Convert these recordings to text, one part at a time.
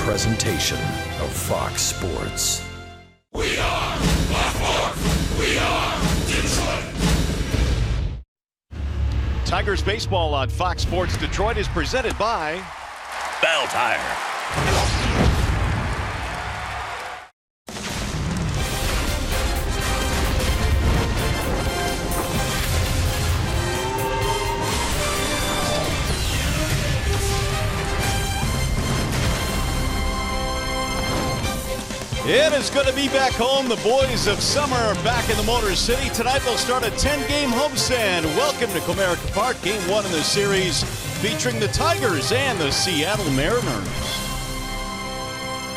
presentation of Fox Sports. We are Fox. We are Detroit. Tigers baseball on Fox Sports Detroit is presented by Bell Tire. It is going to be back home. The boys of summer are back in the Motor City. Tonight they'll start a 10-game homestand. Welcome to Comerica Park, Game 1 in the series featuring the Tigers and the Seattle Mariners.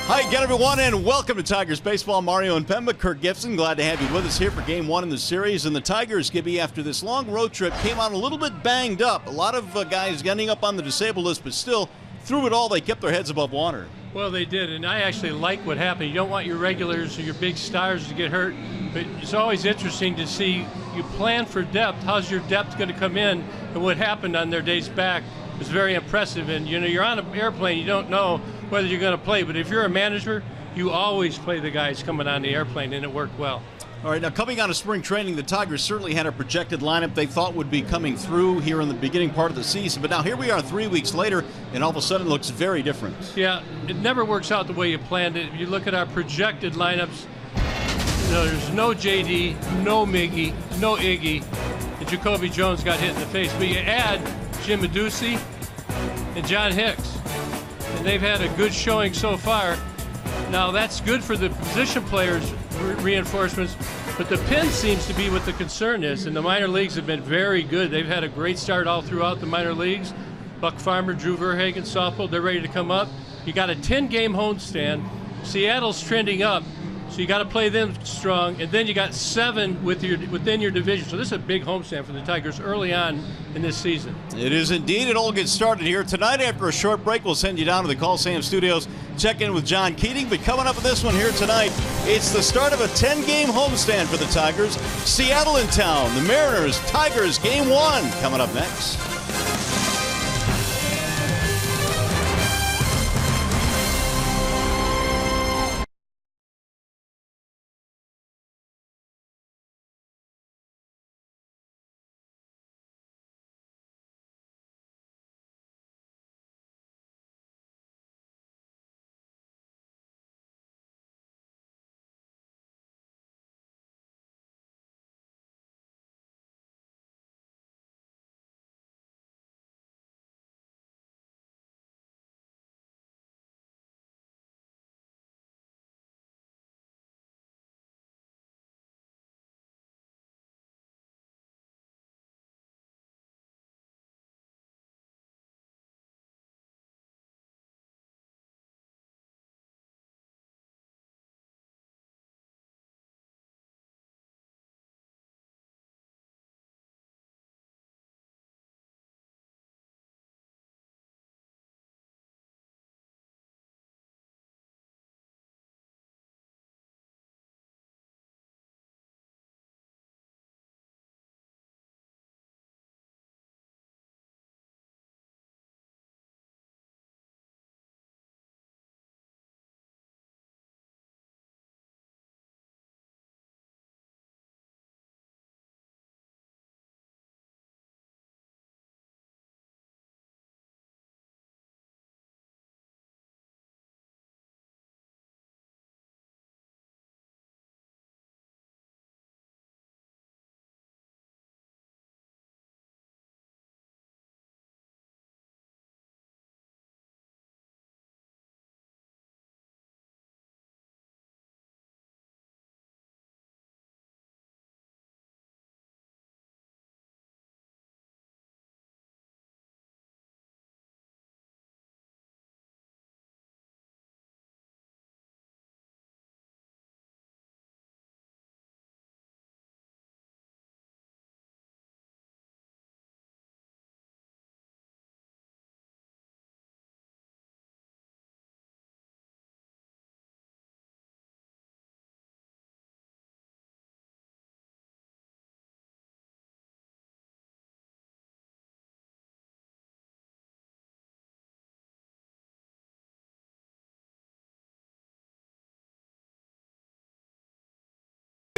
Hi again, everyone, and welcome to Tigers Baseball. Mario and Pemba, Kirk Gibson, glad to have you with us here for Game 1 in the series. And the Tigers, Gibby, after this long road trip, came out a little bit banged up. A lot of guys getting up on the disabled list, but still, through it all, they kept their heads above water. Well, they did, and I actually like what happened. You don't want your regulars or your big stars to get hurt, but it's always interesting to see you plan for depth. How's your depth going to come in? And what happened on their days back was very impressive. And, you know, you're on an airplane, you don't know whether you're going to play, but if you're a manager, you always play the guys coming on the airplane, and it worked well. All right, now coming out of spring training, the Tigers certainly had a projected lineup they thought would be coming through here in the beginning part of the season. But now here we are 3 weeks later, and all of a sudden it looks very different. Yeah, it never works out the way you planned it. If you look at our projected lineups, you know, there's no JD, no Miggy, no Iggy, and Jacoby Jones got hit in the face. But you add Jim Adduci and John Hicks, and they've had a good showing so far. Now that's good for the position players' reinforcements, but the pin seems to be what the concern is, and the minor leagues have been very good. They've had a great start all throughout the minor leagues. Buck Farmer, Drew Verhagen, softball, they're ready to come up. You got a 10-game homestand. Seattle's trending up, so you got to play them strong, and then you got 7 within your division. So this is a big homestand for the Tigers early on in this season. It is indeed. It all gets started here tonight. After a short break, we'll send you down to the Coliseum Studios, check in with John Keating. But coming up with this one here tonight, it's the start of a 10-game homestand for the Tigers. Seattle in town. The Mariners, Tigers, Game 1 coming up next.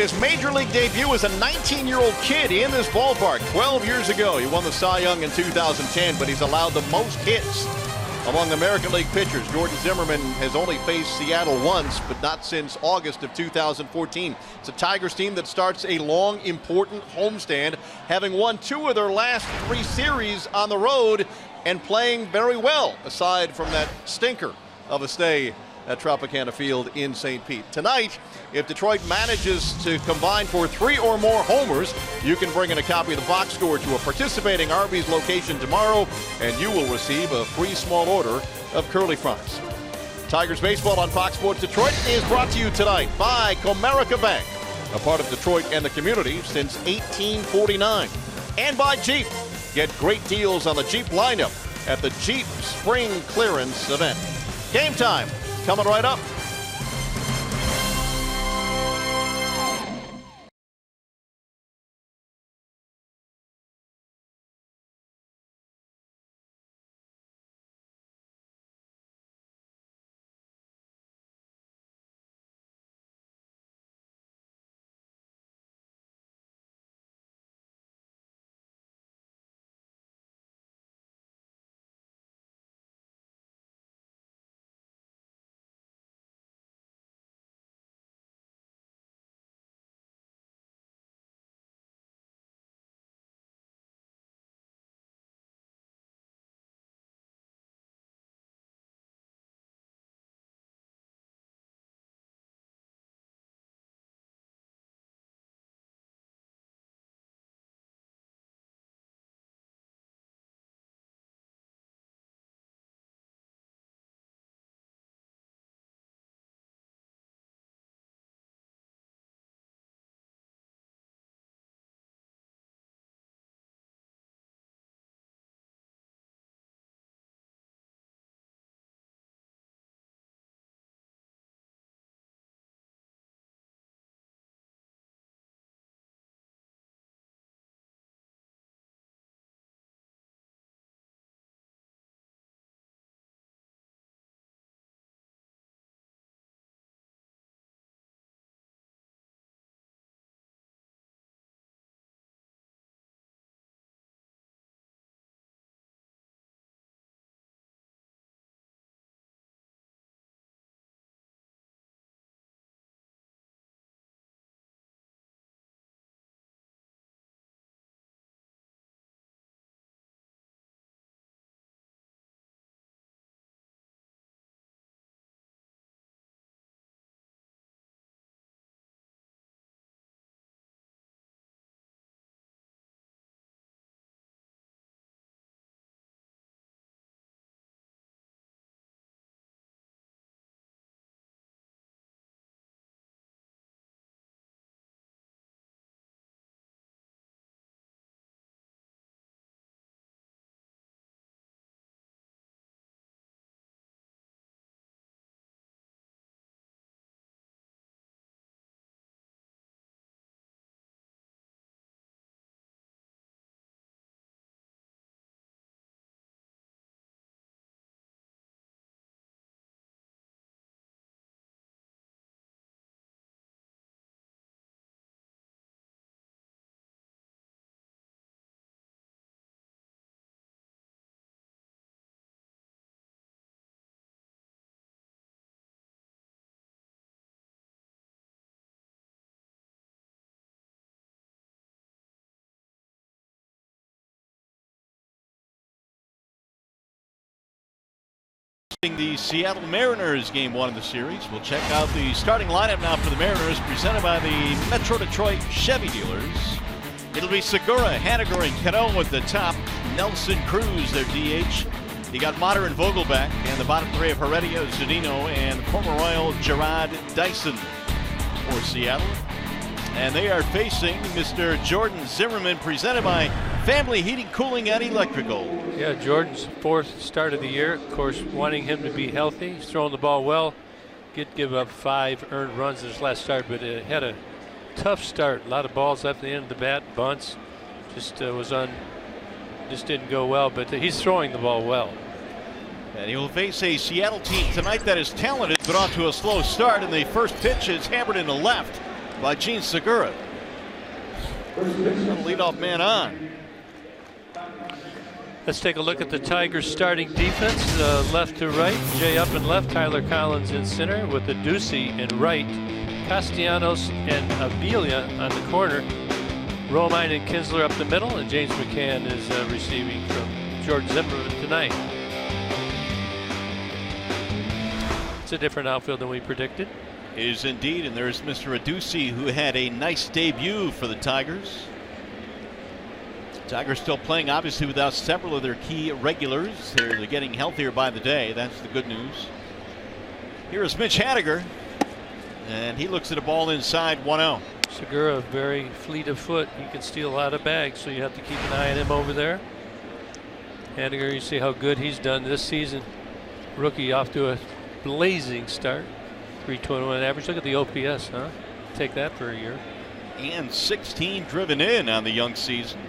His major league debut as a 19-year-old kid in this ballpark 12 years ago. He won the Cy Young in 2010, but he's allowed the most hits among American League pitchers. Jordan Zimmermann has only faced Seattle once, but not since August of 2014. It's a Tigers team that starts a long, important homestand, having won 2 of their last 3 series on the road and playing very well, aside from that stinker of a stay at Tropicana Field in St. Pete. Tonight, if Detroit manages to combine for 3 or more homers, you can bring in a copy of the box score to a participating Arby's location tomorrow, and you will receive a free small order of curly fries. Tigers baseball on Fox Sports Detroit is brought to you tonight by Comerica Bank, a part of Detroit and the community since 1849, and by Jeep. Get great deals on the Jeep lineup at the Jeep Spring Clearance event. Game time coming right up. The Seattle Mariners game 1 of the series. We'll check out the starting lineup now for the Mariners, presented by the Metro Detroit Chevy dealers. It'll be Segura, Haniger, and Cano at the top. Nelson Cruz, their DH. You got Motter and Vogelbach, and the bottom 3 of Heredia, Zunino, and former Royal Gerard Dyson for Seattle. And they are facing Mr. Jordan Zimmermann, presented by Family Heating, Cooling, and Electrical. Yeah, Jordan's 4th start of the year. Of course, wanting him to be healthy. He's throwing the ball well. Give up 5 earned runs in his last start, but it had a tough start. A lot of balls left at the end of the bat, bunts. Just didn't go well, but he's throwing the ball well. And he will face a Seattle team tonight that is talented, but off to a slow start. And the first pitch is hammered into left. by Gene Segura. Leadoff man on. Let's take a look at the Tigers starting defense, left to right. Jay up and left, Tyler Collins in center with the Ducey in right. Castellanos and Avila on the corner. Romine and Kinsler up the middle, and James McCann is receiving from George Zimmerman tonight. It's a different outfield than we predicted. It is indeed, and there's Mr. Adduci, who had a nice debut for the Tigers. Tigers still playing, obviously, without several of their key regulars. They're getting healthier by the day. That's the good news. Here is Mitch Haniger, and he looks at a ball inside 1-0. Segura, very fleet of foot. He can steal a lot of bags, so you have to keep an eye on him over there. Haniger, you see how good he's done this season. Rookie off to a blazing start. 321 average. Look at the OPS, huh? Take that for a year. And 16 driven in on the young season.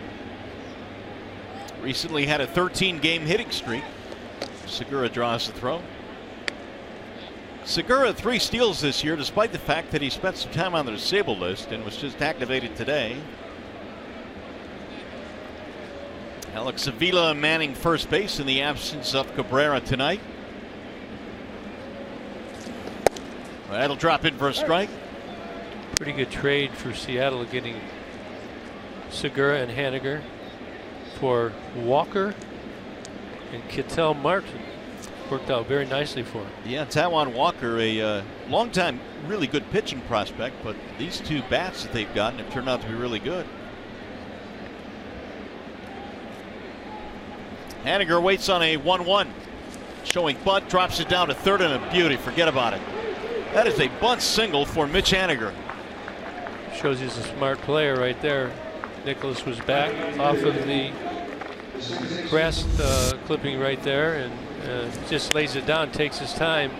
Recently had a 13-game hitting streak. Segura draws the throw. Segura 3 steals this year, despite the fact that he spent some time on the disabled list and was just activated today. Alex Avila manning first base in the absence of Cabrera tonight. That'll drop in for a strike. Pretty good trade for Seattle, getting Segura and Haniger for Walker and Ketel Martin. Worked out very nicely for him. Yeah, Taijuan Walker, a long-time really good pitching prospect, but these 2 bats that they've gotten have turned out to be really good. Haniger waits on a 1-1. Showing bunt, drops it down to third, and a beauty. Forget about it. That is a bunt single for Mitch Haniger. Shows he's a smart player right there. Nicholas was back off of the grass clipping right there, and just lays it down, takes his time.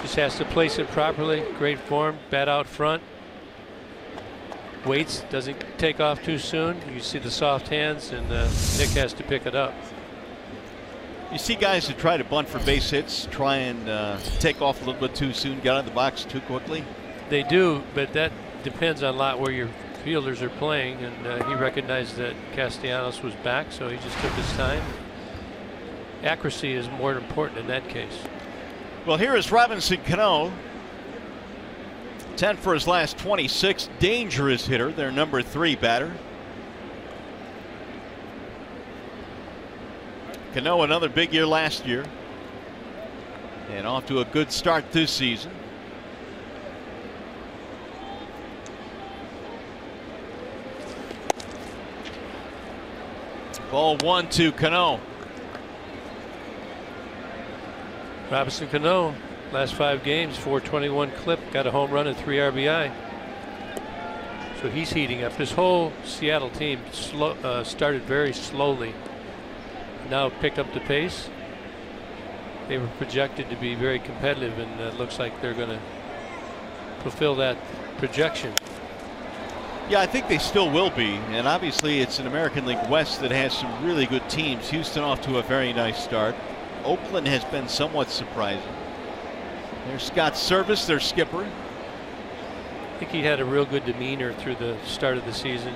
Just has to place it properly. Great form, bat out front. Waits, doesn't take off too soon. You see the soft hands, and Nick has to pick it up. You see guys who try to bunt for base hits, try and take off a little bit too soon, get out of the box too quickly. They do, but that depends on a lot where your fielders are playing, and he recognized that Castellanos was back, so he just took his time. Accuracy is more important in that case. Well, here is Robinson Cano. 10 for his last 26. Dangerous hitter, their number 3 batter. Cano, another big year last year, and off to a good start this season. Ball 1 to Cano. Robinson Cano, last 5 games, 421 clip, got a home run and 3 RBI. So he's heating up. This whole Seattle team started very slowly. Now picked up the pace. They were projected to be very competitive, and it looks like they're going to fulfill that projection. Yeah, I think they still will be, and obviously it's an American League West that has some really good teams. Houston off to a very nice start. Oakland has been somewhat surprising. There's Scott Service, their skipper. I think he had a real good demeanor through the start of the season.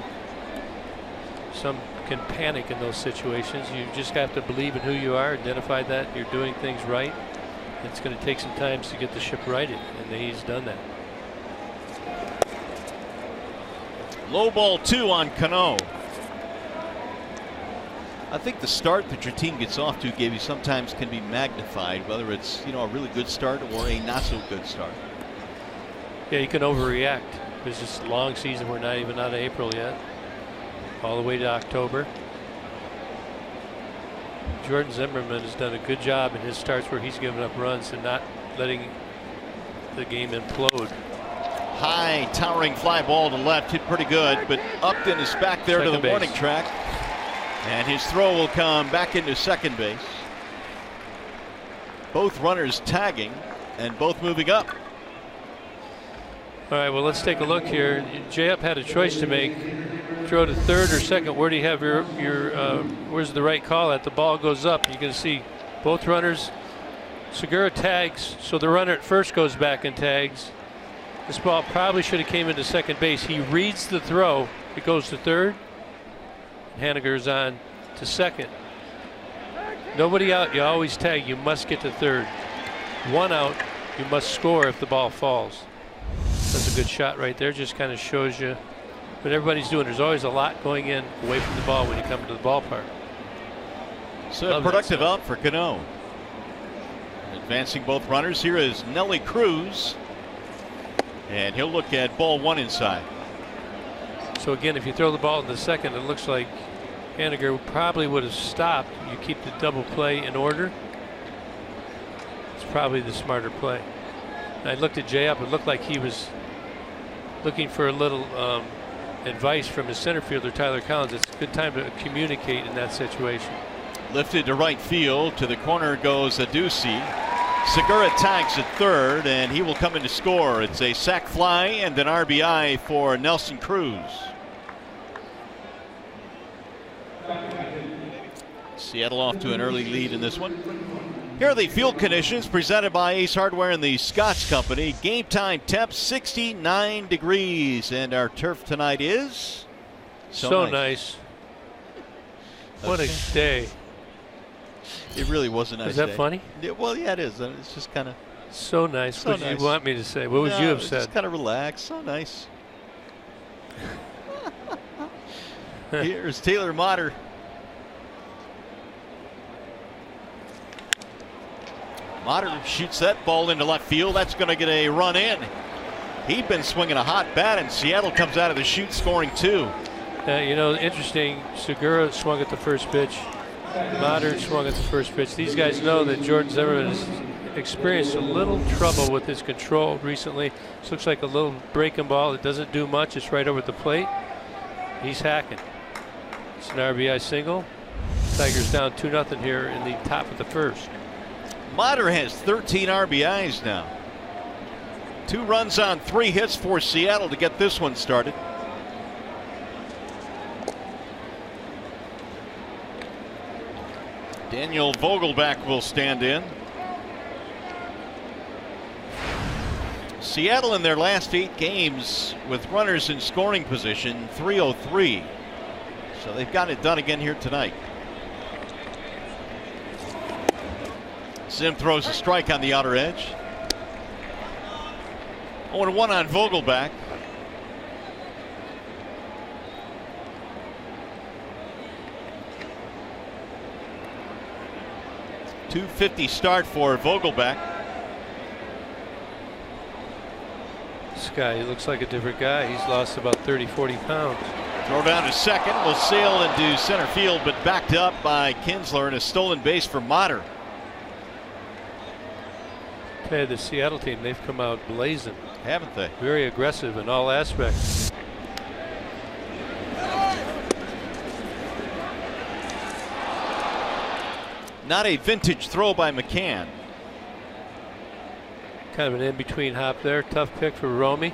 Some can panic in those situations. You just have to believe in who you are, identify that you're doing things right. It's going to take some time to get the ship righted, and he's done that. Low ball 2 on Cano. I think the start that your team gets off to, Gabe, sometimes can be magnified, whether it's, a really good start or a not so good start. Yeah, you can overreact. It's just a long season. We're not even out of April yet. All the way to October. Jordan Zimmerman has done a good job in his starts where he's given up runs and not letting the game implode. High towering fly ball to left, hit pretty good, but Upton is back there to the warning track, and his throw will come back into second base. Both runners tagging and both moving up. All right, well, let's take a look here. J-Up had a choice to make. Throw to third or second. Where do you have your where's the right call at? The ball goes up. You can see both runners. Segura tags, so the runner at first goes back and tags. This ball probably should have came into second base. He reads the throw. It goes to third. Haniger's on to second. Nobody out. You always tag. You must get to third. One out. You must score if the ball falls. That's a good shot right there. Just kind of shows you what everybody's doing. There's always a lot going in away from the ball when you come to the ballpark. So productive out for Cano. Advancing both runners. Here is Nelly Cruz. And he'll look at ball one inside. So again, if you throw the ball in the second, it looks like Haniger probably would have stopped. You keep the double play in order. It's probably the smarter play. And I looked at Jay Up. It looked like he was looking for a little advice from his center fielder, Tyler Collins. It's a good time to communicate in that situation. Lifted to right field. To the corner goes Adduci. Segura tags at third, and he will come in to score. It's a sac fly and an RBI for Nelson Cruz. Seattle off to an early lead in this one. Here are the field conditions presented by Ace Hardware and the Scotch Company. Game time temp 69 degrees, and our turf tonight is so nice. What a day. It really was a nice day. Is that funny? Well, yeah, it is. It's just kind of so nice. So what did nice. you want me to say? What would you have said? Just kind of relaxed. So nice. Here's Taylor Motter. Motter shoots that ball into left field. That's going to get a run in. He'd been swinging a hot bat, and Seattle comes out of the chute scoring two. You know, interesting. Segura swung at the first pitch. Motter swung at the first pitch. These guys know that Jordan Zimmerman has experienced a little trouble with his control recently. This looks like a little breaking ball. It doesn't do much. It's right over the plate. He's hacking. It's an RBI single. Tigers down 2-0 here in the top of the first. Motter has 13 RBIs now. 2 runs on 3 hits for Seattle to get this one started. Daniel Vogelbach will stand in. Seattle in their last 8 games with runners in scoring position, 303. So they've got it done again here tonight. Zim throws a strike on the outer edge. 0-1 on Vogelbach. .250 start for Vogelbach. This guy, he looks like a different guy. He's lost about 30-40 pounds. Throw down to second, will sail into center field, but backed up by Kinsler, and a stolen base for Motter. Okay, the Seattle team, they've come out blazing. Haven't they? Very aggressive in all aspects. Not a vintage throw by McCann. Kind of an in-between hop there. Tough pick for Romy.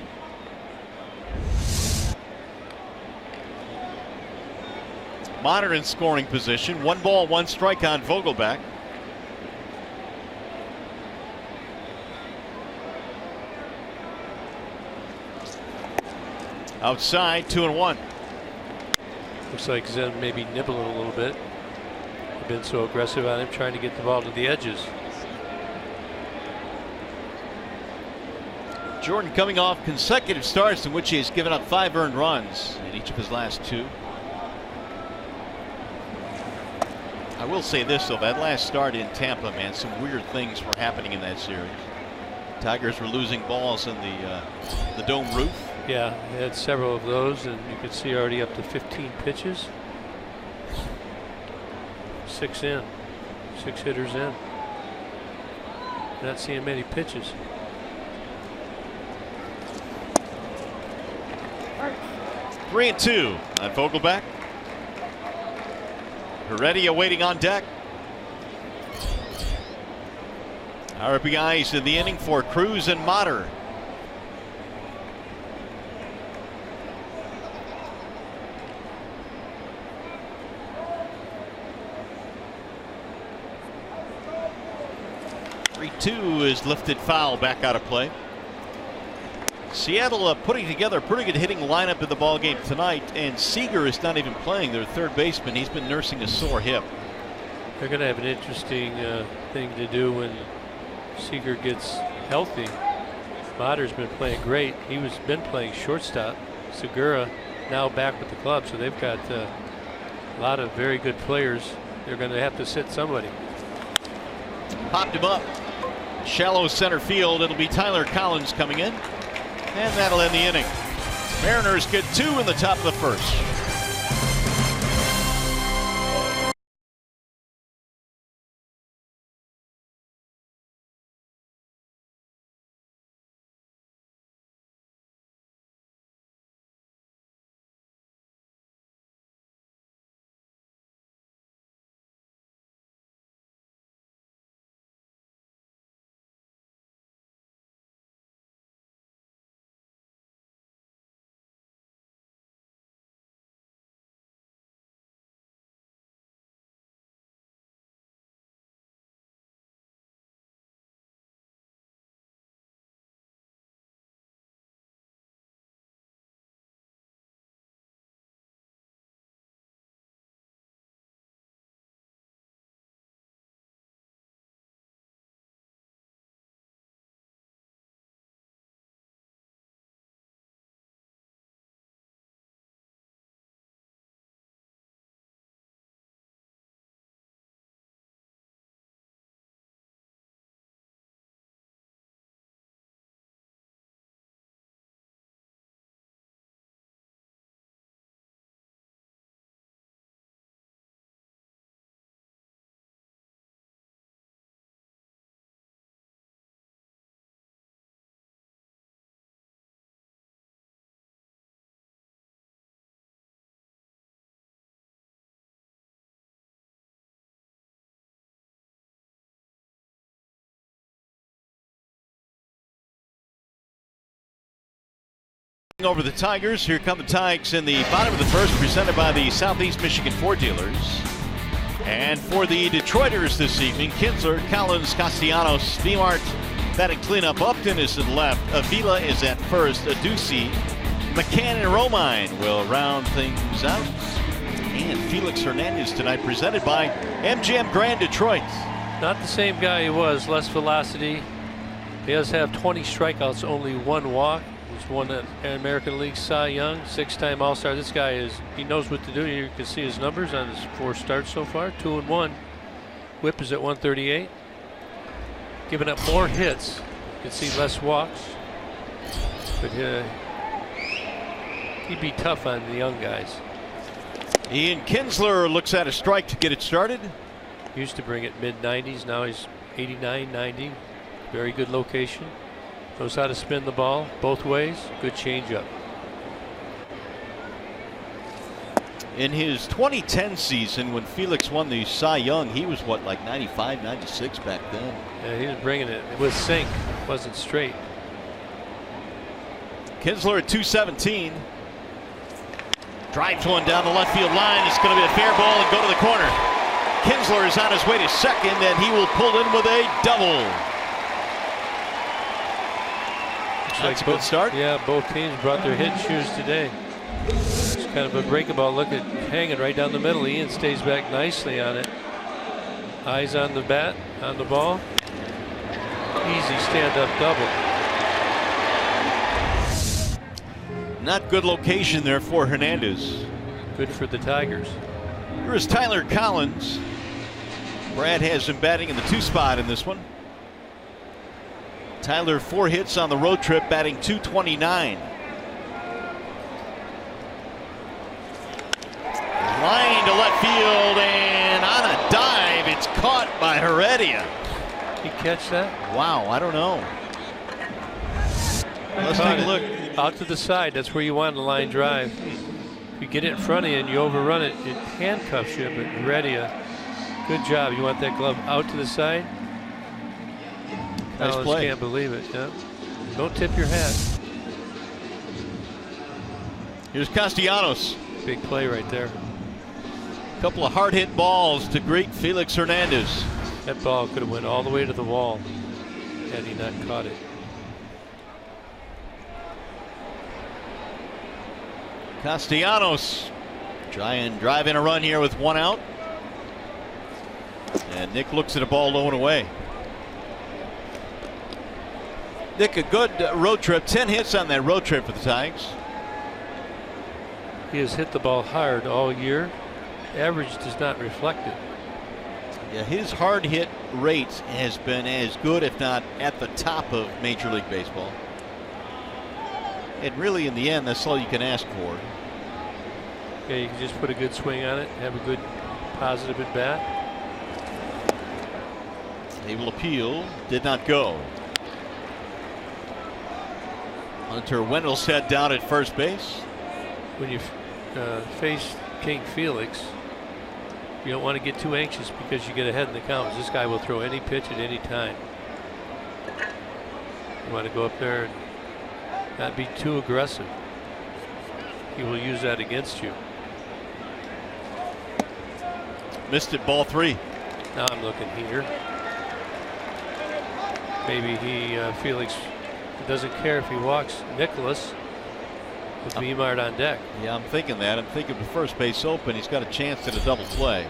Motter in scoring position. 1 ball, 1 strike on Vogelbach. Outside, 2-1. Looks like Zen maybe nibbling a little bit. Been so aggressive on him, trying to get the ball to the edges. Jordan coming off consecutive starts in which he has given up 5 earned runs in each of his last 2. I will say this though, that last start in Tampa, man, some weird things were happening in that series. Tigers were losing balls in the dome roof. Yeah, they had several of those, and you could see already up to 15 pitches. 6 in, 6 hitters in. Not seeing many pitches. Three and 2 on Vogelbach. Heredia waiting on deck. RBIs in the inning for Cruz and Motter. Two is lifted foul, back out of play. Seattle putting together a pretty good hitting lineup in the ball game tonight, and Seager is not even playing, their third baseman. He's been nursing a sore hip. They're going to have an interesting thing to do when Seager gets healthy. Matter's been playing great. He was been playing shortstop. Segura now back with the club, so they've got a lot of very good players. They're going to have to sit somebody. Popped him up. Shallow center field. It'll be Tyler Collins coming in. And that'll end the inning. Mariners get 2 in the top of the first. Over the Tigers. Here come the Tigers in the bottom of the first, presented by the Southeast Michigan Ford dealers. And for the Detroiters this evening, Kinsler, Collins, Castellanos, Vimart, batting cleanup. Upton is in left. Avila is at first. Adduci, McCann, and Romine will round things out. And Felix Hernandez tonight, presented by MGM Grand Detroit. Not the same guy he was. Less velocity. He does have 20 strikeouts, only 1 walk. He's won an American League Cy Young, 6-time All-Star. This guy he knows what to do. You can see his numbers on his 4 starts so far, 2-1. Whip is at 138. Giving up more hits. You can see less walks. But he'd be tough on the young guys. Ian Kinsler looks at a strike to get it started. Used to bring it mid-90s. Now he's 89, 90. Very good location. Knows how to spin the ball both ways. Good changeup. In his 2010 season, when Felix won the Cy Young, he was what, like 95, 96 back then. Yeah, he was bringing it with sink. Wasn't straight. Kinsler at 217. Drives one down the left field line. It's going to be a fair ball and go to the corner. Kinsler is on his way to second, and he will pull in with a double. That's a good start. Yeah, both teams brought their hit shoes today. It's kind of a breakable. Look at hanging right down the middle. Ian stays back nicely on it. Eyes on the bat, on the ball. Easy stand-up double. Not good location there for Hernandez. Good for the Tigers. Here is Tyler Collins. Brad has him batting in the 2 spot in this one. Tyler 4 hits on the road trip, batting 229. Line to left field, and on a dive, it's caught by Heredia. Did he catch that? Wow, I don't know. Let's take a look. Out to the side, that's where you want a line drive. If you get it in front of you and you overrun it, it handcuffs you, but Heredia, good job. You want that glove out to the side. Nice play. Can't believe it. Yeah. Don't tip your hat. Here's Castellanos. Big play right there. A couple of hard hit balls to greet Felix Hernandez. That ball could have went all the way to the wall had he not caught it. Castellanos try and drive in a run here with 1 out. And Nick looks at a ball low and away. Nick, a good road trip. 10 hits on that road trip for the Tigers. He has hit the ball hard all year. Average does not reflect it. Yeah, his hard hit rate has been as good, if not at the top of Major League Baseball. And really, in the end, that's all you can ask for. Yeah, you can just put a good swing on it, have a good positive at bat. He will appeal, did not go. Hunter Wendelstedt down at first base. When you face King Felix, you don't want to get too anxious because you get ahead in the count. This guy will throw any pitch at any time. You want to go up there and not be too aggressive. He will use that against you. Missed it, ball 3. Now I'm looking here. Maybe Felix doesn't care if he walks Nicholas with Beamart on deck. Yeah, I'm thinking that. I'm thinking with first base open, he's got a chance at a double play.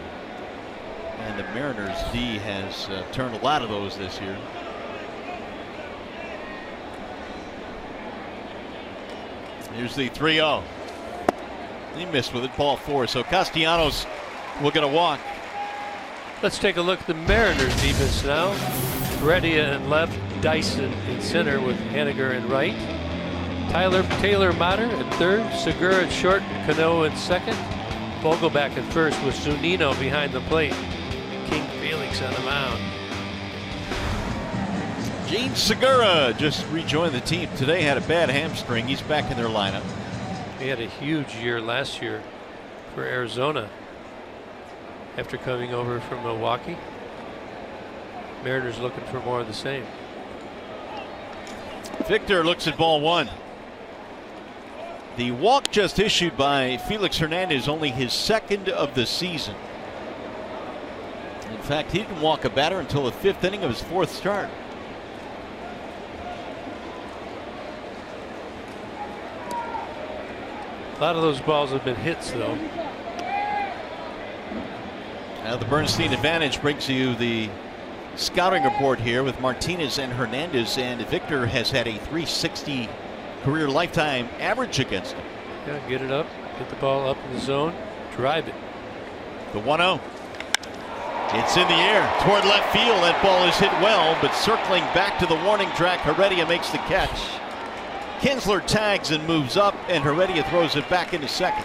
And the Mariners D has turned a lot of those this year. Here's the 3-0. He missed with it, ball 4. So Castellanos will get a walk. Let's take a look at the Mariners defense now. Heredia in left, Dyson in center with Haniger in right. Taylor Motter at third, Segura at short, Cano in second. Vogelback at first with Zunino behind the plate. King Felix on the mound. Gene Segura just rejoined the team today, had a bad hamstring. He's back in their lineup. He had a huge year last year for Arizona after coming over from Milwaukee. Mariners looking for more of the same. Victor looks at ball 1. The walk just issued by Felix Hernandez, only his second of the season. In fact, he didn't walk a batter until the 5th inning of his 4th start. A lot of those balls have been hits, though. Now the Bernstein advantage brings you the scouting report here with Martinez and Hernandez, and Victor has had a .360 career lifetime average against him. Yeah, get it up, get the ball up in the zone, drive it. The 1-0. It's in the air toward left field. That ball is hit well, but circling back to the warning track, Heredia makes the catch. Kinsler tags and moves up, and Heredia throws it back into second.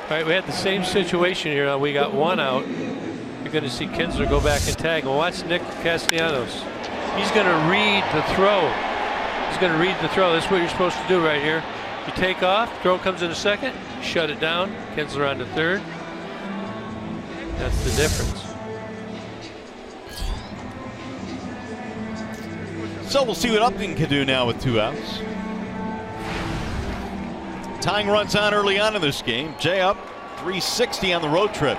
All right, we had the same situation here. We got 1 out. You're going to see Kinsler go back and tag. Well, watch Nick Castellanos. He's going to read the throw. He's going to read the throw. That's what you're supposed to do right here. You take off, throw comes in a second, shut it down. Kinsler on to third. That's the difference. So we'll see what Upton can do now with 2 outs. Tying runs on early on in this game. Jay up, .360 on the road trip.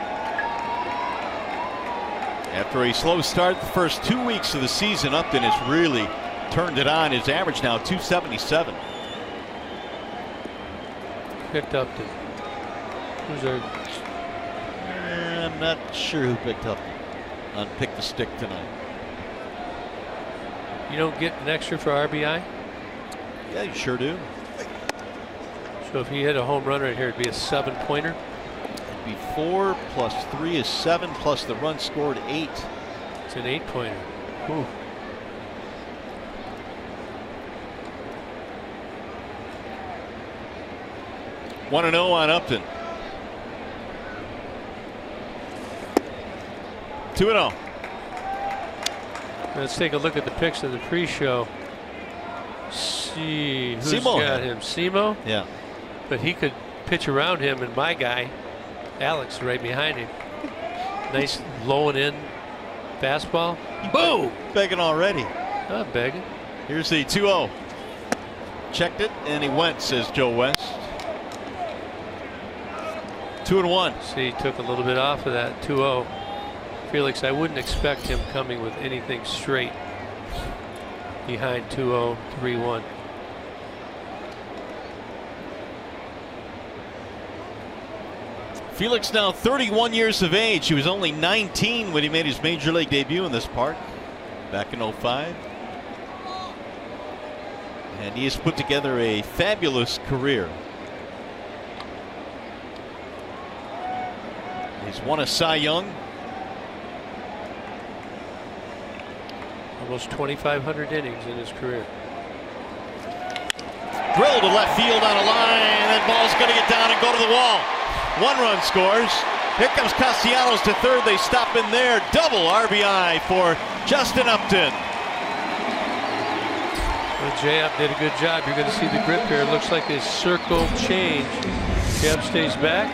After a slow start the first 2 weeks of the season, Upton has really turned it on. His average now .277. Picked Upton. Who's our? I'm not sure who picked Upton on Pick the Stick tonight. You don't get an extra for RBI? Yeah, you sure do. So if he hit a home run right here, it'd be a 7-pointer. It'd be 4 plus 3 is 7 plus the run scored 8. It's an 8-pointer. Ooh. One and 0 on Upton. 2-0. Let's take a look at the pics of the pre-show. See who's Simo got him. Simo? Yeah. But he could pitch around him, and my guy, Alex, right behind him. Nice low and in fastball. Boom! Begging already. Not begging. Here's the 2-0. Checked it, and he went, says Joe West. 2-1. See, he took a little bit off of that 2-0. Felix, I wouldn't expect him coming with anything straight behind 2-0, 3-1. Felix now 31 years of age. He was only 19 when he made his major league debut in this park back in '05. And he has put together a fabulous career. He's won a Cy Young. Almost 2,500 innings in his career. Drill to left field on a line. That ball's going to get down and go to the wall. 1 run scores. Here comes Castellanos to third. They stop in there. Double RBI for Justin Upton. Well, J.Up did a good job. You're going to see the grip here. It looks like a circle change. J.Up stays back.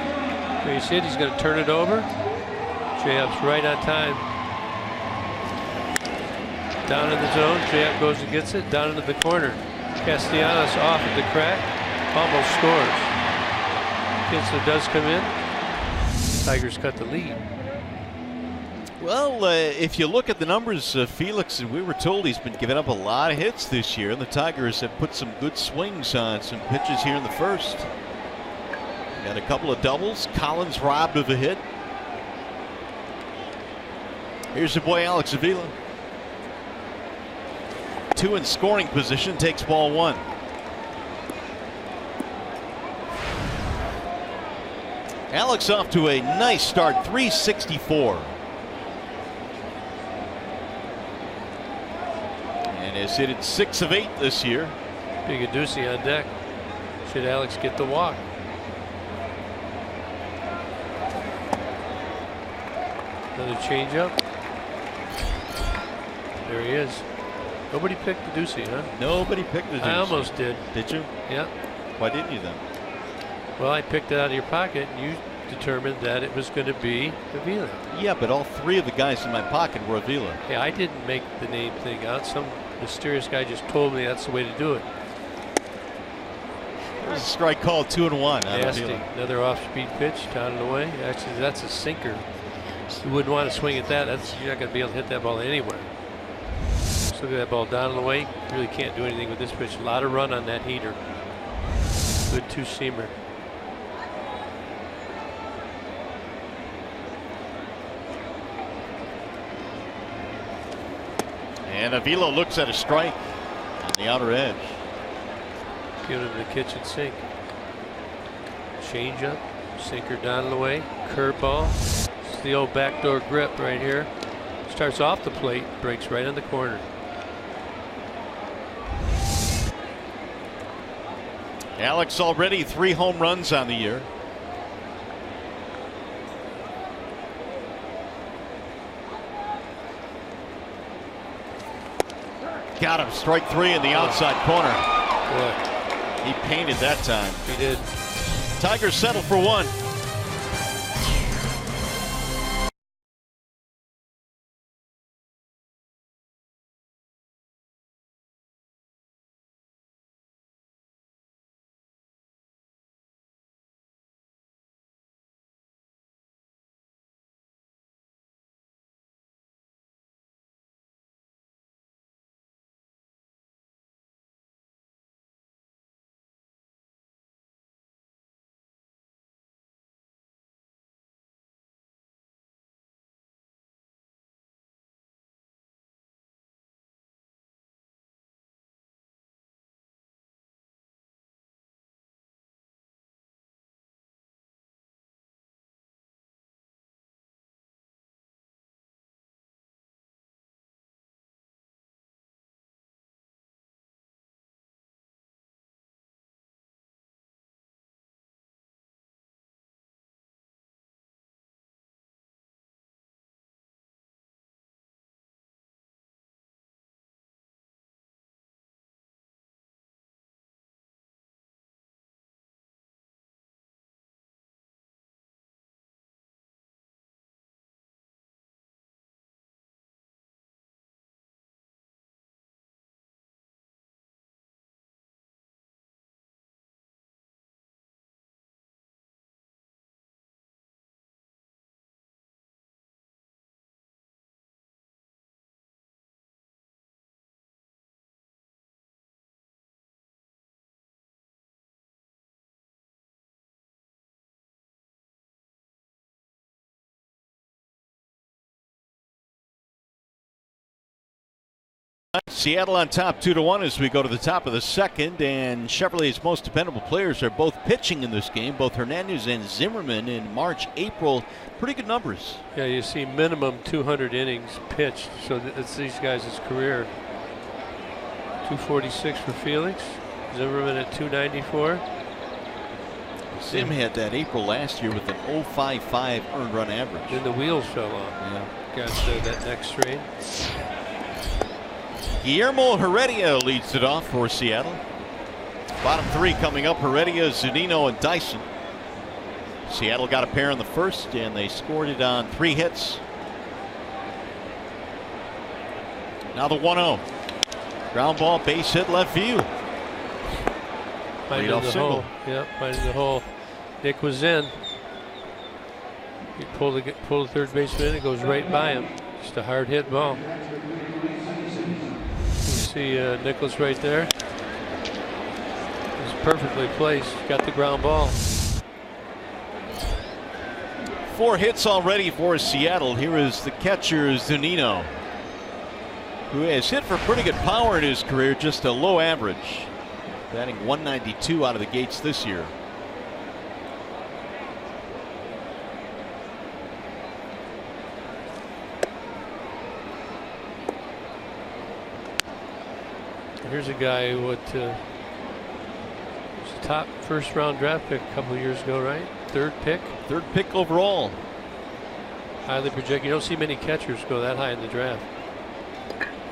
There you see it. He's going to turn it over. J.Up's right on time. Down in the zone. J.Up goes and gets it. Down into the corner. Castellanos off at the crack. Almost scores. Kinsler does come in. Tigers cut the lead. Well, if you look at the numbers, Felix, we were told he's been giving up a lot of hits this year, and the Tigers have put some good swings on some pitches here in the first. Got a couple of doubles. Collins robbed of a hit. Here's your boy Alex Avila. 2 in scoring position, takes ball 1. Alex off to a nice start, 364. And has hit it 6 of 8 this year. Big Adducey on deck. Should Alex get the walk? Another changeup. There he is. Nobody picked Adducey, huh? Nobody picked Adducey. I almost did. Did you? Yeah. Why didn't you then? Well, I picked it out of your pocket, and you determined that it was going to be Avila. Yeah, but all 3 of the guys in my pocket were Avila. Yeah, I didn't make the name thing out. Some mysterious guy just told me that's the way to do it. It was a strike call, 2-1. Nasty. Another off-speed pitch down and away. Actually, that's a sinker. You wouldn't want to swing at that. You're not going to be able to hit that ball anywhere. Just look at that ball down and away. You really can't do anything with this pitch. A lot of run on that heater. Good two-seamer. And Avila looks at a strike on the outer edge. Giving him the kitchen sink. Change up, sinker down and away, curveball. It's the old backdoor grip right here. Starts off the plate, breaks right on the corner. Alex already 3 home runs on the year. Got him, strike 3 in the outside corner. Boy, he painted that time. He did. Tigers settle for 1. Seattle on top 2-1 as we go to the top of the second, and Chevrolet's most dependable players are both pitching in this game, both Hernandez and Zimmerman in March, April. Pretty good numbers. Yeah, you see minimum 200 innings pitched, so it's these guys' career. 246 for Felix, Zimmerman at 294. Zim had that April last year with an 0.55 earned run average. Then the wheels fell off. Yeah. Got that next strain. Guillermo Heredia leads it off for Seattle. Bottom three coming up: Heredia, Zunino, and Dyson. Seattle got a pair in the first, and they scored it on 3 hits. Now the 1-0. Ground ball, base hit, left field. Finding the hole. Yep, finding the hole. Nick was in. He pulled the third baseman in. It goes right by him. Just a hard hit ball. You see Nicholas right there. It's perfectly placed. Got the ground ball. 4 hits already for Seattle. Here is the catcher, Zunino, who has hit for pretty good power in his career, just a low average. Batting .192 out of the gates this year. Here's a guy who was a top first-round draft pick a couple of years ago, right? Third pick overall. Highly projected. You don't see many catchers go that high in the draft.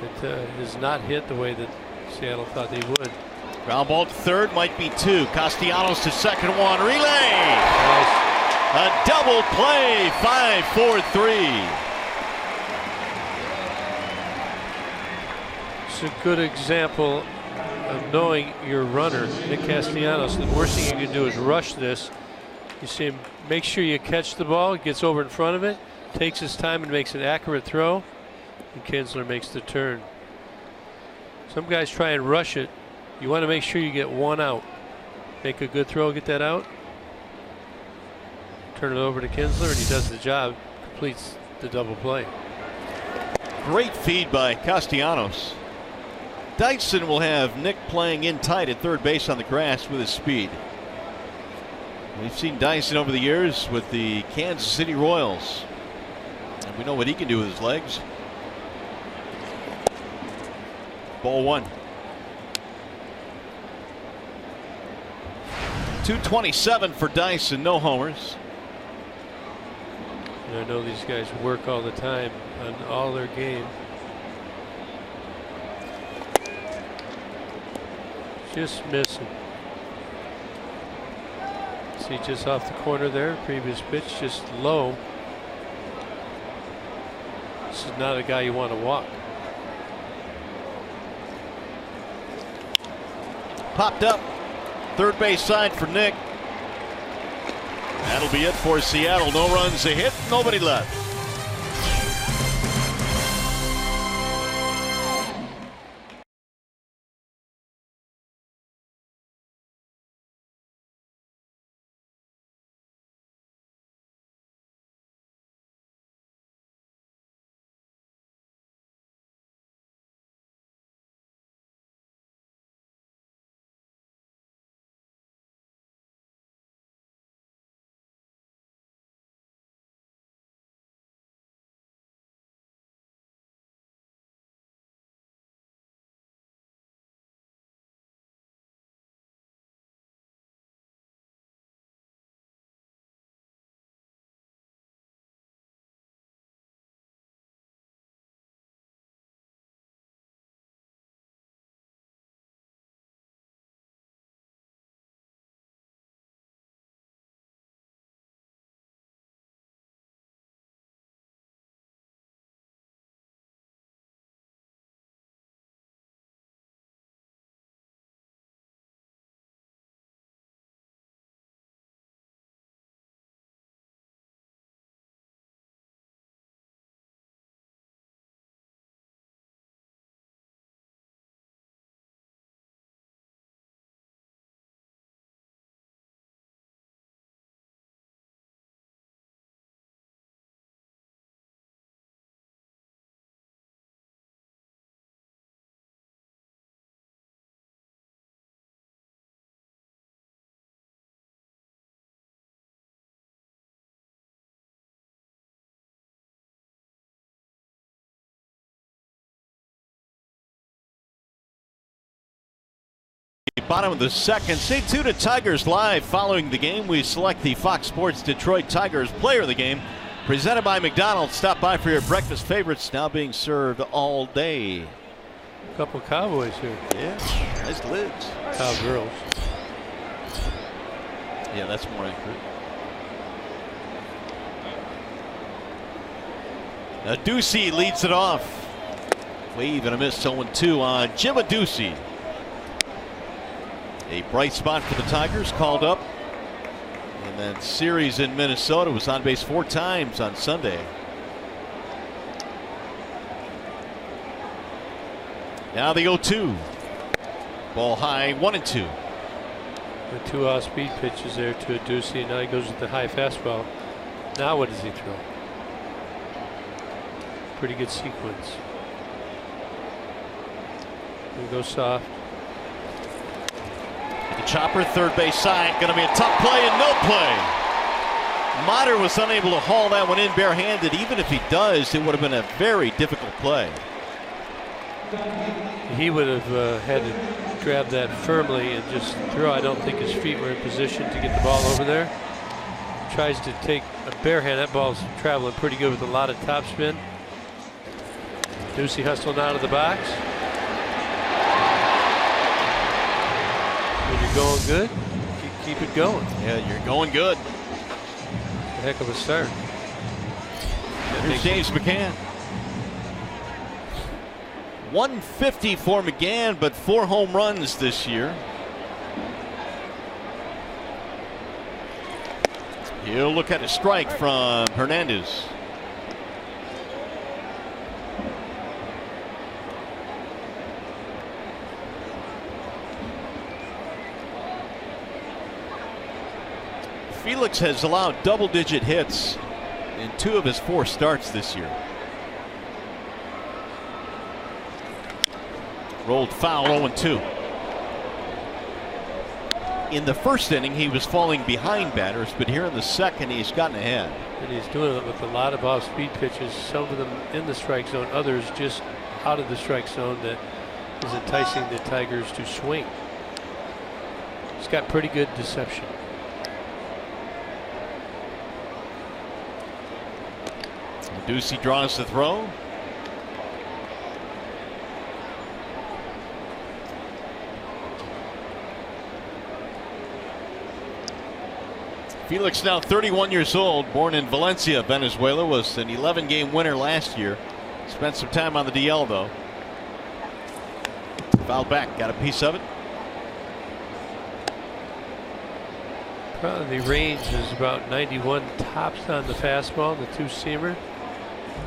It has not hit the way that Seattle thought they would. Ground ball to third, might be 2. Castellanos to second, 1 relay. Nice. A double play, 5-4-3. It's a good example of knowing your runner, Nick Castellanos. The worst thing you can do is rush this. You see him make sure you catch the ball, gets over in front of it, takes his time and makes an accurate throw, and Kinsler makes the turn. Some guys try and rush it. You want to make sure you get 1 out. Make a good throw, get that out. Turn it over to Kinsler, and he does the job, completes the double play. Great feed by Castellanos. Dyson will have Nick playing in tight at third base on the grass with his speed. We've seen Dyson over the years with the Kansas City Royals, and we know what he can do with his legs. Ball 1. 227 for Dyson, no homers. And I know these guys work all the time on all their game. Just missing. See, just off the corner there, previous pitch, just low. This is not a guy you want to walk. Popped up. Third base side for Nick. That'll be it for Seattle. No runs, a hit, nobody left. bottom of the second. Stay tuned to Tigers Live. Following the game, we select the Fox Sports Detroit Tigers player of the game. Presented by McDonald's. Stop by for your breakfast favorites, now being served all day. A couple Cowboys here. Yeah, nice lids. Cowgirls. Yeah, that's more accurate. Now Ducey leads it off. Wave and a miss, 0-2 on Jim Ducey. A bright spot for the Tigers, called up in that series in Minnesota. Was on base 4 times on Sunday. Now the 0-2. Ball high, 1-2. The 2 off-speed pitches there to Ducey, and now he goes with the high fastball. Now what does he throw? Pretty good sequence. We go soft. The chopper, third base side, going to be a tough play and no play. Motter was unable to haul that one in barehanded. Even if he does, it would have been a very difficult play. He would have had to grab that firmly and just throw. I don't think his feet were in position to get the ball over there. Tries to take a barehand. That ball's traveling pretty good with a lot of topspin. Ducey hustling out of the box. When you're going good, keep it going. Yeah, you're going good. A heck of a start. Here's James McCann. 150 for McGann, but 4 home runs this year. He'll look at a strike from Hernandez. Felix has allowed double-digit hits in 2 of his 4 starts this year. Rolled foul, 0-2. In the first inning, he was falling behind batters, but here in the second, he's gotten ahead. And he's doing it with a lot of off-speed pitches, some of them in the strike zone, others just out of the strike zone that is enticing the Tigers to swing. He's got pretty good deception. Ducey draws the throw. Felix now 31 years old, born in Valencia, Venezuela, was an 11-game winner last year. Spent some time on the DL though. Fouled back, got a piece of it. Probably the range is about 91 tops on the fastball, the 2-seamer.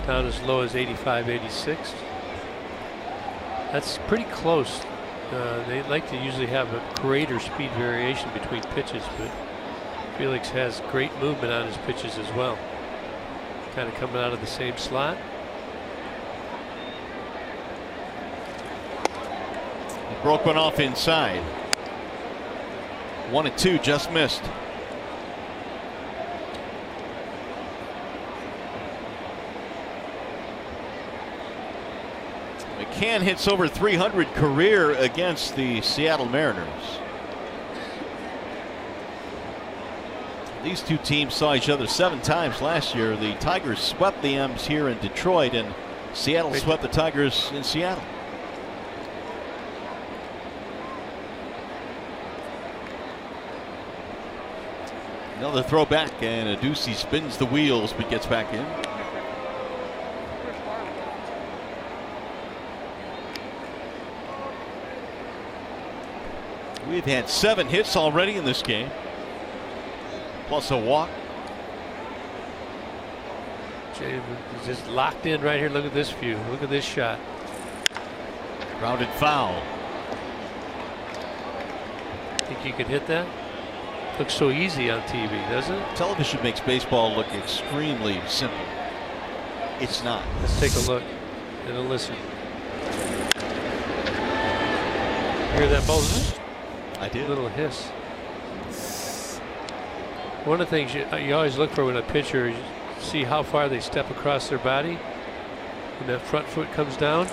Down as low as 85, 86. That's pretty close. They like to usually have a greater speed variation between pitches, but Felix has great movement on his pitches as well. Kind of coming out of the same slot. He broke one off inside. 1-2, just missed. McCann hits over 300 career against the Seattle Mariners. These two teams saw each other 7 times last year. The Tigers swept the M's here in Detroit, and Seattle swept the Tigers in Seattle. Another throw back, and Ducey spins the wheels but gets back in. We've had 7 hits already in this game, plus a walk. Jay is just locked in right here. Look at this view. Look at this shot. Grounded foul. Think you could hit that? Looks so easy on TV, doesn't it? Television makes baseball look extremely simple. It's not. Let's take a look and listen. Hear that ball? I did. A little hiss. One of the things you always look for when a pitcher, you see how far they step across their body when that front foot comes down.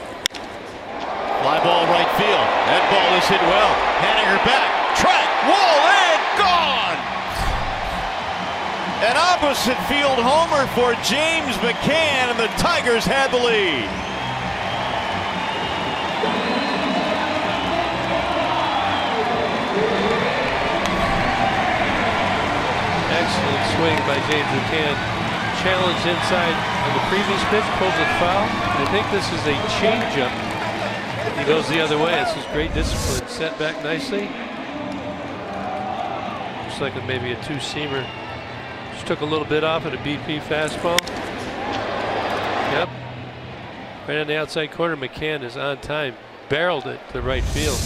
Fly ball right field. That ball is hit well. Haniger back. Track. Wall and gone. An opposite field homer for James McCann, and the Tigers had the lead. Excellent swing by James McCann. Challenged inside on the previous pitch, pulls it foul. I think this is a changeup. He goes the other way. This is great discipline. Set back nicely. Looks like maybe a two-seamer. Just took a little bit off at a BP fastball. Yep. Right on the outside corner. McCann is on time. Barreled it to right field.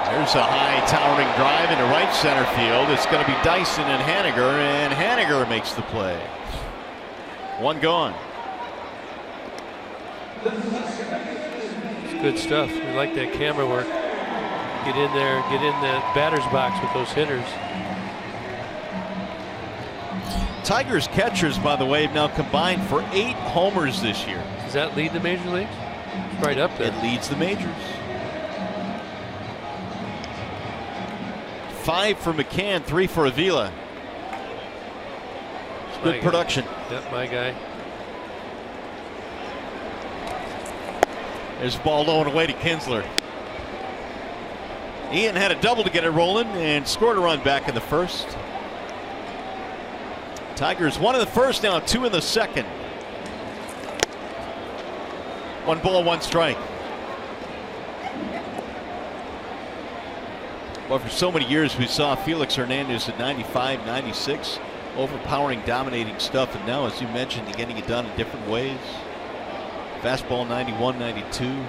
There's a high towering drive into right center field. It's going to be Dyson and Haniger makes the play. One gone. It's good stuff. We like that camera work. Get in there, get in that batter's box with those hitters. Tigers catchers, by the way, have now combined for 8 homers this year. Does that lead the major leagues? It's right up there. It leads the majors. 5 for McCann, 3 for Avila. It's good production. Yep, my guy. There's the ball low and away to Kinsler. Ian had a double to get it rolling and scored a run back in the first. Tigers 1 in the first, now 2 in the second. 1 ball, 1 strike. Well, for so many years we saw Felix Hernandez at 95, 96, overpowering, dominating stuff, and now, as you mentioned, you're getting it done in different ways. Fastball 91, 92.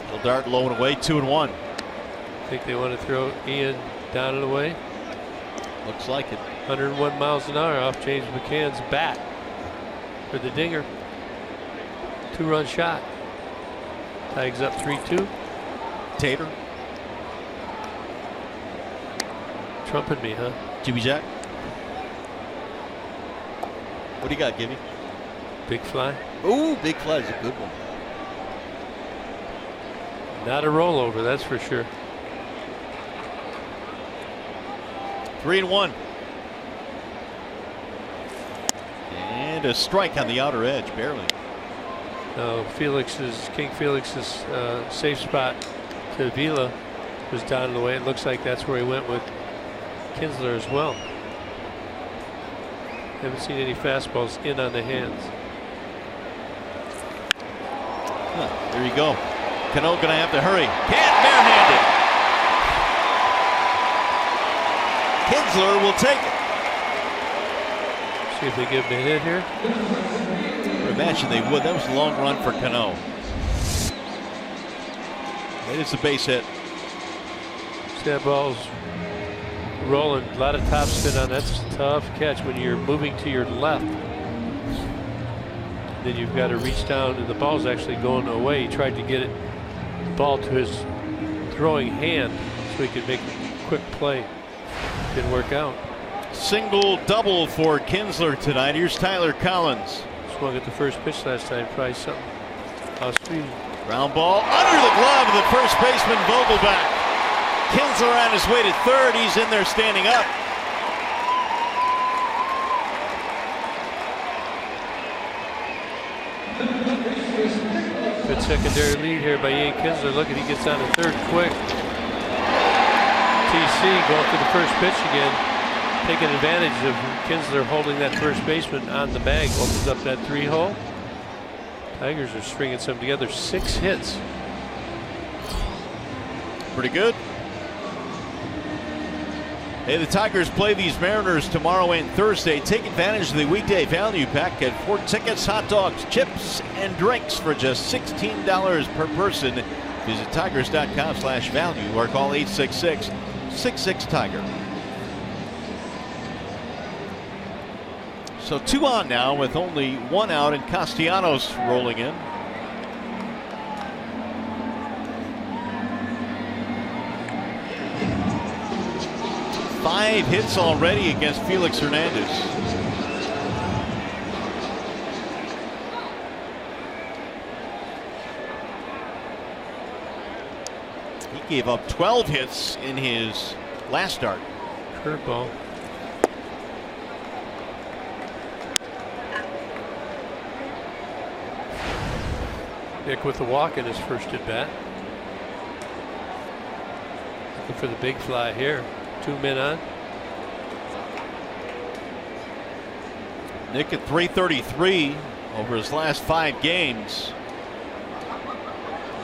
Little dart low and away, 2-1. Think they want to throw Ian down and away? Looks like it. 101 miles an hour off James McCann's bat for the dinger. 2-run shot. Tigers up 3-2. Tater. Trumping me, huh? Jimmy Jack. What do you got, Gibby? Big fly. Ooh, big fly is a good one. Not a rollover, that's for sure. 3-1. And a strike on the outer edge, barely. No, King Felix's safe spot to Avila was down and away. It looks like that's where he went with Kinsler as well. Haven't seen any fastballs in on the hands. There you go. Cano gonna have to hurry. Can't barehanded. Kinsler will take it. See if they give him a hit here. I imagine they would. That was a long run for Cano. It is a base hit. See that ball's rolling. A lot of top spin on. That's a tough catch when you're moving to your left. Then you've got to reach down, and the ball's actually going away. He tried to get it ball to his throwing hand so he could make a quick play. Didn't work out. Single double for Kinsler tonight. Here's Tyler Collins. Swung at the first pitch last time. Probably something off speed. Ground ball under the glove of the first baseman Vogelback. Kinsler on his way to third. He's in there standing up. Good secondary lead here by Ian Kinsler. Look at, he gets on to third quick. TC going for the first pitch again. Taking advantage of Kinsler holding that first baseman on the bag. Opens up that 3-hole. Tigers are stringing some together. 6 hits. Pretty good. Hey, the Tigers play these Mariners tomorrow and Thursday. Take advantage of the weekday value pack. Get 4 tickets, hot dogs, chips, and drinks for just $16 per person. Visit tigers.com/value or call 866-66-TIGER. So 2 on now with only 1 out, and Castellanos rolling in. Five hits already against Felix Hernandez. gave up 12 hits in his last start. Curveball. Nick with the walk in his first at bat. Looking for the big fly here. 2 men on. Nick at 333 over his last 5 games.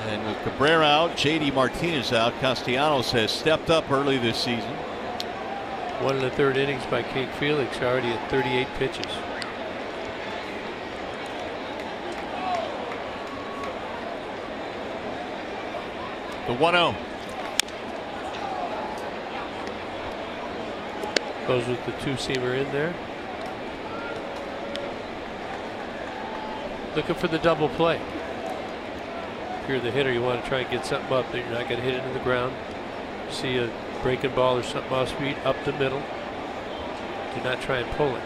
And with Cabrera out, JD Martinez out, Castellanos has stepped up early this season. 1 1/3 innings by King Felix, already at 38 pitches. The 1-0. Goes with the 2-seamer in there. Looking for the double play. If you're the hitter, you want to try and get something up that you're not going to hit it in the ground. See a breaking ball or something off speed, up the middle. Do not try and pull it.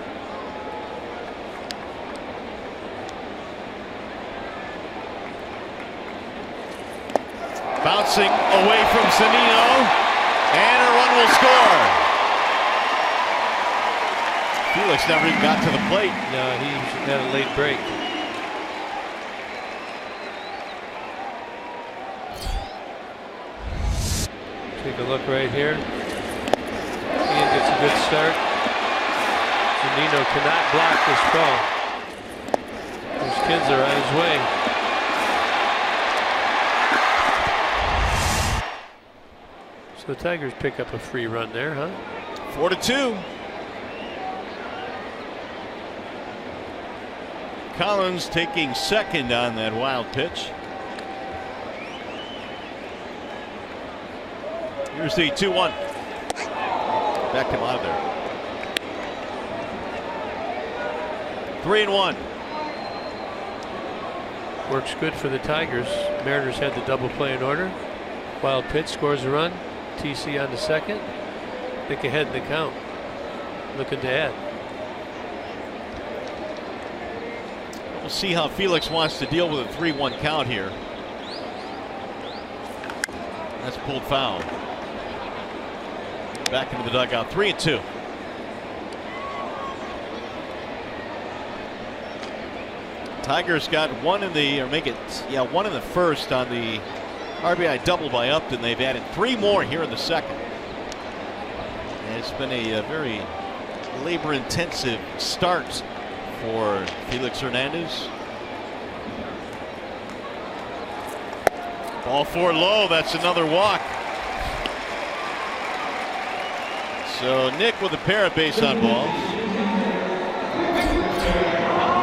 Bouncing away from Zunino, and a run will score. Felix never even got to the plate. No, he had a late break. Take a look right here. Ian gets a good start. Zunino cannot block this ball. Those kids are on his way. So the Tigers pick up a free run there, huh? 4-2. Collins taking second on that wild pitch. Here's the 2-1. Back him out of there. 3-1. Works good for the Tigers. Mariners had the double play in order. Wild pitch, scores a run. TC on the second. Nick ahead in the count. Looking to add. We'll see how Felix wants to deal with a 3-1 count here. That's pulled foul. Back into the dugout. 3-2. Tigers got one in the, or make it, yeah, one in the first on the RBI double by Upton. They've added 3 more here in the second. And it's been a very labor-intensive start for Felix Hernandez. Ball 4 low. That's another walk. So Nick with a pair of base on balls.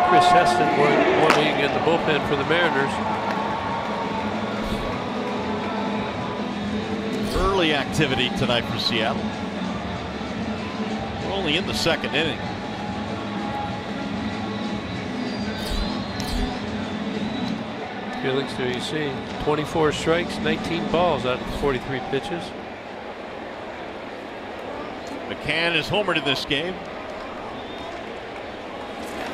Chris Heston warming in the bullpen for the Mariners. Early activity tonight for Seattle. We're only in the second inning. Felix, there you see 24 strikes, 19 balls out of 43 pitches. McCann is homered in this game.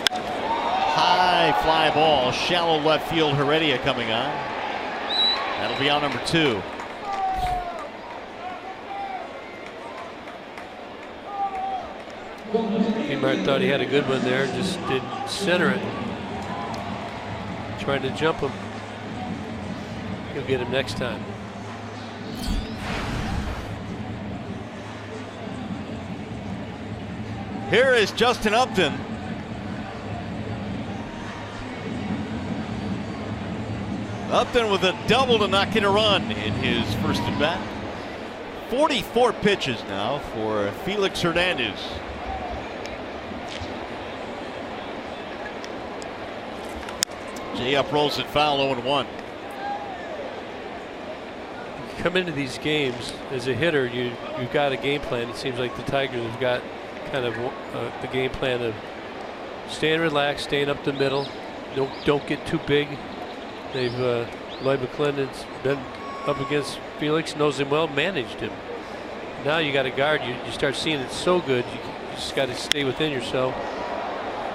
High fly ball, shallow left field. Heredia coming on. That'll be out number 2. Kmart thought he had a good one there, just didn't center it. Trying to jump him. He'll get him next time. Here is Justin Upton. Upton with a double to knock in a run in his first at bat. 44 pitches now for Felix Hernandez. Jay up rolls it foul, 0-1. Come into these games as a hitter, you've got a game plan. It seems like the Tigers have got kind of the game plan of staying relaxed, staying up the middle, don't get too big. They've Lloyd McClendon's been up against Felix, knows him well, managed him. Now you got to guard. You start seeing it so good. You just got to stay within yourself.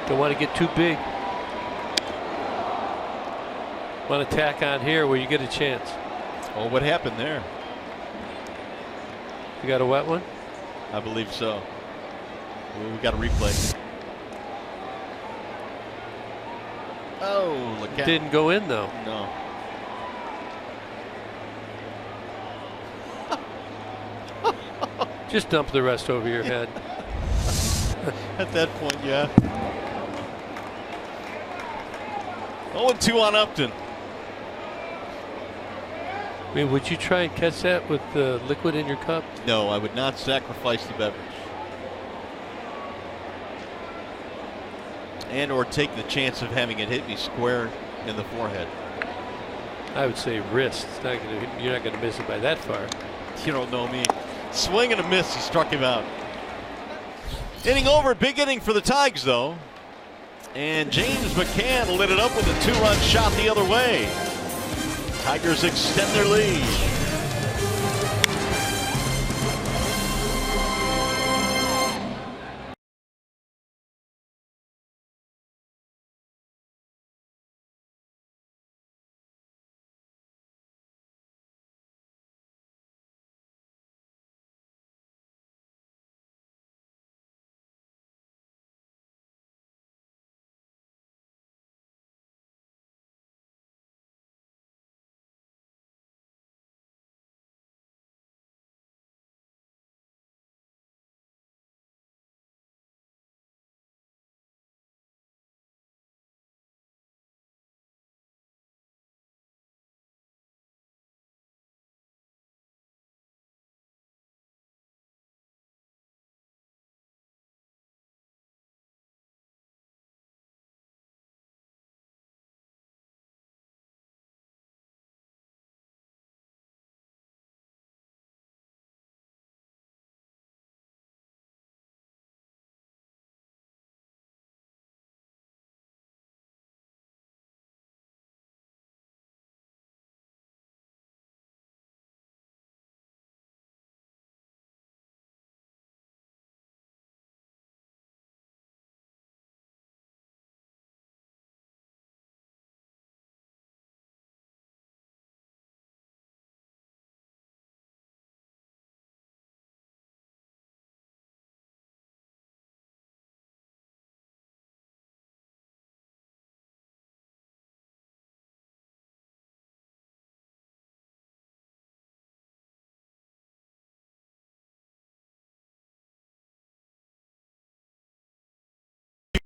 Don't want to get too big. Want to tack on here where you get a chance. Oh, what happened there? You got a wet one? I believe so. We got a replay. Oh, look at Didn't go in though. No. Just dump the rest over your head. At that point, yeah. 0-2 on Upton. I mean, would you try and catch that with the liquid in your cup? No, I would not sacrifice the beverage. And or take the chance of having it hit me square in the forehead. I would say wrist. It's not gonna, you're not going to miss it by that far. You don't know me. Swing and a miss. He struck him out. Inning over. Big inning for the Tigers, though. And James McCann lit it up with a 2-run shot the other way. Tigers extend their lead.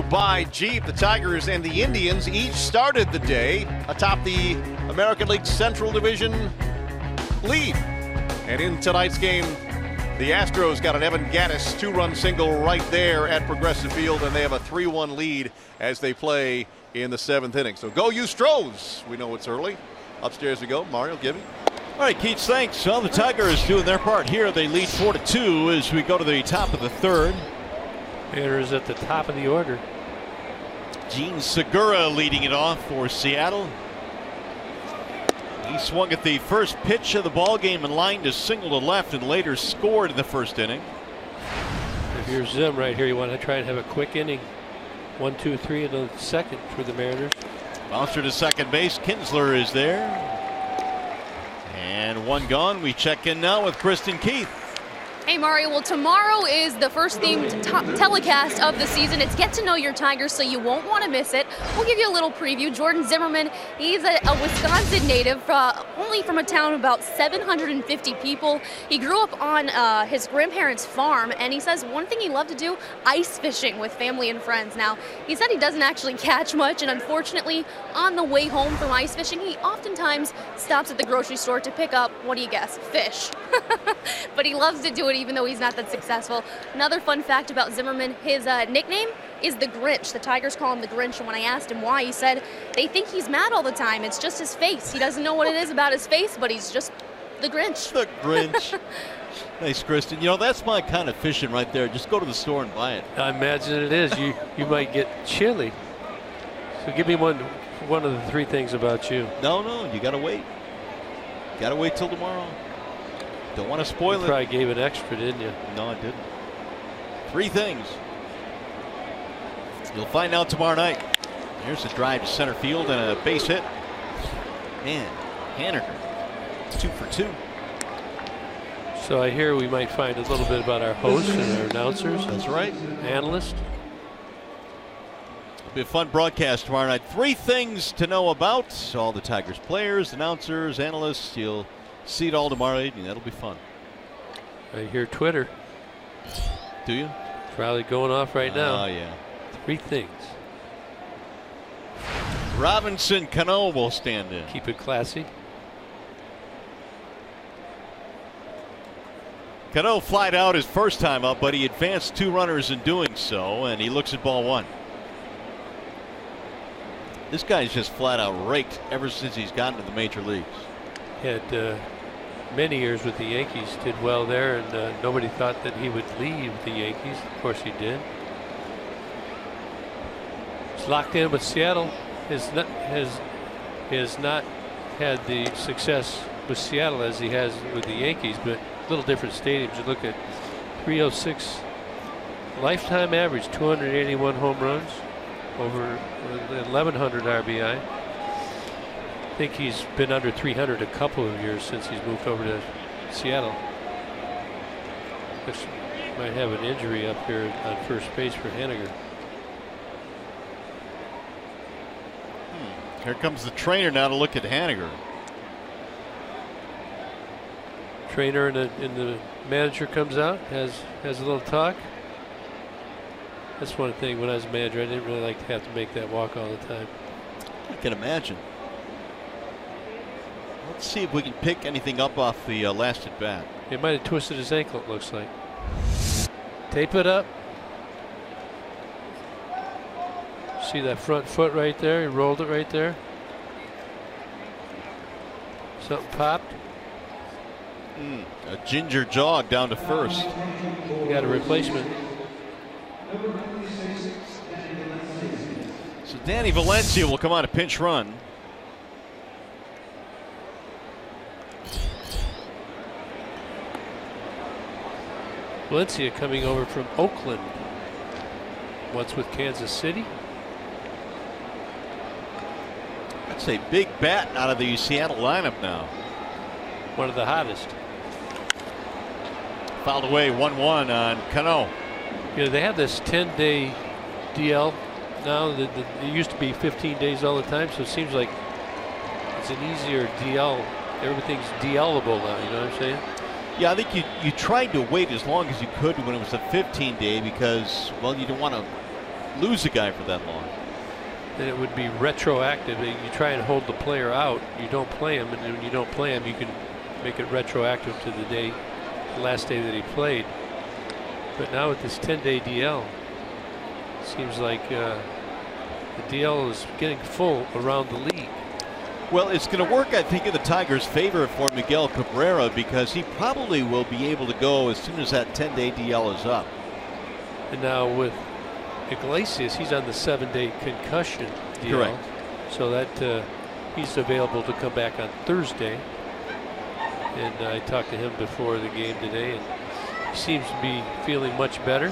By Jeep, the Tigers and the Indians each started the day atop the American League Central Division lead. And in tonight's game, the Astros got an Evan Gattis 2-run single right there at Progressive Field, and they have a 3-1 lead as they play in the 7th inning. So go, you Stros. We know it's early. Upstairs we go. Mario, Gibby. All right, Keats, thanks. Well, the Tigers doing their part here. They lead 4-2 as we go to the top of the 3rd. Hitters at the top of the order. Gene Segura leading it off for Seattle. He swung at the first pitch of the ball game and lined a single to left and later scored in the first inning. If you're Zim right here, you want to try and have a quick inning. 1, 2, 3 in the second for the Mariners. Bouncer to second base. Kinsler is there. And one gone. We check in now with Kristen Keith. Hey Mario, well tomorrow is the first themed telecast of the season. It's Get to Know Your Tigers, so you won't want to miss it. We'll give you a little preview. Jordan Zimmerman, he's a Wisconsin native, only from a town of about 750 people. He grew up on his grandparents' farm, and he says one thing he loved to do, ice fishing with family and friends. Now, he said he doesn't actually catch much, and unfortunately, on the way home from ice fishing, he oftentimes stops at the grocery store to pick up, what do you guess, fish. But he loves to do it even though he's not that successful. Another fun fact about Zimmerman, his nickname is the Grinch. The Tigers call him the Grinch, and when I asked him why, he said they think he's mad all the time. It's just his face. He doesn't know what it is about his face, but he's just the Grinch. The Grinch. Thanks, Kristen. You know, that's my kind of fishing right there. Just go to the store and buy it. I imagine it is. You might get chilly. So give me one of the 3 things about you. No, you got to wait. Got to wait till tomorrow. Don't want to spoil it. Probably gave it extra, didn't you? No, I didn't. 3 things. You'll find out tomorrow night. Here's a drive to center field and a base hit. Man, Haniger, 2 for 2. So I hear we might find a little bit about our hosts and our announcers. That's right. Analysts. It'll be a fun broadcast tomorrow night. 3 things to know about all the Tigers players, announcers, analysts. You'll see it all tomorrow evening. That'll be fun. I hear Twitter. Do you? Probably going off right now. Oh, yeah. 3 things. Robinson Cano will stand in. Keep it classy. Cano flied out his first time up, but he advanced 2 runners in doing so, and he looks at ball 1. This guy's just flat out raked ever since he's gotten to the major leagues. Had many years with the Yankees, did well there, and nobody thought that he would leave the Yankees. Of course he did. He's locked in with Seattle. Has not had the success with Seattle as he has with the Yankees, but little different stadiums. You look at 306 lifetime average, 281 home runs, over 1,100 RBI. I think he's been under 300 a couple of years since he's moved over to Seattle. Might have an injury up here on first base for Haniger. Here comes the trainer now to look at Haniger. Trainer and the manager comes out, has a little talk. That's one thing. When I was a manager, I didn't really like to have to make that walk all the time. I can imagine. Let's see if we can pick anything up off the last at bat. He might have twisted his ankle, it looks like. Tape it up. See that front foot right there? He rolled it right there. Something popped. A ginger jog down to first. We got a replacement. So Danny Valencia will come on a pinch run. Valencia coming over from Oakland. Once with Kansas City. That's a big bat out of the Seattle lineup now. One of the hottest. Fouled away 1-1 on Cano. You know, they have this 10-day DL now. It used to be 15 days all the time, so it seems like it's an easier DL. Everything's DLable now, you know what I'm saying? Yeah, I think you tried to wait as long as you could when it was a 15-day because, well, you don't want to lose a guy for that long. Then it would be retroactive. You try and hold the player out. You don't play him, and when you don't play him, you can make it retroactive to the last day that he played. But now with this 10-day DL, it seems like the DL is getting full around the league. Well, it's going to work, I think, in the Tigers' favor for Miguel Cabrera because he probably will be able to go as soon as that 10-day DL is up. And now with Iglesias, he's on the 7-day concussion DL. Correct. So that he's available to come back on Thursday. And I talked to him before the game today, and he seems to be feeling much better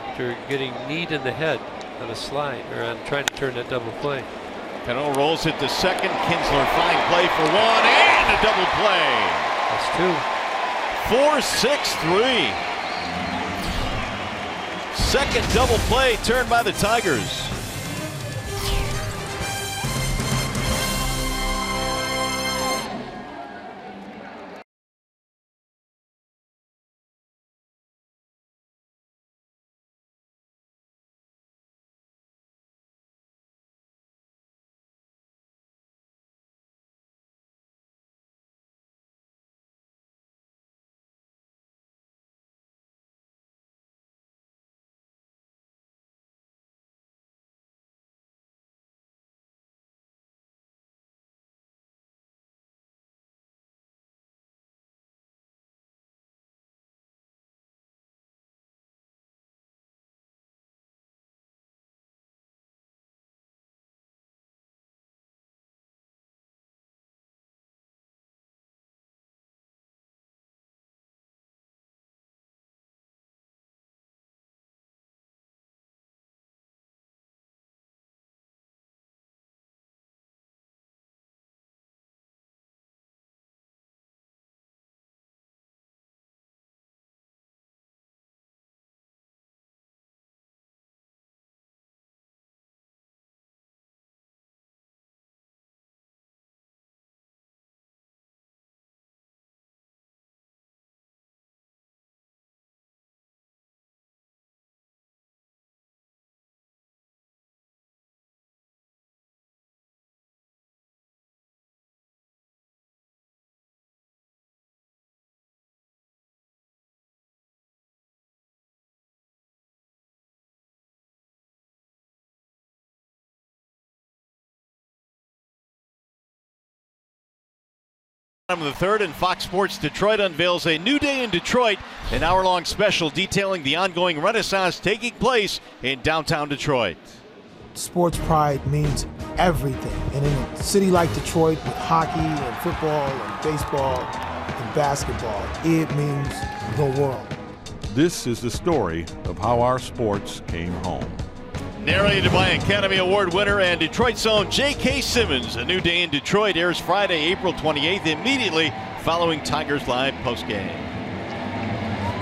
after getting kneed in the head on a slide, or on trying to turn that double play. Cano rolls it to second. Kinsler, fine play for 1 and a double play. That's 2. 4-6-3. Second double play turned by the Tigers. Of the third, and Fox Sports Detroit unveils a new day in Detroit, an hour-long special detailing the ongoing renaissance taking place in downtown Detroit. Sports pride means everything, and in a city like Detroit with hockey and football and baseball and basketball, it means the world. This is the story of how our sports came home. Narrated by Academy Award winner and Detroit's own J.K. Simmons. A New Day in Detroit airs Friday, April 28th, immediately following Tigers Live postgame.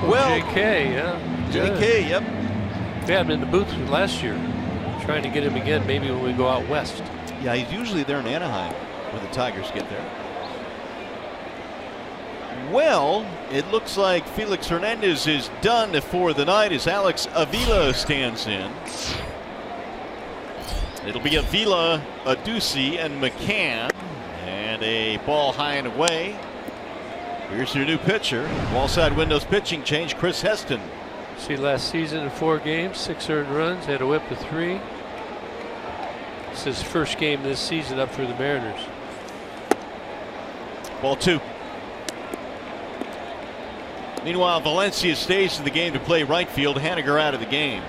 Well, J.K., yeah. J.K., yep. We had him in the booth last year. Trying to get him again maybe when we go out west. Yeah, he's usually there in Anaheim when the Tigers get there. Well, it looks like Felix Hernandez is done for the night as Alex Avila stands in. It'll be Avila, Adduci, and McCann. And a ball high and away. Here's your new pitcher. Wall side windows pitching change, Chris Heston. See, last season in 4 games, 6 earned runs, had a whip of 3. It's his first game this season up for the Mariners. Ball 2. Meanwhile, Valencia stays in the game to play right field. Haniger out of the game.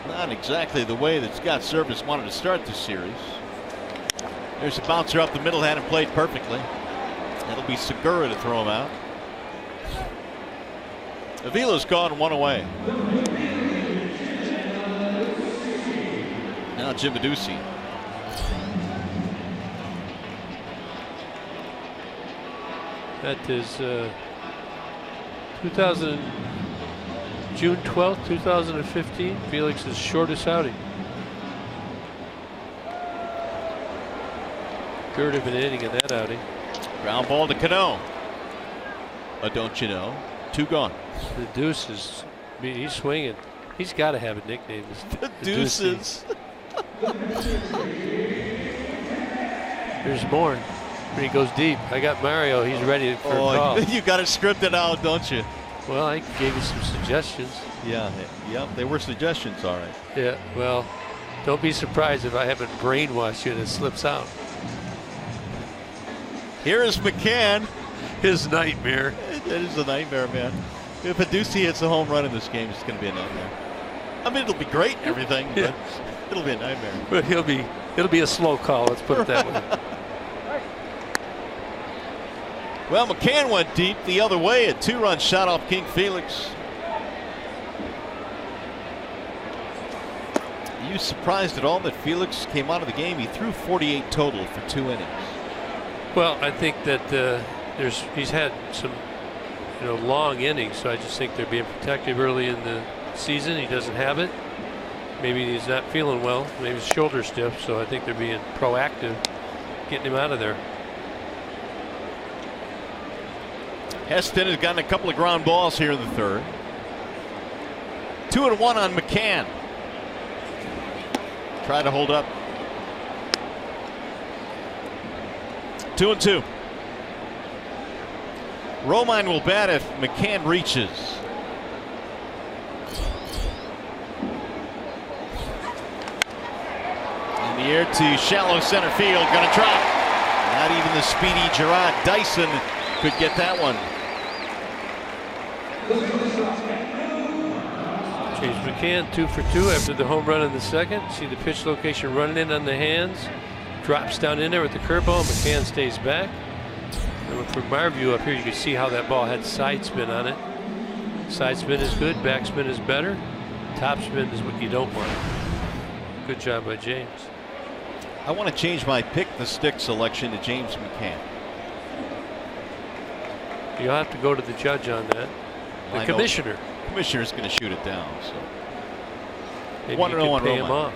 Not exactly the way that Scott Servais wanted to start this series. There's a bouncer up the middle, had him played perfectly. That'll be Segura to throw him out. Avila's gone 1 away. Now Jim Adduci. That is June 12th, 2015, Felix's shortest outing. Third of an inning in that outing. Ground ball to Cano. Don't you know? 2 gone. The Deuces. I mean, he's swinging. He's got to have a nickname. The Deuces. Here's Bourne. When he goes deep. I got Mario. He's ready for a call. You got it scripted out, don't you? Well, I gave you some suggestions. Yeah, they were suggestions, all right. Yeah, well, don't be surprised if I haven't brainwashed you and it slips out. Here is McCann. His nightmare. It is a nightmare, man. If Adduci hits a home run in this game, it's going to be a nightmare. I mean, it'll be great and everything, but it'll be a nightmare. But it'll be a slow call, let's put it that way. Well, McCann went deep the other way. A 2-run shot off King Felix. Are you surprised at all that Felix came out of the game? He threw 48 total for 2 innings. Well, I think that he's had some long innings, so I just think they're being protective early in the season. He doesn't have it. Maybe he's not feeling well. Maybe his shoulder's stiff, so I think they're being proactive, getting him out of there. Heston has gotten a couple of ground balls here in the third. 2-1 on McCann. Try to hold up. 2-2. Romine will bat if McCann reaches. In the air to shallow center field. Going to drop. Not even the speedy Gerard Dyson could get that one. James McCann 2 for 2 after the home run in the second. See the pitch location running in on the hands. Drops down in there with the curveball. McCann stays back. And from our view up here, you can see how that ball had side spin on it. Side spin is good. Back spin is better. Top spin is what you don't want. Good job by James. I want to change my pick the stick selection to James McCann. You'll have to go to the judge on that. The commissioner. The commissioner's going to shoot it down. So maybe you can pay him off.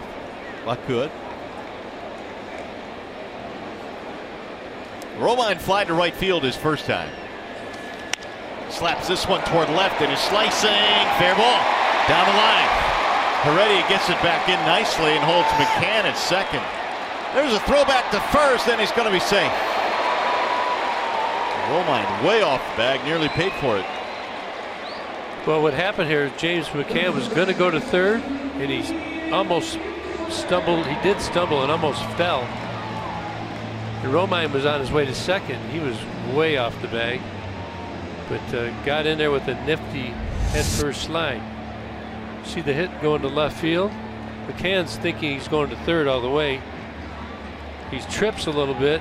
I could. Romine fly to right field his first time. Slaps this one toward left and is slicing. Fair ball. Down the line. Heredia gets it back in nicely and holds McCann at second. There's a throwback to first, and he's going to be safe. Romine way off the bag, nearly paid for it. Well, what happened here is James McCann was going to go to third, and he almost stumbled. He did stumble and almost fell. And Romine was on his way to second. He was way off the bag, but got in there with a nifty head-first slide. See the hit going to left field. McCann's thinking he's going to third all the way. He trips a little bit,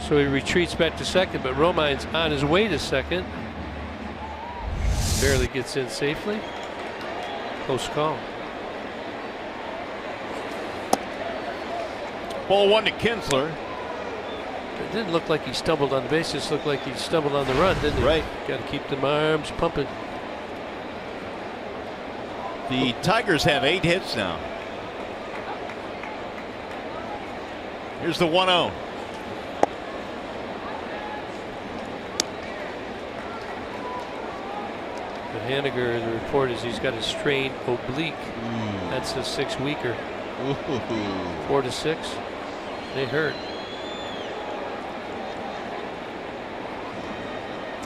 so he retreats back to second, but Romine's on his way to second. Barely gets in safely. Close call. Ball 1 to Kinsler. It didn't look like he stumbled on the base. It just looked like he stumbled on the run, didn't he? Right. Got to keep the arms pumping. The Tigers have 8 hits now. Here's the 1-0. But Haniger, the report is he's got a strained oblique. That's a 6-weeker. 4 to 6. They hurt.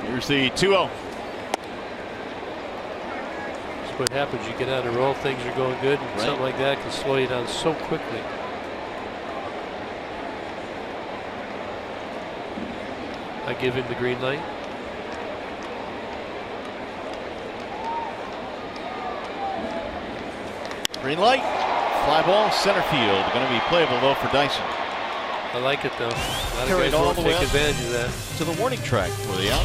Here's the 2-0. That's what happens. You get on a roll, things are going good, and something like that can slow you down so quickly. I give him the green light. Green light. Fly ball, center field. Going to be playable though for Dyson. I like it though. A lot of Carried guys all won't the way take up advantage of that. to the warning track for the out.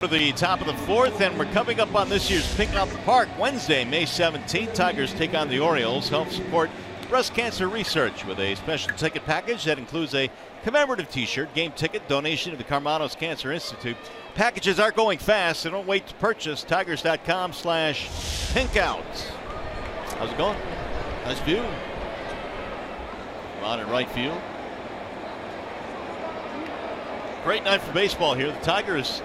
To the top of the 4th, and we're coming up on this year's Picking Out the Park. Wednesday, May 17th, Tigers take on the Orioles. Help support breast cancer research with a special ticket package that includes a commemorative t-shirt, game ticket, donation to the Karmanos Cancer Institute. Packages are going fast, so don't wait to purchase. Tigers.com/pinkout. How's it going? Nice view. On in right field. Great night for baseball here. The Tigers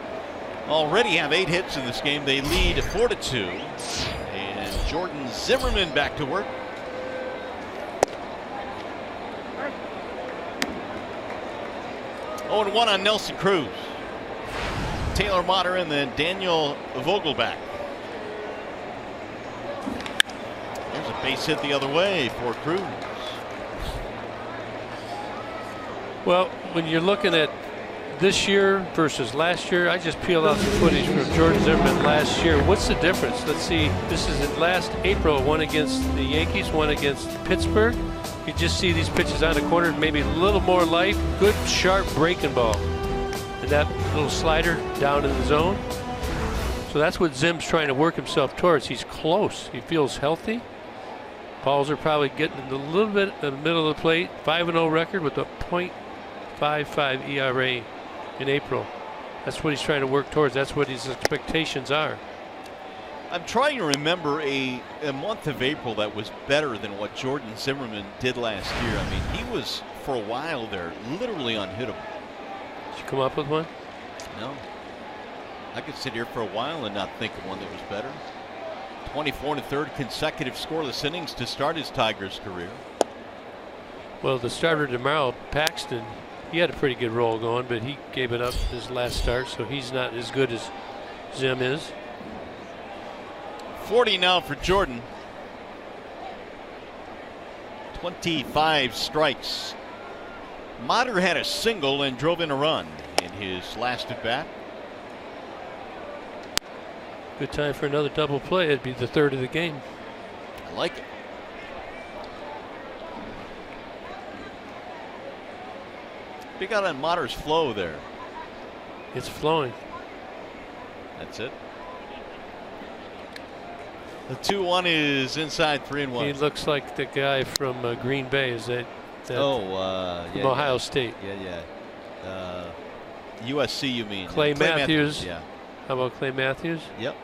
already have 8 hits in this game. They lead 4-2. And Jordan Zimmerman back to work. Oh, and 1 on Nelson Cruz. Taylor Motter and then Daniel Vogelbach. There's a base hit the other way for Cruz. Well, when you're looking at this year versus last year, I just peeled out some footage from Jordan Zimmerman last year. What's the difference? Let's see. This is in last April, one against the Yankees, one against Pittsburgh. You just see these pitches on the corner, maybe a little more life. Good, sharp breaking ball. And that little slider down in the zone. So that's what Zim's trying to work himself towards. He's close. He feels healthy. Balls are probably getting a little bit in the middle of the plate. 5-0 record with a .55 ERA in April. That's what he's trying to work towards. That's what his expectations are. I'm trying to remember a month of April that was better than what Jordan Zimmermann did last year. I mean, he was, for a while there, literally unhittable. Did you come up with one? No. I could sit here for a while and not think of one that was better. 24 and a third consecutive scoreless innings to start his Tigers career. Well, the starter tomorrow, Paxton, he had a pretty good roll going, but he gave it up his last start, so he's not as good as Zim is. 40 now for Jordan. 25 strikes. Motter had a single and drove in a run in his last at bat. Good time for another double play. It'd be the third of the game. I like it. Big out on Motter's flow there. It's flowing. That's it. The 2-1 is inside 3-1. He looks like the guy from Green Bay. Is that from Ohio State? Yeah. USC, you mean? Clay Matthews. Yeah. How about Clay Matthews? Yep.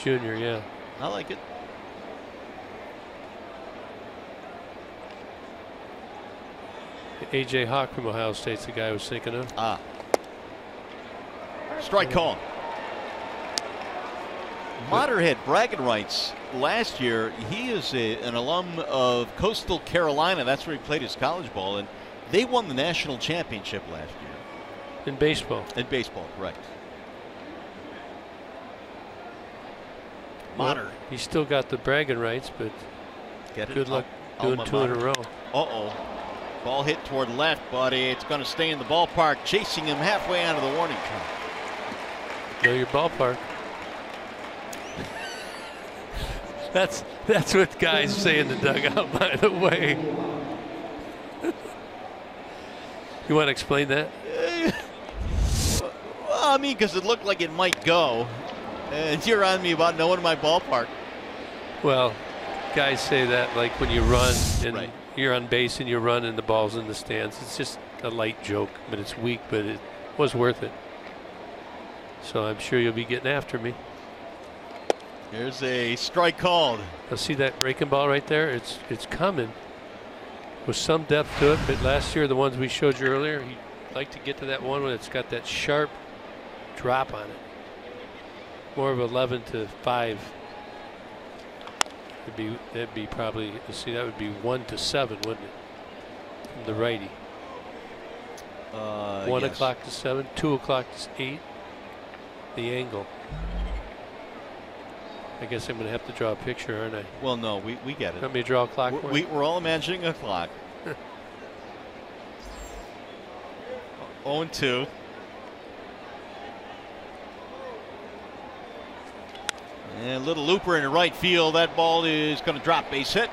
Junior, yeah. I like it. A.J. Hawk from Ohio State's the guy I was thinking of. Ah. Strike call. Motter had bragging rights last year. He is an alum of Coastal Carolina. That's where he played his college ball, and they won the national championship last year. In baseball. In baseball, correct. Motter. Well, he's still got the bragging rights, but good luck doing two in a row. Uh-oh. Ball hit toward left, but it's going to stay in the ballpark, chasing him halfway out of the warning track. Know your ballpark. That's what guys say in the dugout, by the way. You want to explain that? Well, I mean, because it looked like it might go. And you're on me about knowing my ballpark. Well, guys say that like when you run and Right. you're on base and you run and the ball's in the stands. It's just a light joke, but it's weak, but it was worth it. So I'm sure you'll be getting after me. Here's a strike called. Now see that breaking ball right there? It's coming with some depth to it, but last year the ones we showed you earlier, he liked to get to that one when it's got that sharp drop on it. More of 11 to 5. That'd be probably, see, that would be 1 to 7, wouldn't it? From the righty. 1 yes. o'clock to 7, 2 o'clock to 8. The angle. I guess I'm going to have to draw a picture, aren't I? Well, no, we get it. Want me to draw a clock? We're all imagining a clock. 0-2. And a little looper in the right field. That ball is going to drop. Base hit.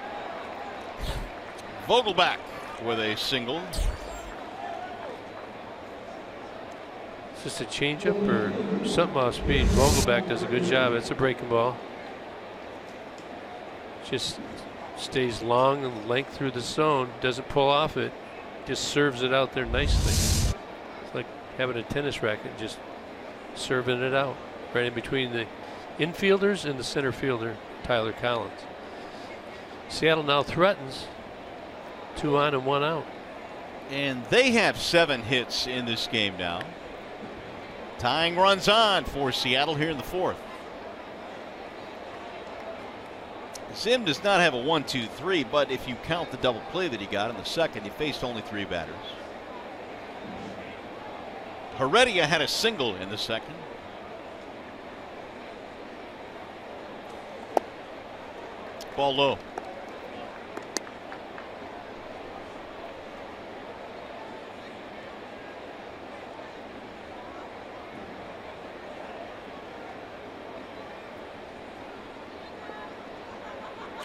Vogelbach with a single. Is this a changeup or something off speed? Vogelbach does a good job. It's a breaking ball. Just stays long and length through the zone. Doesn't pull off it. Just serves it out there nicely. It's like having a tennis racket, just serving it out right in between the infielders and the center fielder, Tyler Collins. Seattle now threatens 2 on and 1 out. And they have 7 hits in this game now. Tying runs on for Seattle here in the 4th. Zim does not have a 1-2-3, but if you count the double play that he got in the second, he faced only 3 batters. Heredia had a single in the second. Ball low.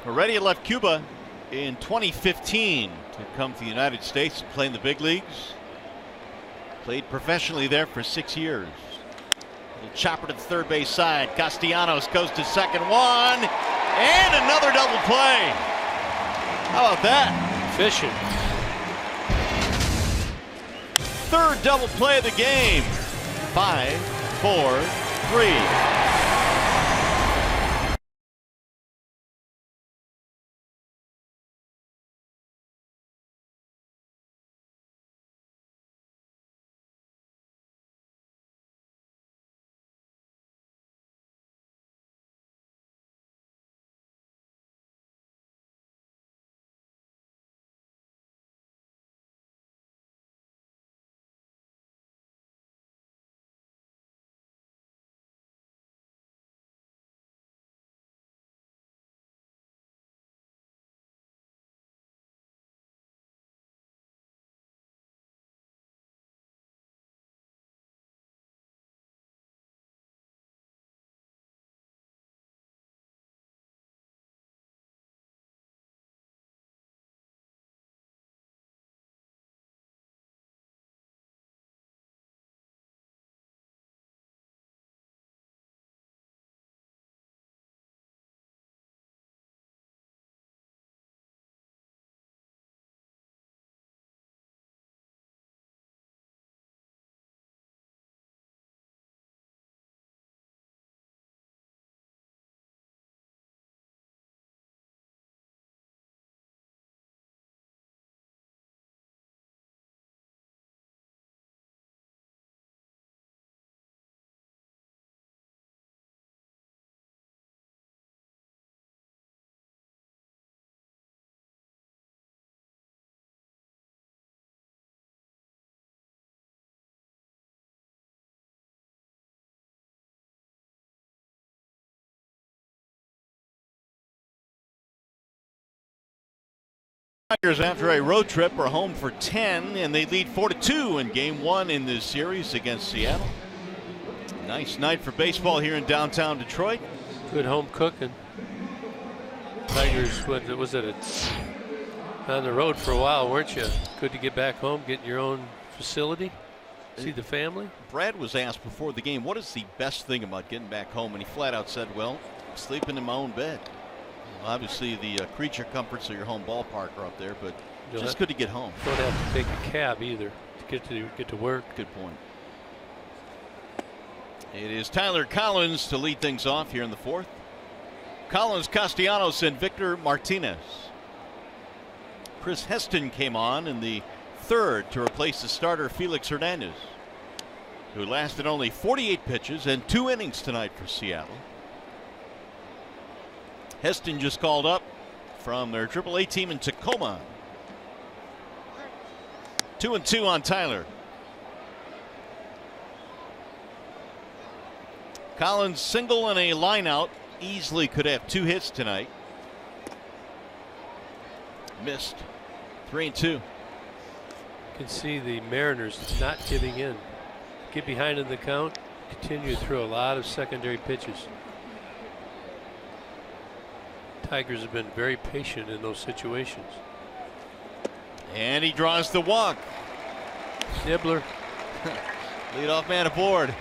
Heredia left Cuba in 2015 to come to the United States and play in the big leagues. Played professionally there for 6 years. Little chopper to the third base side. Castellanos goes to second, 1, and another double play. How about that? Efficient. 3rd double play of the game. 5 4-3. Tigers, after a road trip, are home for 10, and they lead 4-2 in Game 1 in this series against Seattle. Nice night for baseball here in downtown Detroit. Good home cooking. Tigers, what was it? On the road for a while, weren't you? Good to get back home, get in your own facility, see the family. Brad was asked before the game, what is the best thing about getting back home? And he flat out said, well, sleeping in my own bed. Obviously, the creature comforts of your home ballpark are up there, but just good to get home. Don't have to take a cab either to get to work. Good point. It is Tyler Collins to lead things off here in the fourth. Collins, Castellanos, and Victor Martinez. Chris Heston came on in the third to replace the starter Felix Hernandez, who lasted only 48 pitches and 2 innings tonight for Seattle. Heston just called up from their AAA team in Tacoma. 2-2 on Tyler. Collins single and a line out. Easily could have 2 hits tonight. Missed. 3-2. You can see the Mariners not giving in. Get behind in the count. Continue to throw a lot of secondary pitches. Tigers have been very patient in those situations. And he draws the walk. Nibbler. Leadoff man aboard.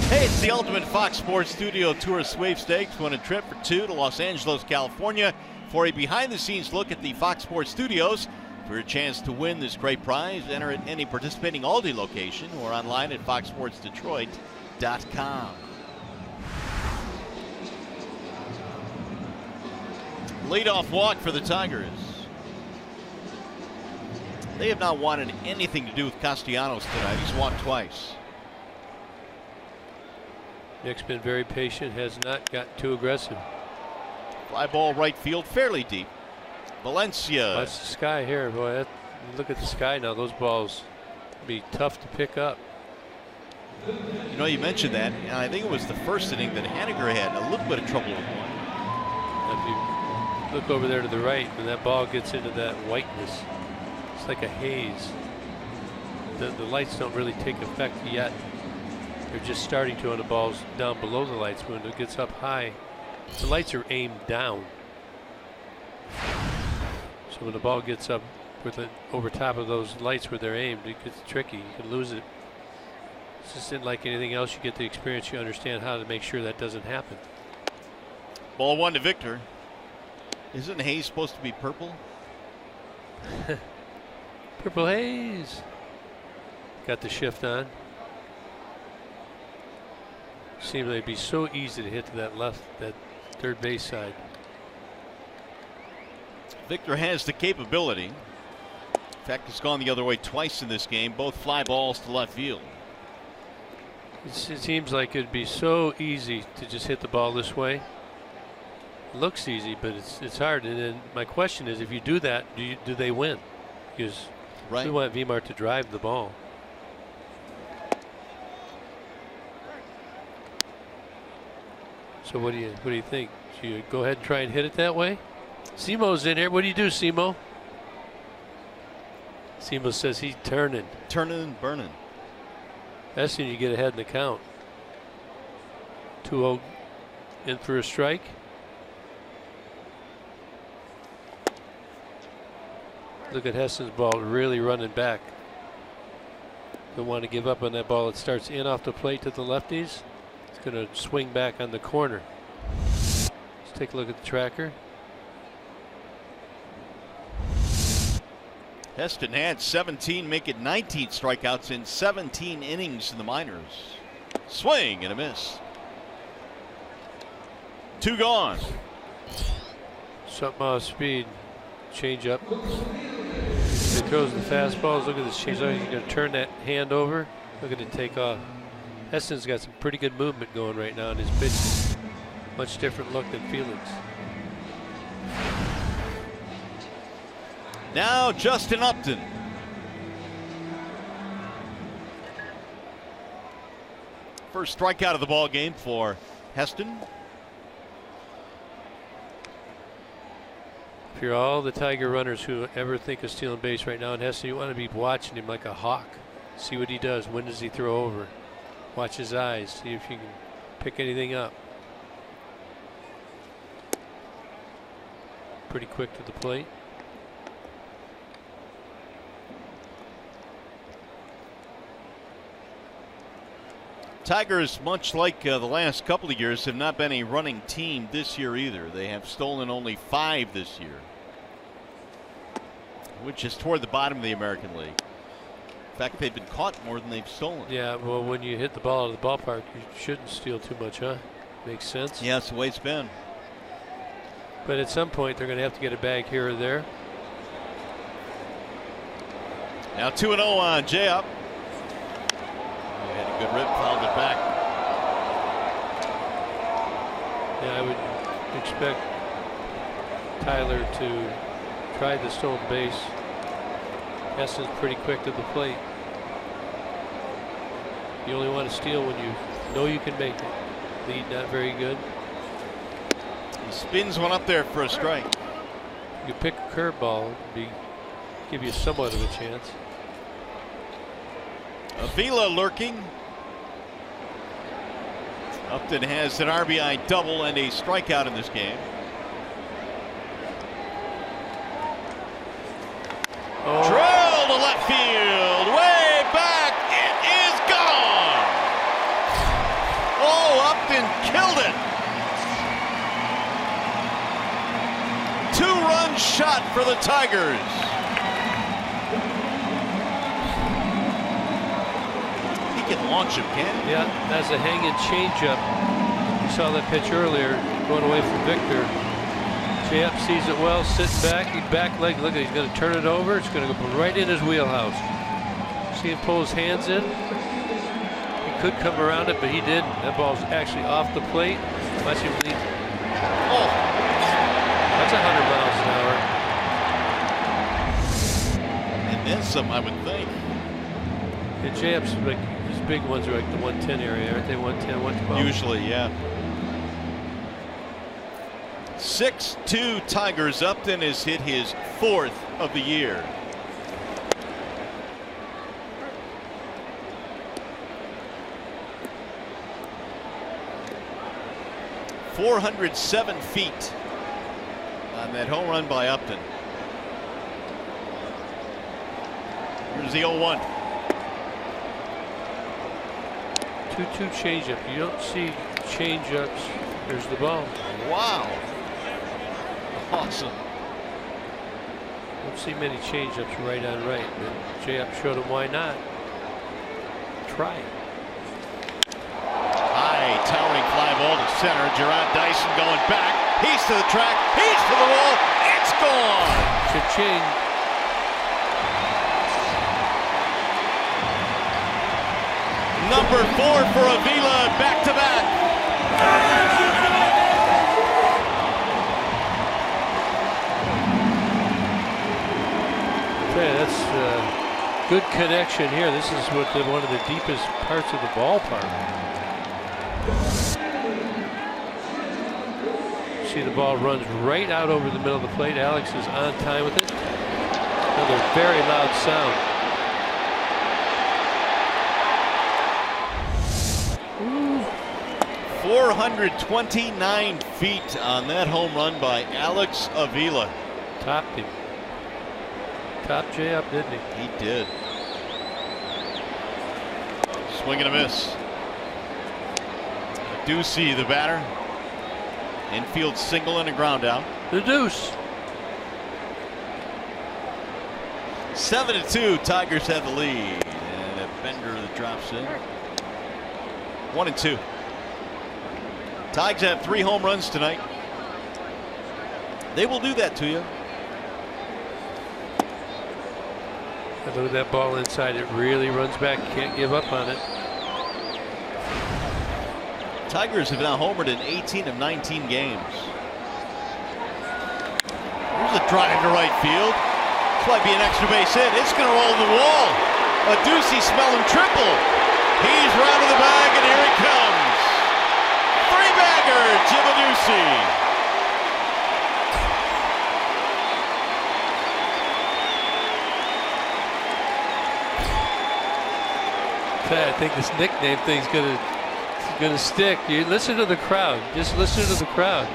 Hey, it's the Ultimate Fox Sports Studio Tour Sweepstakes. Win a trip for 2 to Los Angeles, California for a behind-the-scenes look at the Fox Sports Studios. For a chance to win this great prize, enter at any participating Aldi location or online at foxsportsdetroit.com. Leadoff walk for the Tigers. They have not wanted anything to do with Castellanos tonight. He's walked twice. Nick's been very patient, has not got too aggressive. Fly ball right field, fairly deep. Valencia. That's the sky here, boy. Look at the sky now. Those balls be tough to pick up. You know, you mentioned that, and I think it was the first inning that Haniger had a little bit of trouble with one. If you look over there to the right, when that ball gets into that whiteness, it's like a haze. The lights don't really take effect yet. They're just starting to on the balls down below the lights. When it gets up high, the lights are aimed down. So when the ball gets up with it over top of those lights where they're aimed, it gets tricky. You can lose it. It's just like anything else. You get the experience. You understand how to make sure that doesn't happen. Ball 1 to Victor. Isn't haze supposed to be purple? Purple haze. Got the shift on. Seems like it'd be so easy to hit to that third base side. Victor has the capability. In fact, it's gone the other way twice in this game, both fly balls to left field. It seems like it'd be so easy to just hit the ball this way. It looks easy, but it's hard. And then my question is, if you do that, do they win? Because we want Wiemer to drive the ball. So what do you think? Should you go ahead and try and hit it that way? Simo's in here. What do you do, Simo? Simo says he's turning. Turning and burning. That's when you get ahead in the count. 2-0 in for a strike. Look at Heston's ball really running back. Don't want to give up on that ball. It starts in off the plate to the lefties. It's going to swing back on the corner. Let's take a look at the tracker. Heston had 17, make it 19 strikeouts in 17 innings in the minors. Swing and a miss. 2 gone. Something off speed. Change up. He throws the fastballs. Look at this change up. He's going to turn that hand over. Look at it take off. Heston's got some pretty good movement going right now in his pitch. Much different look than Felix. Now Justin Upton. First strikeout of the ball game for Heston. If you're all the Tiger runners who ever think of stealing base right now in Heston, you want to be watching him like a hawk. See what he does. When does he throw over? Watch his eyes. See if you can pick anything up. Pretty quick to the plate. Tigers, much like the last couple of years, have not been a running team this year either. They have stolen only 5 this year, which is toward the bottom of the American League. In fact, they've been caught more than they've stolen. Yeah, well, when you hit the ball out of the ballpark, you shouldn't steal too much, huh? Makes sense. Yeah, that's the way it's been. But at some point, they're going to have to get a bag here or there. Now 2-0 on J-Up. Had a good rip, fouled it back. Yeah, I would expect Tyler to try the stolen base. Heston's pretty quick to the plate. You only want to steal when you know you can make it. Lead not very good. He spins one up there for a strike. You pick a curveball, give you somewhat of a chance. Avila lurking. Upton has an RBI double and a strikeout in this game. Drill to left field, way back, it is gone. Oh, Upton killed it. 2-run shot for the Tigers. Can launch him, can he? Yeah, that's a hanging changeup. You saw that pitch earlier, going away from Victor. J-Up sees it well, sitting back, he back leg, look at it, he's going to turn it over, it's going to go right in his wheelhouse. See him pull his hands in? He could come around it, but he didn't. That ball's actually off the plate. Watch him lead. Oh! That's 100 miles an hour. And then some, I would think. And J-Up's like, big ones are like the 110 area, aren't they? 110, 112. Usually, yeah. 6-2 Tigers. Upton has hit his 4th of the year. .407 feet on that home run by Upton. Here's the 0-1. 2-2 changeup. You don't see changeups. There's the ball. Wow. Awesome. Don't see many changeups right on right, but J-Up showed him why not. Try it. High towering fly ball to center. Gerard Dyson going back. He's to the track. He's to the wall. It's gone. Cha-ching. Number 4 for Avila, back-to-back. Okay, that's good connection here. This is one of the deepest parts of the ballpark. See, the ball runs right out over the middle of the plate. Alex is on time with it. Another very loud sound. 429 feet on that home run by Alex Avila. Topped him. Topped Jay up, didn't he? He did. Swing and a miss. Ducey, the batter. Infield single and a ground out. The deuce. 7-2. Tigers have the lead. And a bender that drops in. 1-2. Tigers have 3 home runs tonight. They will do that to you. And look at that ball inside. It really runs back. You can't give up on it. Tigers have now homered in 18 of 19 games. Here's a drive to right field. This might be an extra base hit. It's going to roll to the wall. A Ducey smelling triple. He's round to the bag, and here it comes. 3-bagger, Jim Ducey. I think this nickname thing's gonna stick. You listen to the crowd. Just listen to the crowd.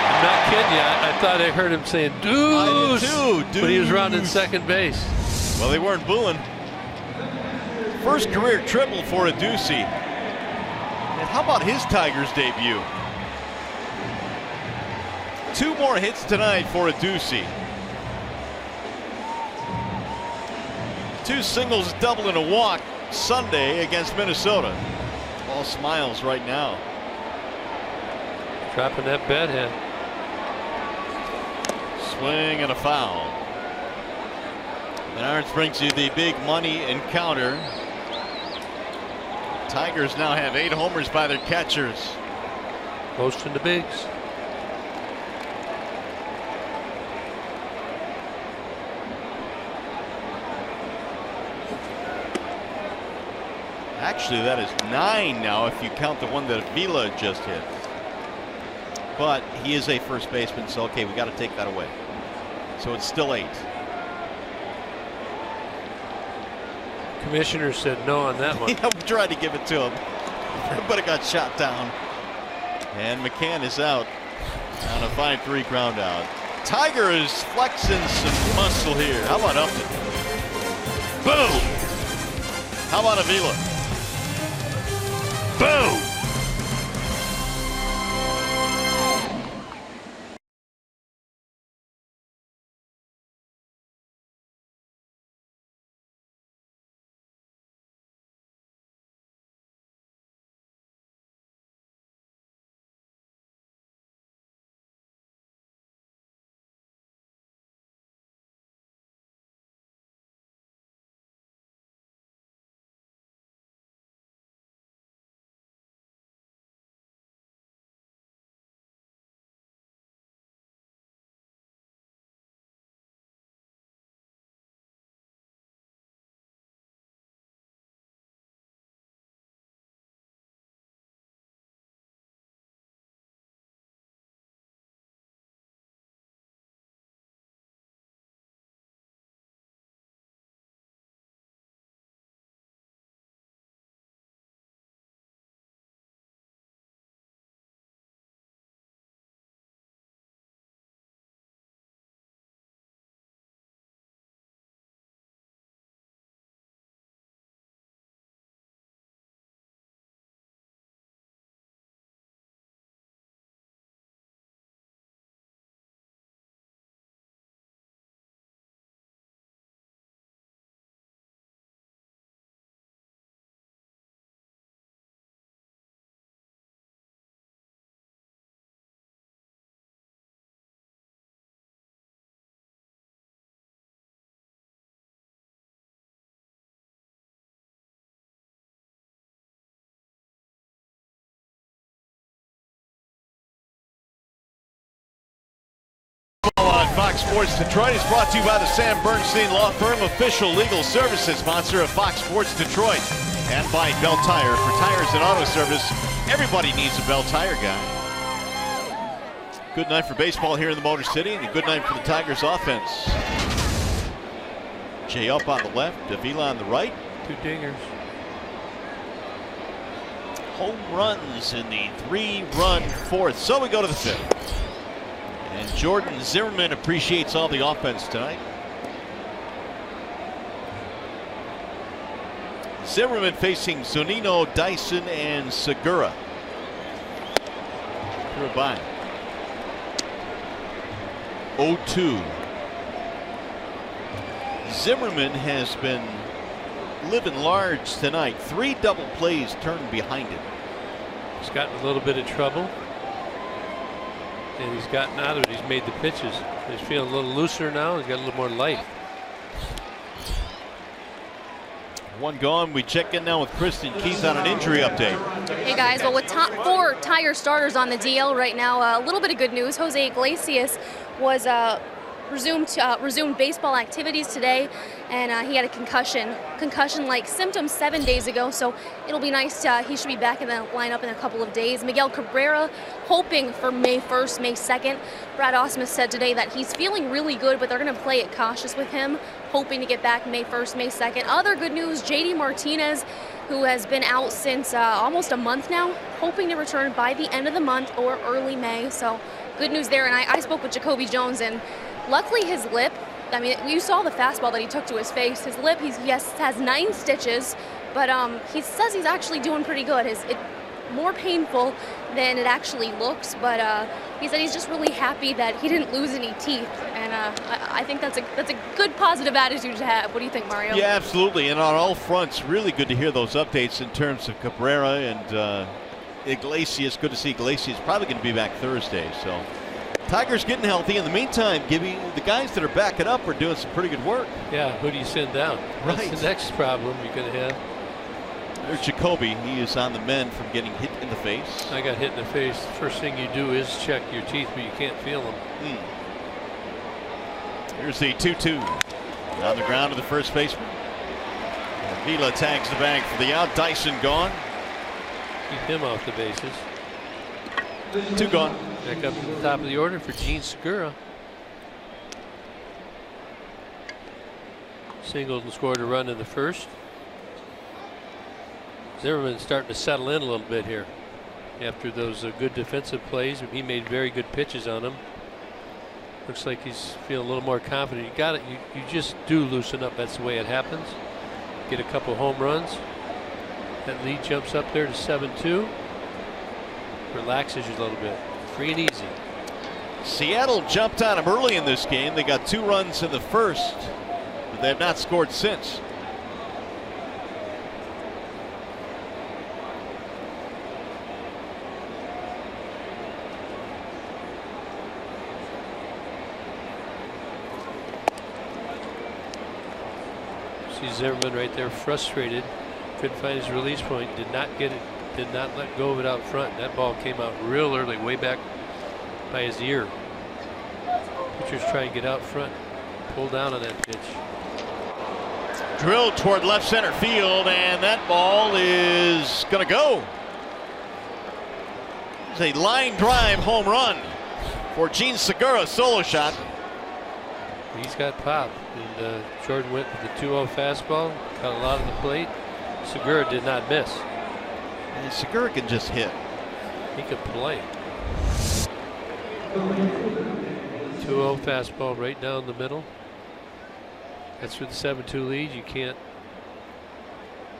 I'm not kidding you. I thought I heard him saying "deuce," but he was rounding second base. Well, they weren't booing. First career triple for a Ducey. And how about his Tigers debut? 2 more hits tonight for a Ducey. 2 singles, double, and a walk Sunday against Minnesota. All smiles right now. Dropping that bedhead. Swing and a foul. Menards brings you the big money encounter. Tigers now have 8 homers by their catchers. Most in the bigs. Actually, that is 9 now if you count the one that Avila just hit. But he is a first baseman, so okay, we got to take that away. So it's still 8. Commissioner said no on that one. Yeah, we tried to give it to him, but it got shot down. And McCann is out on a 5-3 ground out. Tiger is flexing some muscle here. How about Upton? Boom! How about Avila? Boom! Fox Sports Detroit is brought to you by the Sam Bernstein Law Firm, official legal services sponsor of Fox Sports Detroit, and by Bell Tire. For tires and auto service, everybody needs a Bell Tire guy. Good night for baseball here in the Motor City, and a good night for the Tigers offense. Jay up on the left, Davila on the right. 2 dingers. Home runs in the 3-run fourth. So we go to the 5th. And Jordan Zimmermann appreciates all the offense tonight. Zimmermann facing Zunino, Dyson, and Segura. Through by 0-2. Zimmermann has been living large tonight. 3 double plays turned behind him. He's gotten a little bit of trouble, and he's gotten out of it. He's made the pitches. He's feeling a little looser now. He's got a little more life. 1 gone. We check in now with Kristen Keith on an injury update. Hey guys, well, with top 4 Tiger starters on the DL right now, a little bit of good news. Jose Iglesias was resumed baseball activities today, and he had a concussion-like symptoms 7 days ago, so it'll be nice. He should be back in the lineup in a couple of days. Miguel Cabrera hoping for May 1st, May 2nd. Brad Ausmus said today that he's feeling really good, but they're going to play it cautious with him, hoping to get back May 1st, May 2nd. Other good news, JD Martinez, who has been out since almost a month now, hoping to return by the end of the month or early May, so good news there. And I spoke with Jacoby Jones, and luckily his lip, I mean, you saw the fastball that he took to his face. His lip, has 9 stitches, but he says he's actually doing pretty good. It's more painful than it actually looks, but he said he's just really happy that he didn't lose any teeth, and I think that's a good positive attitude to have. What do you think, Mario? Yeah, absolutely, and on all fronts, really good to hear those updates in terms of Cabrera and Iglesias. Good to see Iglesias probably going to be back Thursday, so Tigers getting healthy. In the meantime, Gibby, the guys that are backing up are doing some pretty good work. Yeah, who do you send down? Right. That's the next problem you're going to have. There's Jacoby. He is on the mend from getting hit in the face. I got hit in the face. First thing you do is check your teeth, but you can't feel them. Here's the 2-2. On the ground to the first baseman. Vila tags the bag for the out. Dyson gone. Keep him off the bases. 2 gone. Back up to the top of the order for Gene Segura. Singled and scored a run in the first. Zimmerman's starting to settle in a little bit here after those good defensive plays. He made very good pitches on them. Looks like he's feeling a little more confident. You got it. You just do loosen up. That's the way it happens. Get a couple home runs. That lead jumps up there to 7-2. Relaxes you a little bit. Free and easy. Seattle jumped on him early in this game. They got 2 runs in the first, but they have not scored since. See Zimmermann right there, frustrated. Couldn't find his release point. Did not get it. Did not let go of it out front. That ball came out real early, way back by his ear. Pitchers try and get out front. Pull down on that pitch. Drilled toward left center field, and that ball is going to go. It's a line drive home run for Gene Segura, solo shot. He's got pop. And Jordan went with the 2-0 fastball, got a lot on the plate. Segura did not miss. And Segura can just hit. He could play. 2-0 fastball right down the middle. That's with the 7-2 lead. You can't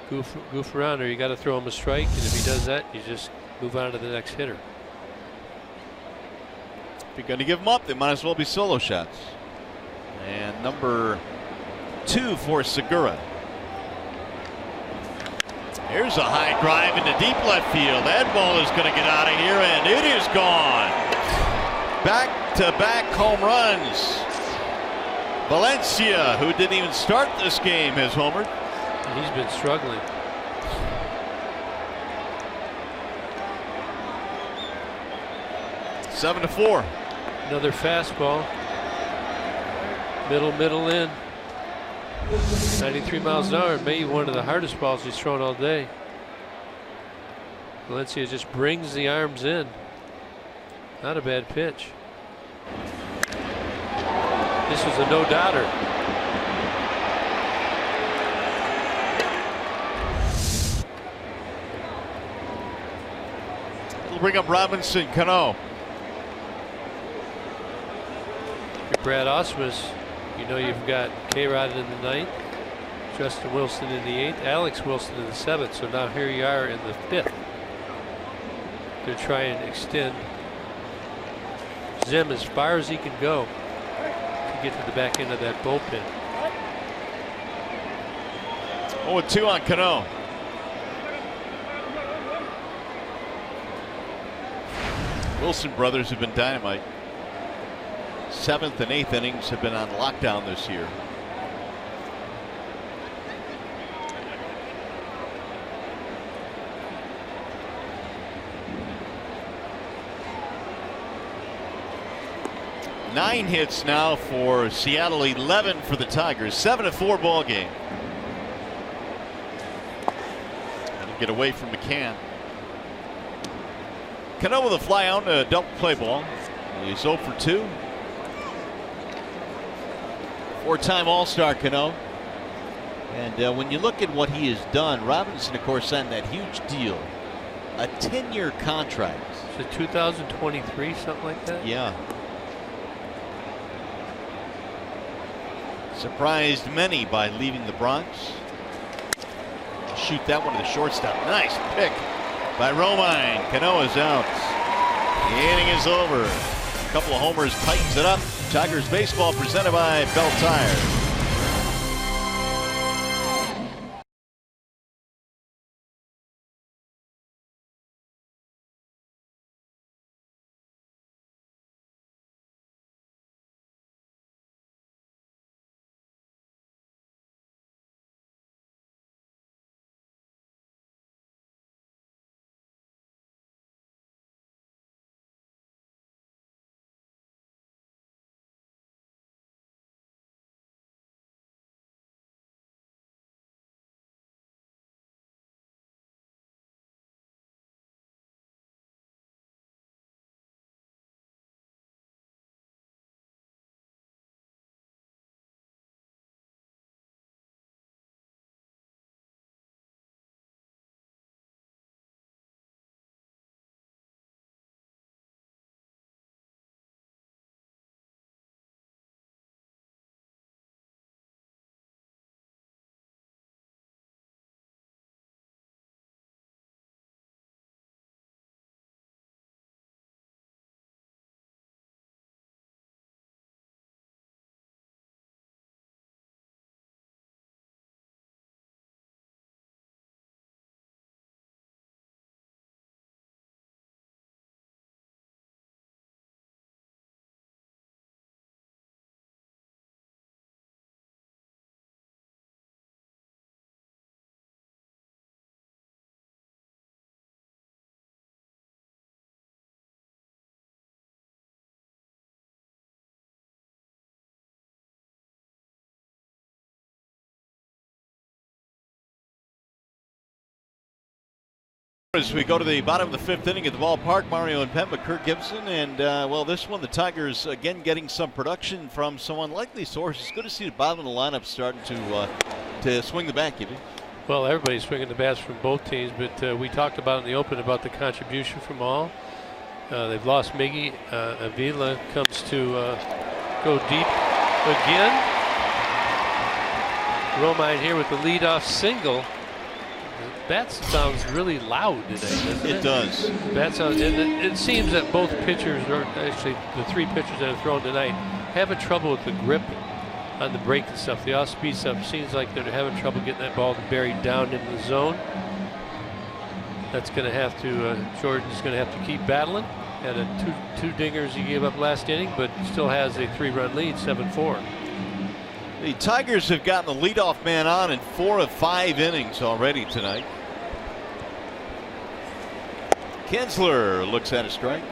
goof around, or you got to throw him a strike. And if he does that, you just move on to the next hitter. If you're going to give them up, they might as well be solo shots. And number 2 for Segura. Here's a high drive into deep left field. That ball is going to get out of here, and it is gone. Back-to-back home runs. Valencia, who didn't even start this game, has homered. He's been struggling. Seven to 4. Another fastball. Middle in. 93 miles an hour. Maybe one of the hardest balls he's thrown all day. Valencia just brings the arms in. Not a bad pitch. This was a no-doubter. We'll bring up Robinson Cano. Brad Ausmus, you know you've got K-Rod in the 9th, Justin Wilson in the 8th, Alex Wilson in the 7th. So now here you are in the 5th. They're trying to extend Zim as far as he can go to get to the back end of that bullpen. 0-2 on Cano. Wilson brothers have been dynamite. 7th and 8th innings have been on lockdown this year. Nine hits now for Seattle, 11 for the Tigers. 7-4 ball game. And get away from McCann. Cano with a fly out and a double play ball. He's 0 for 2. 4-time All-Star Cano. And when you look at what he has done, Robinson, of course, signed that huge deal. A 10-year contract. Is it 2023, something like that? Yeah. Surprised many by leaving the Bronx. Shoot that one to the shortstop. Nice pick by Romine. Cano is out. The inning is over. A couple of homers tightens it up. Tigers baseball presented by Bell Tire. As we go to the bottom of the 5th inning at the ballpark, Mario and Pemba, Kirk Gibson, and well, this one the Tigers again getting some production from some unlikely sources. Good to see the bottom of the lineup starting to swing the bat, Gibby. Well, everybody's swinging the bats from both teams, but we talked about in the open about the contribution from all. They've lost Miggy. Avila comes to go deep again. Romine here with the leadoff single. The bat sounds really loud today, doesn't it? It does. Bat sounds, and it seems that both pitchers, or actually the 3 pitchers that have thrown tonight, having trouble with the grip on the break and stuff. The off-speed stuff seems like they're having trouble getting that ball buried down into the zone. That's going to have to, Jordan's going to have to keep battling. Had a two dingers he gave up last inning, but still has a 3-run lead, 7-4. The Tigers have gotten the leadoff man on in 4 of 5 innings already tonight. Kinsler looks at a strike.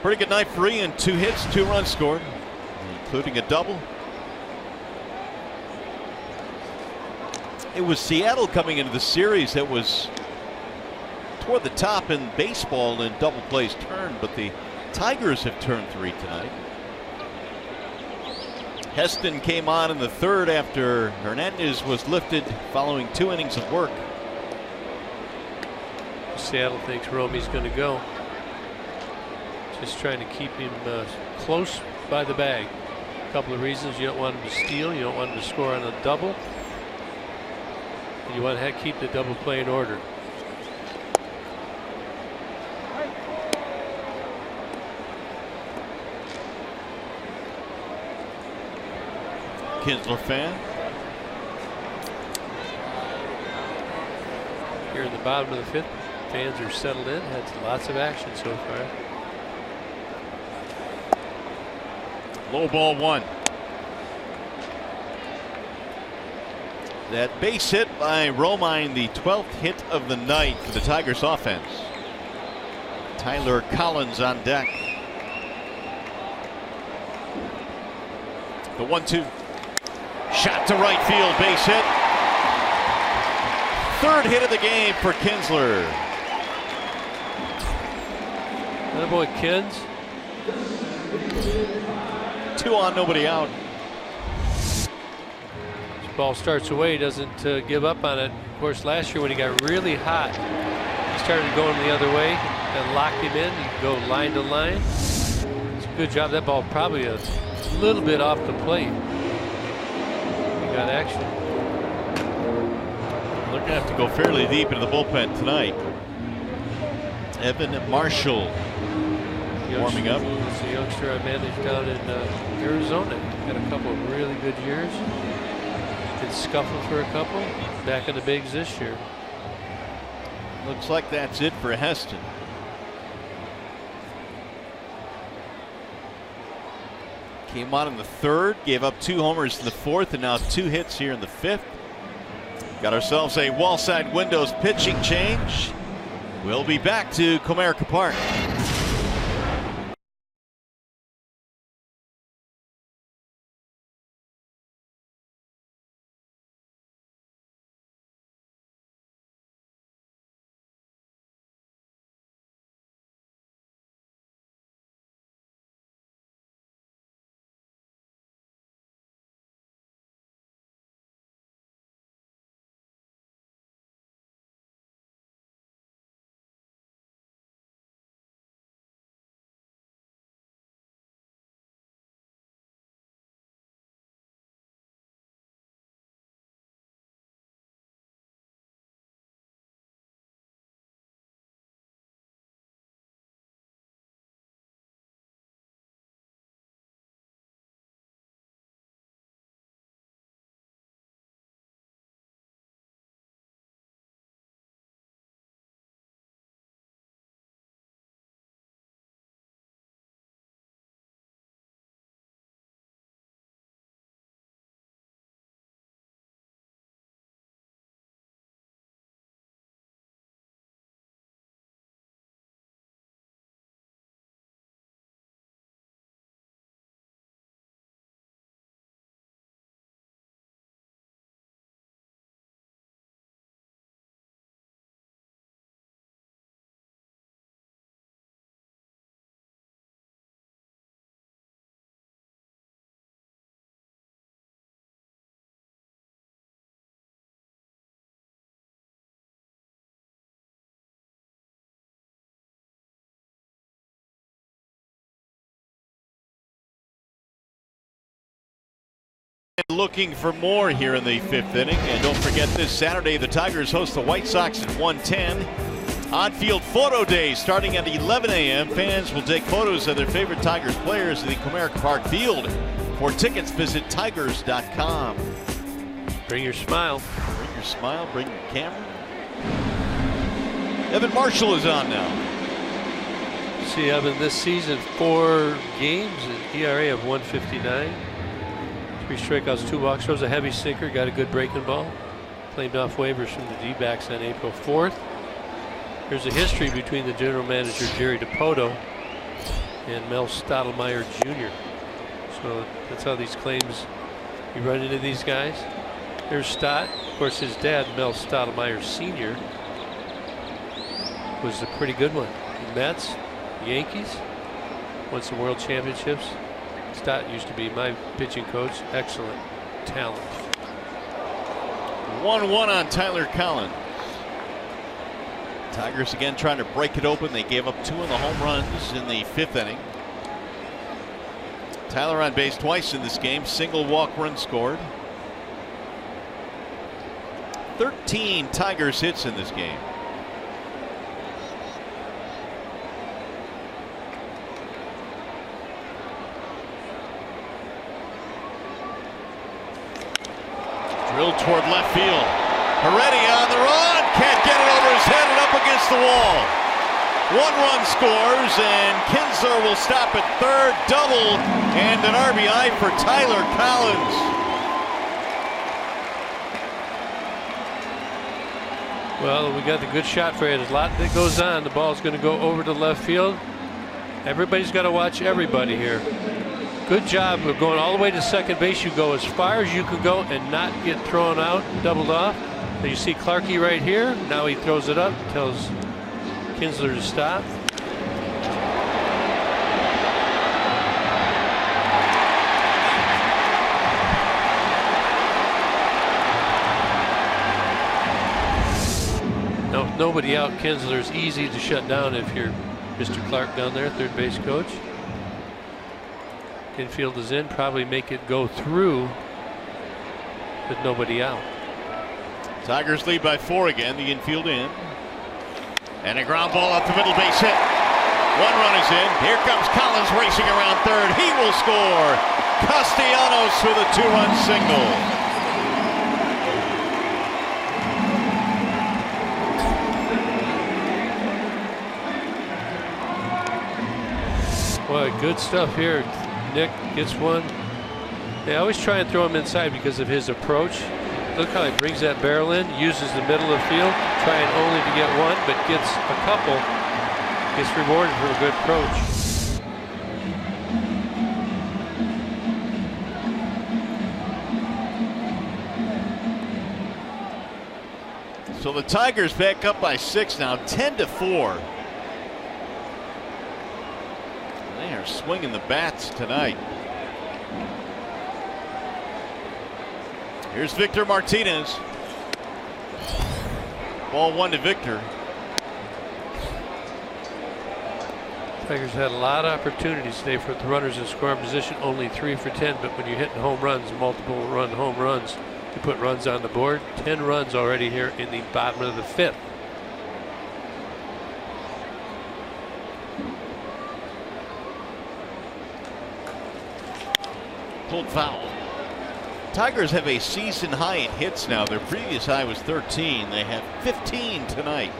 Pretty good night for Ian. 2 hits, 2 runs scored, including a double. It was Seattle coming into the series that was toward the top in baseball in double plays turned, but the Tigers have turned 3 tonight. Heston came on in the 3rd after Hernandez was lifted following 2 innings of work. Seattle thinks Romey's going to go. Just trying to keep him close by the bag. A couple of reasons: you don't want him to steal, you don't want him to score on a double, and you want to keep the double play in order. Kinsler fan. Here in the bottom of the 5th, fans are settled in. Had lots of action so far. Low ball 1. That base hit by Romine, the 12th hit of the night for the Tigers offense. Tyler Collins on deck. The 1-2. Shot to right field, base hit. 3rd hit of the game for Kinsler. That boy Kins. 2 on, nobody out. This ball starts away, doesn't give up on it. Of course, last year when he got really hot, he started going the other way and locked him in and go line to line. It's a good job. That ball probably a little bit off the plate. He got action. They're going to have to go fairly deep into the bullpen tonight. Evan Marshall warming up. It's a youngster I managed down in Arizona. Had a couple of really good years. Did scuffle for a couple. Back in the bigs this year. Looks like that's it for Heston. Came on in the 3rd, gave up 2 homers in the 4th, and now 2 hits here in the 5th. Got ourselves a Wallside Windows pitching change. We'll be back to Comerica Park. Looking for more here in the 5th inning. And don't forget, this Saturday the Tigers host the White Sox at 1:10. On-field photo day starting at 11 a.m. Fans will take photos of their favorite Tigers players at the Comerica Park Field. For tickets, visit tigers.com. Bring your smile. Bring your smile, bring your camera. Evan Marshall is on now. See, Evan, this season, 4 games, an ERA of 1.59. 3 strikeouts, 2 walks. Throws a heavy sinker, got a good breaking ball. Claimed off waivers from the D-backs on April 4th. There's a history between the general manager, Jerry Dipoto, and Mel Stottlemyre Jr. So that's how these claims, you run into these guys. There's Stott. Of course, his dad, Mel Stottlemyre Sr., was a pretty good one. The Mets, Yankees, won some world championships. Stott used to be my pitching coach. Excellent talent. 1-1 on Tyler Collins. Tigers again trying to break it open. They gave up 2 in the home runs in the 5th inning. Tyler on base twice in this game. Single walk run scored. 13 Tigers hits in this game. Drilled toward left field. Heredia on the run. Can't get it over his head and up against the wall. 1 run scores, and Kinsler will stop at third. Double and an RBI for Tyler Collins. Well, we got the good shot for it. There's a lot that goes on. The ball's going to go over to left field. Everybody's got to watch everybody here. Good job of going all the way to second base. You go as far as you could go and not get thrown out, doubled off. So you see Clarkie right here. Now he throws it up, tells Kinsler to stop. Now, with nobody out, Kinsler's easy to shut down if you're Mr. Clark down there, third base coach. Infield is in, probably make it go through with nobody out. Tigers lead by 4 again. The infield in. And a ground ball up the middle, base hit. 1 run is in. Here comes Collins racing around third. He will score. Castellanos with a 2-run single. Boy, good stuff here. Nick gets one. They always try and throw him inside because of his approach. Look how he brings that barrel in, uses the middle of the field, trying only to get one, but gets a couple. Gets rewarded for a good approach. So the Tigers back up by 6 now, 10-4. They are swinging the bats tonight. Here's Victor Martinez. Ball 1 to Victor. Tigers had a lot of opportunities today for the runners in scoring position, only 3 for 10, but when you're hitting home runs, multiple run home runs, you put runs on the board. 10 runs already here in the bottom of the 5th. Pulled foul. Tigers have a season high in hits now. Their previous high was 13. They have 15 tonight.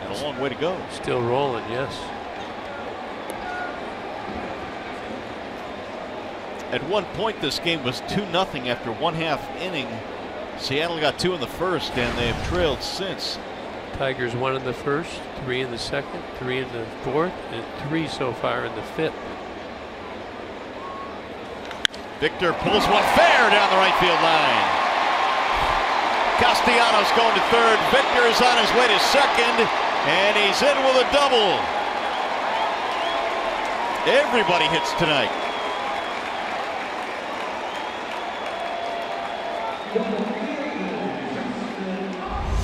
And a long way to go. Still rolling, yes. At one point, this game was 2-0 after 1/2 inning. Seattle got 2 in the first, and they have trailed since. Tigers 1 in the first, 3 in the second, 3 in the fourth, and 3 so far in the 5th. Victor pulls one fair down the right field line. Castellanos going to third. Victor is on his way to second, and he's in with a double. Everybody hits tonight.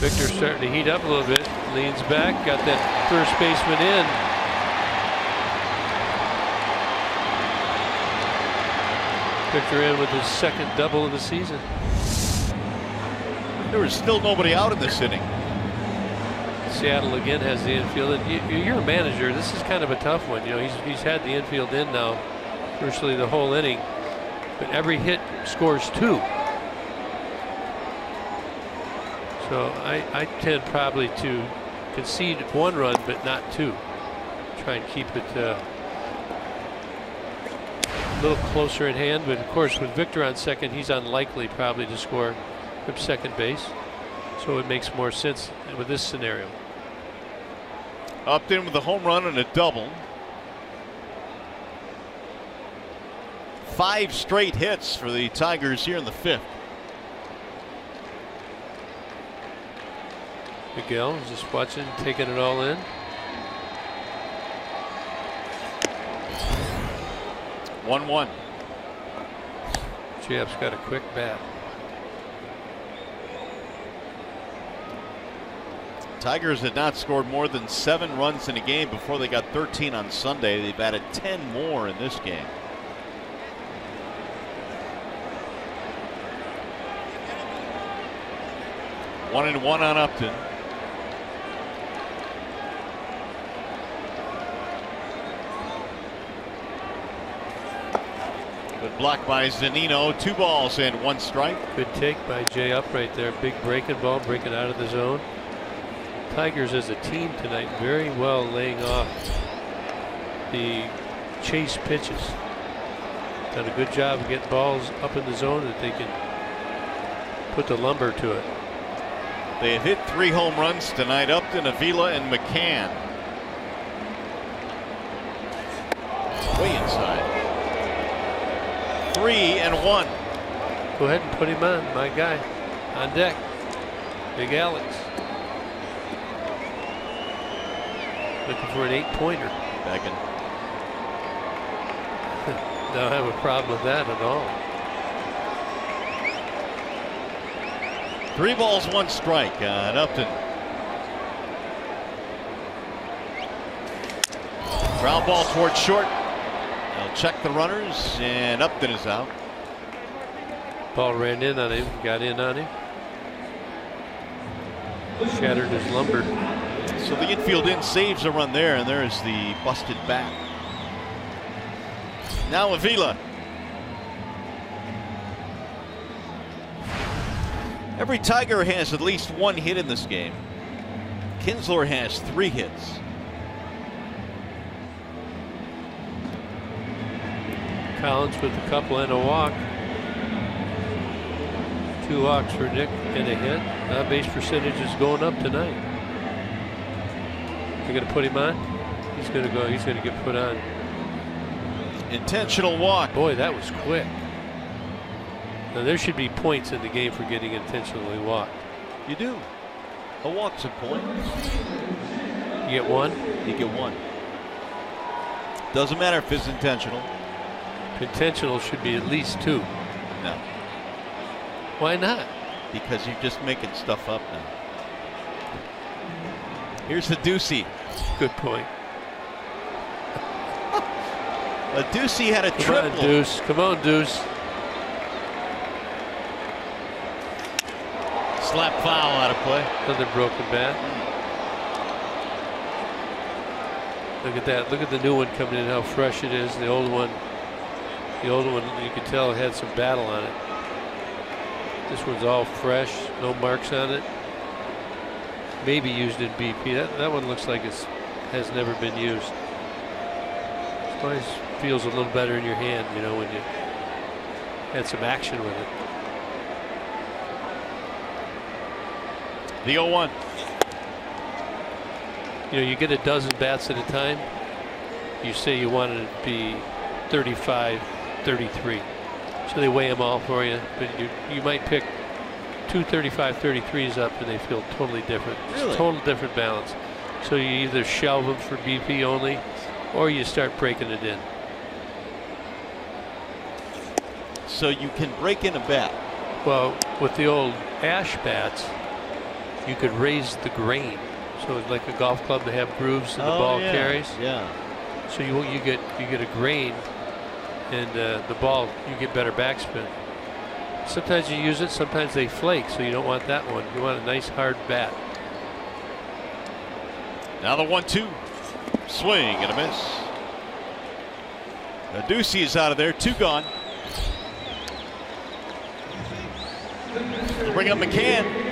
Victor starting to heat up a little bit. Leans back, got that first baseman in. Victor in with his second double of the season. There was still nobody out in this inning. Seattle again has the infield. And you're a manager. This is kind of a tough one. You know, he's had the infield in now virtually the whole inning, but every hit scores 2. So I tend probably to concede 1 run, but not 2. Try and keep it a little closer in hand. But of course, with Victor on second, he's unlikely probably to score from second base. So it makes more sense with this scenario. Upton with a home run and a double. 5 straight hits for the Tigers here in the 5th. Miguel just watching, taking it all in. 1-1. Chapp's got a quick bat. Tigers had not scored more than 7 runs in a game before they got 13 on Sunday. They've added 10 more in this game. One and one on Upton. Good block by Zunino. 2 balls and 1 strike. Good take by Jay Upright there. Big breaking ball, breaking out of the zone. Tigers as a team tonight very well laying off the chase pitches. Done a good job of getting balls up in the zone that they can put the lumber to it. They have hit 3 home runs tonight. Upton, Avila, and McCann. Way inside. 3-1. Go ahead and put him on, my guy. On deck. Big Alex. Looking for an 8-pointer. Begging. Don't have a problem with that at all. 3 balls, 1 strike on Upton. Ground ball towards short. They'll check the runners, and Upton is out. Ball ran in on him, got in on him. Shattered his lumber. So the infield in saves a run there, and there's the busted bat. Now Avila. Every Tiger has at least 1 hit in this game. Kinsler has 3 hits. Collins with a couple and a walk. 2 walks for Nick and a hit. Base percentage is going up tonight. You're going to put him on? He's going to go. He's going to get put on. Intentional walk. Boy, that was quick. Now there should be points in the game for getting intentionally walked. You do. A walk's a point. You get 1? You get 1. Doesn't matter if it's intentional. Intentional should be at least 2. No. Why not? Because you're just making stuff up now. Here's the Ducey. Good point. Ducey had a triple. Come on, Deuce. Come on, Deuce. Slap foul out of play. Another broken bat. Look at that. Look at the new one coming in, how fresh it is. The old one, you could tell had some battle on it. This one's all fresh, no marks on it. Maybe used in BP. That one looks like it has never been used. It always feels a little better in your hand, you know, when you had some action with it. The 0-1. You know, you get a dozen bats at a time. You say you want it to be 35, 33. So they weigh them all for you. But you might pick 2 35, 33s up and they feel totally different. Really? Total different balance. So you either shelve them for BP only or you start breaking it in. So you can break in a bat. Well, with the old ash bats, you could raise the grain. So it's like a golf club, they have grooves and the ball carries. Yeah. So you get a grain, and the ball, you get better backspin. Sometimes you use it, sometimes they flake, so you don't want that one. You want a nice hard bat. Now the 1-2. Swing and a miss. Ducey is out of there. 2 gone. They'll bring up McCann.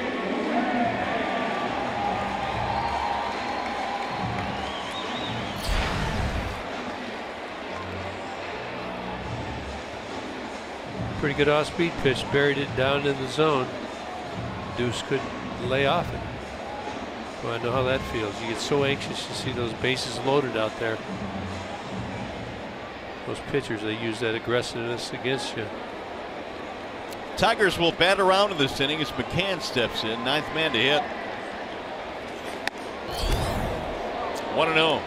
Pretty good off-speed pitch, buried it down in the zone. Deuce could lay off it. Well, I know how that feels. You get so anxious to see those bases loaded out there. Those pitchers, they use that aggressiveness against you. Tigers will bat around in this inning as McCann steps in, 9th man to hit. 1-0.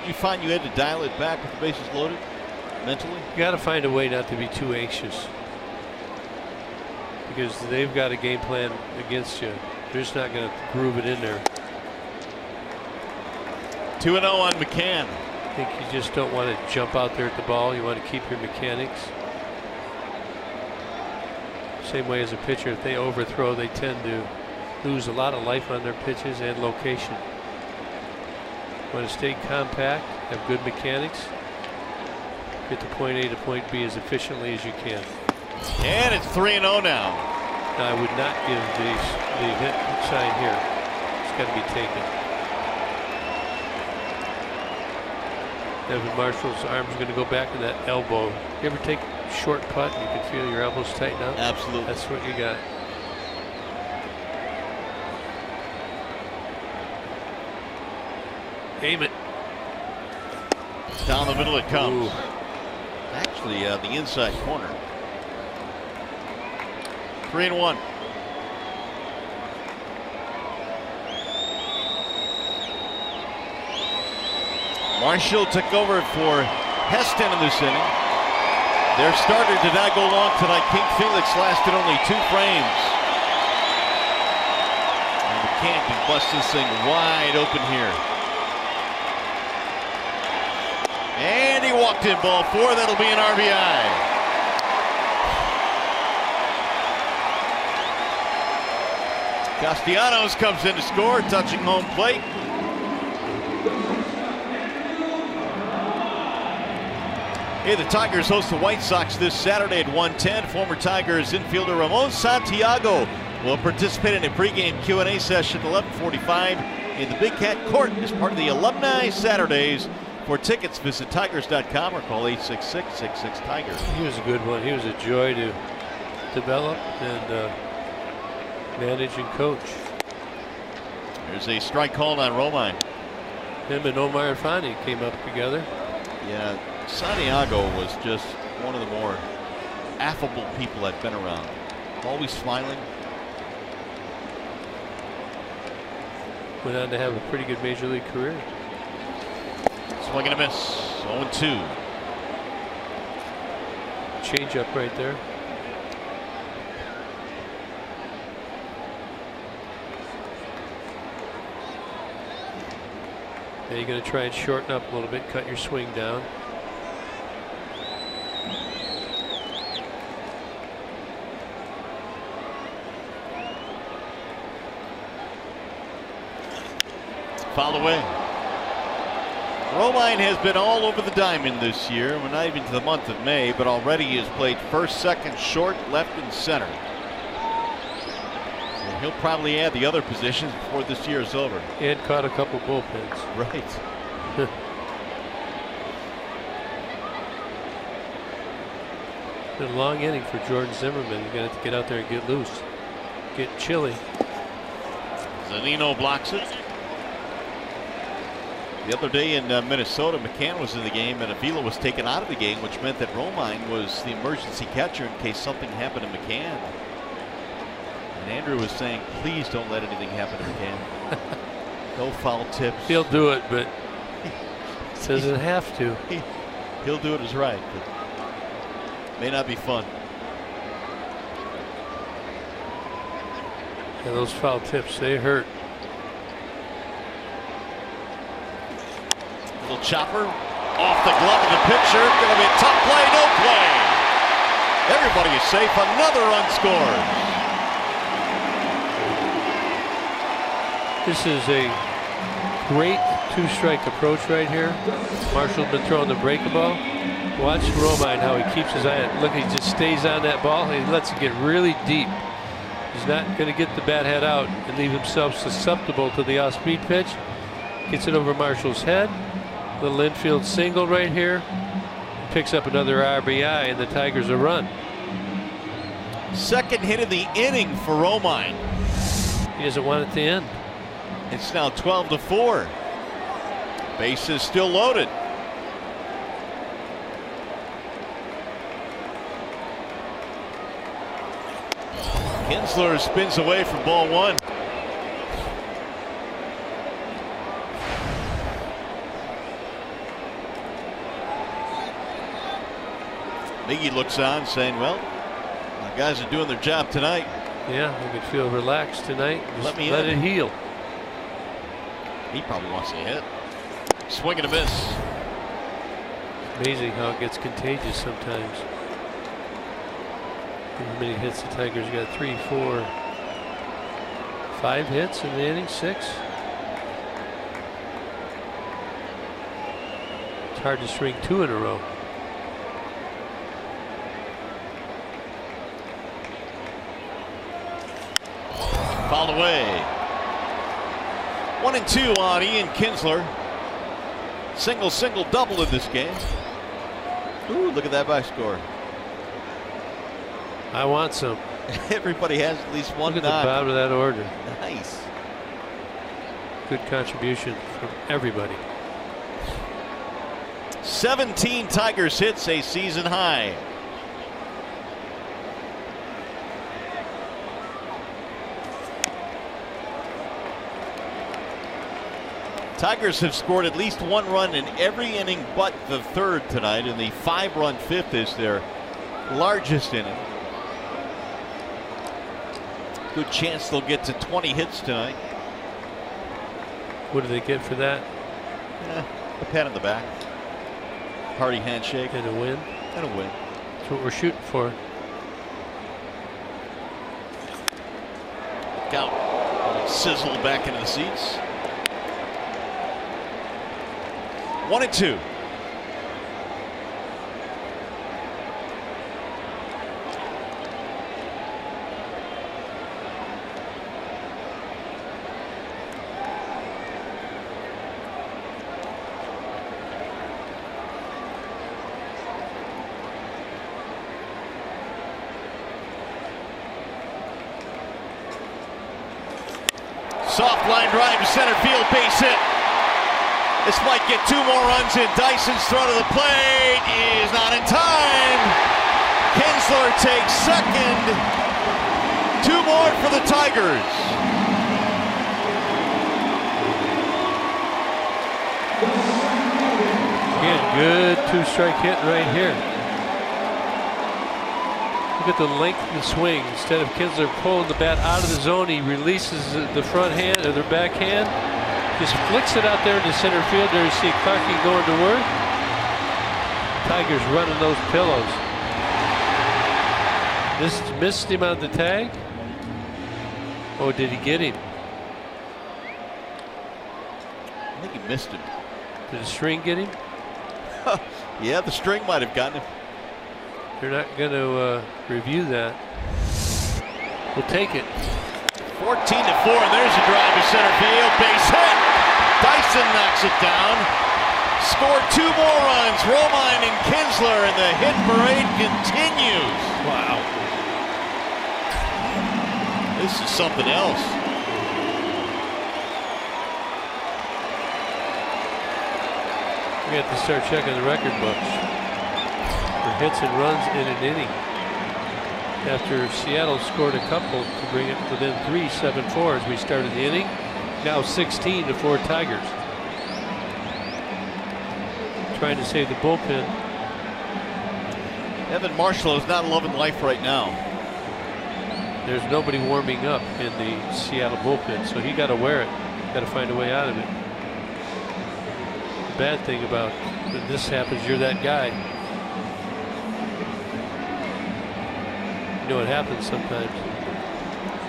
You find you had to dial it back with the bases loaded mentally? You got to find a way not to be too anxious, because they've got a game plan against you. They're just not going to groove it in there. 2-0 on McCann. I think you just don't want to jump out there at the ball. You want to keep your mechanics. Same way as a pitcher, if they overthrow, they tend to lose a lot of life on their pitches and location. You want to stay compact, have good mechanics, get to point A to point B as efficiently as you can. And it's 3-0 now. Now, I would not give the hit sign here. It's got to be taken. Evan Marshall's arm's going to go back to that elbow. You ever take a short putt and you can feel your elbows tighten up? Absolutely. That's what you got. Aim it. Down the middle it comes. Ooh. Actually, the inside corner. 3-1. Marshall took over for Heston in this inning. Their starter did not go long tonight. King Felix lasted only 2 frames. And McCann can bust this thing wide open here. And he walked in ball 4. That'll be an RBI. Castellanos comes in to score, touching home plate. Hey, the Tigers host the White Sox this Saturday at 1:10. Former Tigers infielder Ramon Santiago will participate in a pregame Q&A session at 11:45 in the Big Cat Court as part of the Alumni Saturdays. For tickets, visit tigers.com or call 866-66-TIGERS. He was a good one. He was a joy to develop and manage and coach. There's a strike called on Romine. Him and Omar Irfani came up together. Yeah, Santiago was just one of the more affable people I've been around. Always smiling. Went on to have a pretty good major league career. Swing and a miss. 0-2. Change up right there. Now you're going to try and shorten up a little bit, cut your swing down. Fouled away. Romine has been all over the diamond this year. We're not even to the month of May, but already he has played first, second, short, left, and center. So he'll probably add the other positions before this year is over. And caught a couple bullpens. Right. Been a long inning for Jordan Zimmerman. You're going to have to get out there and get loose. Get chilly. Zunino blocks it. The other day in Minnesota, McCann was in the game and Avila was taken out of the game, which meant that Romine was the emergency catcher in case something happened to McCann. And Andrew was saying, please don't let anything happen to McCann. No foul tips. He'll do it, but doesn't have to. He'll do it as right, but may not be fun. Yeah, those foul tips, they hurt. Little chopper off the glove of the pitcher. Going to be a tough play, no play. Everybody is safe. Another run scored. This is a great 2-strike approach right here. Marshall's been throwing the breaking ball. Watch Romine how he keeps his eye on it. Look, he just stays on that ball. He lets it get really deep. He's not going to get the bat head out and leave himself susceptible to the off-speed pitch. Gets it over Marshall's head. Little infield single right here. Picks up another RBI, and the Tigers a run. Second hit of the inning for Romine. He doesn't want it to end. It's now 12-4. Bases still loaded. Kinsler spins away from ball one. Miggy looks on saying, well, the guys are doing their job tonight. Yeah, we could feel relaxed tonight. Just let it heal. He probably wants to hit. Swing and a miss. Amazing how it gets contagious sometimes. How many hits the Tigers got? 3, 4, 5 hits in the inning, 6. It's hard to string 2 in a row. Fouled away. 1-2 on Ian Kinsler. Single, double in this game. Ooh, look at that box score. I want some. Everybody has at least one. Look at the bottom of that order. Nice. Good contribution from everybody. 17 Tigers hits, a season high. Tigers have scored at least 1 run in every inning but the third tonight, and the 5-run fifth is their largest inning. Good chance they'll get to 20 hits tonight. What do they get for that? A pat on the back. Hearty handshake. And a win. And a win. That's what we're shooting for. Count. Sizzle back into the seats. 1-2. Soft line drive to center field, base hit. This might get 2 more runs in. Dyson's throw to the plate is not in time. Kinsler takes second. 2 more for the Tigers. Again, good 2-strike hit right here. Look at the length of the swing. Instead of Kinsler pulling the bat out of the zone, he releases the front hand or the backhand. Just flicks it out there into center field. There you see Clarkie going to work. Tigers running those pillows. This missed him on the tag. Oh, did he get him? I think he missed him. Did the string get him? Yeah, the string might have gotten him. They're not going to review that. We'll take it. 14-4, and there's a drive to center field. Base hit. Dyson knocks it down. Scored 2 more runs. Romine and Kinsler, and the hit parade continues. Wow. This is something else. We have to start checking the record books for hits and runs in an inning. After Seattle scored a couple to bring it within 3, 7-4 as we started the inning. Now 16-4 Tigers. Trying to save the bullpen. Evan Marshall is not loving life right now. There's nobody warming up in the Seattle bullpen, so he got to wear it. Got to find a way out of it. The bad thing about when this happens, you're that guy. You know what happens sometimes.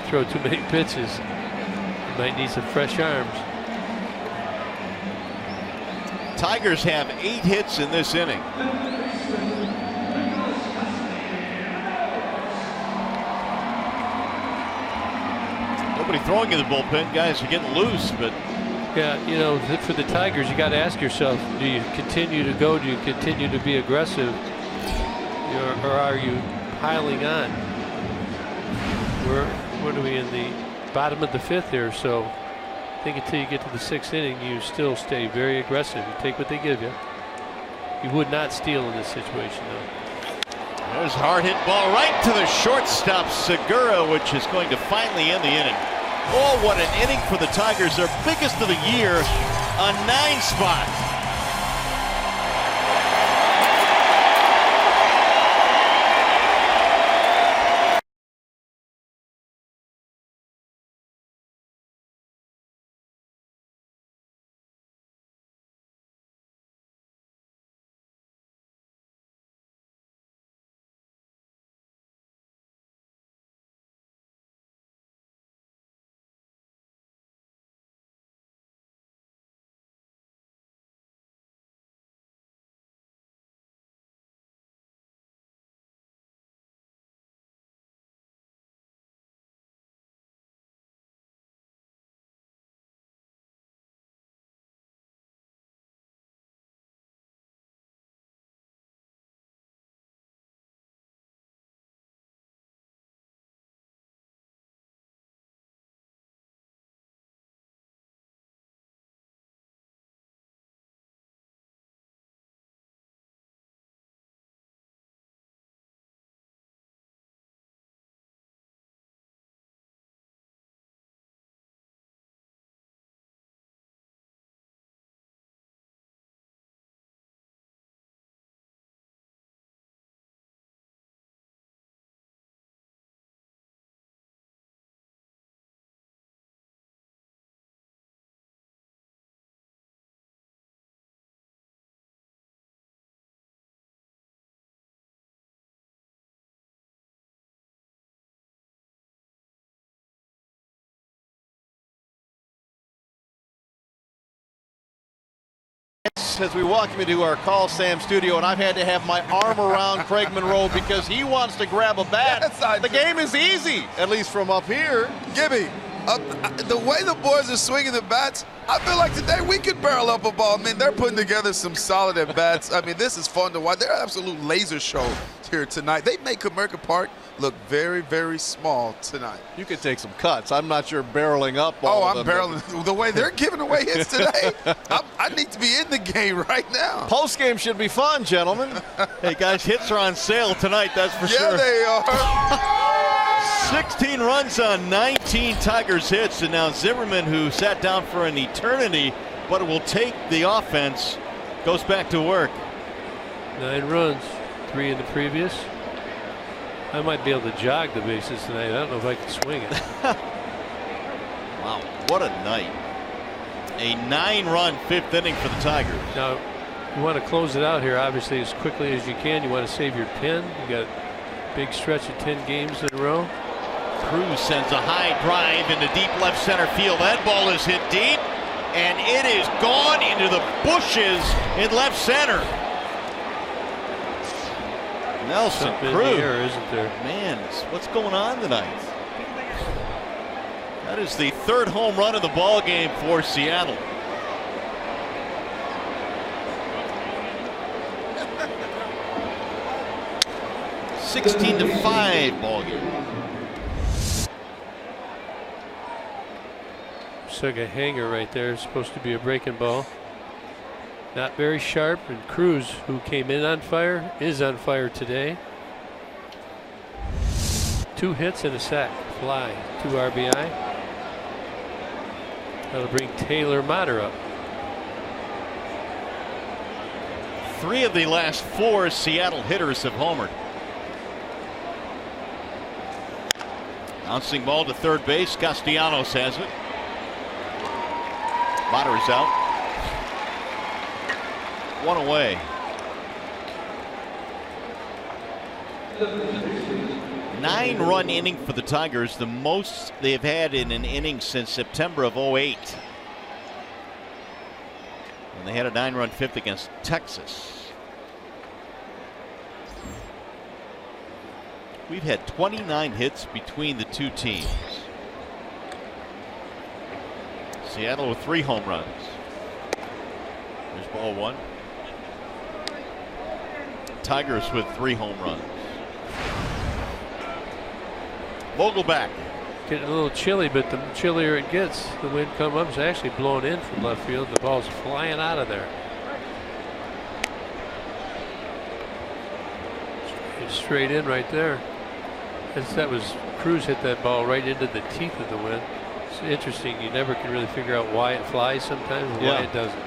Throw too many pitches. You might need some fresh arms. Tigers have 8 hits in this inning. Nobody throwing in the bullpen. Guys are getting loose, but yeah, you know, for the Tigers, you got to ask yourself: do you continue to go? Do you continue to be aggressive, or are you piling on? What are we in the bottom of the 5th here? So I think until you get to the 6th inning, you still stay very aggressive. You take what they give you. You would not steal in this situation, though. There's a hard hit ball right to the shortstop, Segura, which is going to finally end the inning. Oh, what an inning for the Tigers. Their biggest of the year, a 9 spot. As we welcome you to our Call Sam studio, and I've had to have my arm around Craig Monroe because he wants to grab a bat. Yes, the game is easy, at least from up here. Gibby, the way the boys are swinging the bats, I feel like today we could barrel up a ball. I mean, they're putting together some solid at bats. I mean, this is fun to watch. They're an absolute laser show here tonight. They make Comerica Park look very, very small tonight. You could take some cuts. I'm not sure barreling up. I'm barreling. The way they're giving away hits today, I need to be in the game right now. Post game should be fun, gentlemen. Hey guys, hits are on sale tonight. That's for sure. Yeah, they are. 16 runs on 19 Tigers hits, and now Zimmerman, who sat down for an eternity, but it will take the offense, goes back to work. 9 runs, 3 in the previous. I might be able to jog the bases tonight. I don't know if I can swing it. Wow, what a night. A 9-run 5th inning for the Tigers. Now, you want to close it out here, obviously, as quickly as you can. You want to save your pen. You got a big stretch of 10 games in a row. Cruz sends a high drive into deep left center field. That ball is hit deep, and it is gone into the bushes in left center. Nelson Cruz. In the air, isn't there? Man, what's going on tonight? That is the 3rd home run of the ball game for Seattle. (16-5) ball game. Looks like a hanger right there. It's supposed to be a breaking ball. Not very sharp, and Cruz, who came in on fire, is on fire today. 2 hits and a sack, fly, 2 RBI. That'll bring Taylor Motter up. 3 of the last 4 Seattle hitters have homered. Bouncing ball to third base. Castellanos has it. Motter's out. 1 away. 9-run inning for the Tigers, the most they've had in an inning since September of '08. And they had a 9-run 5th against Texas. We've had 29 hits between the two teams. Seattle with 3 home runs. There's ball 1. Tigers with 3 home runs. Vogelback. Getting a little chilly, but the chillier it gets, the wind comes up. It's actually blowing in from left field. The ball's flying out of there. Straight in right there. That was Cruz hit that ball right into the teeth of the wind. It's interesting. You never can really figure out why it flies sometimes and why it doesn't.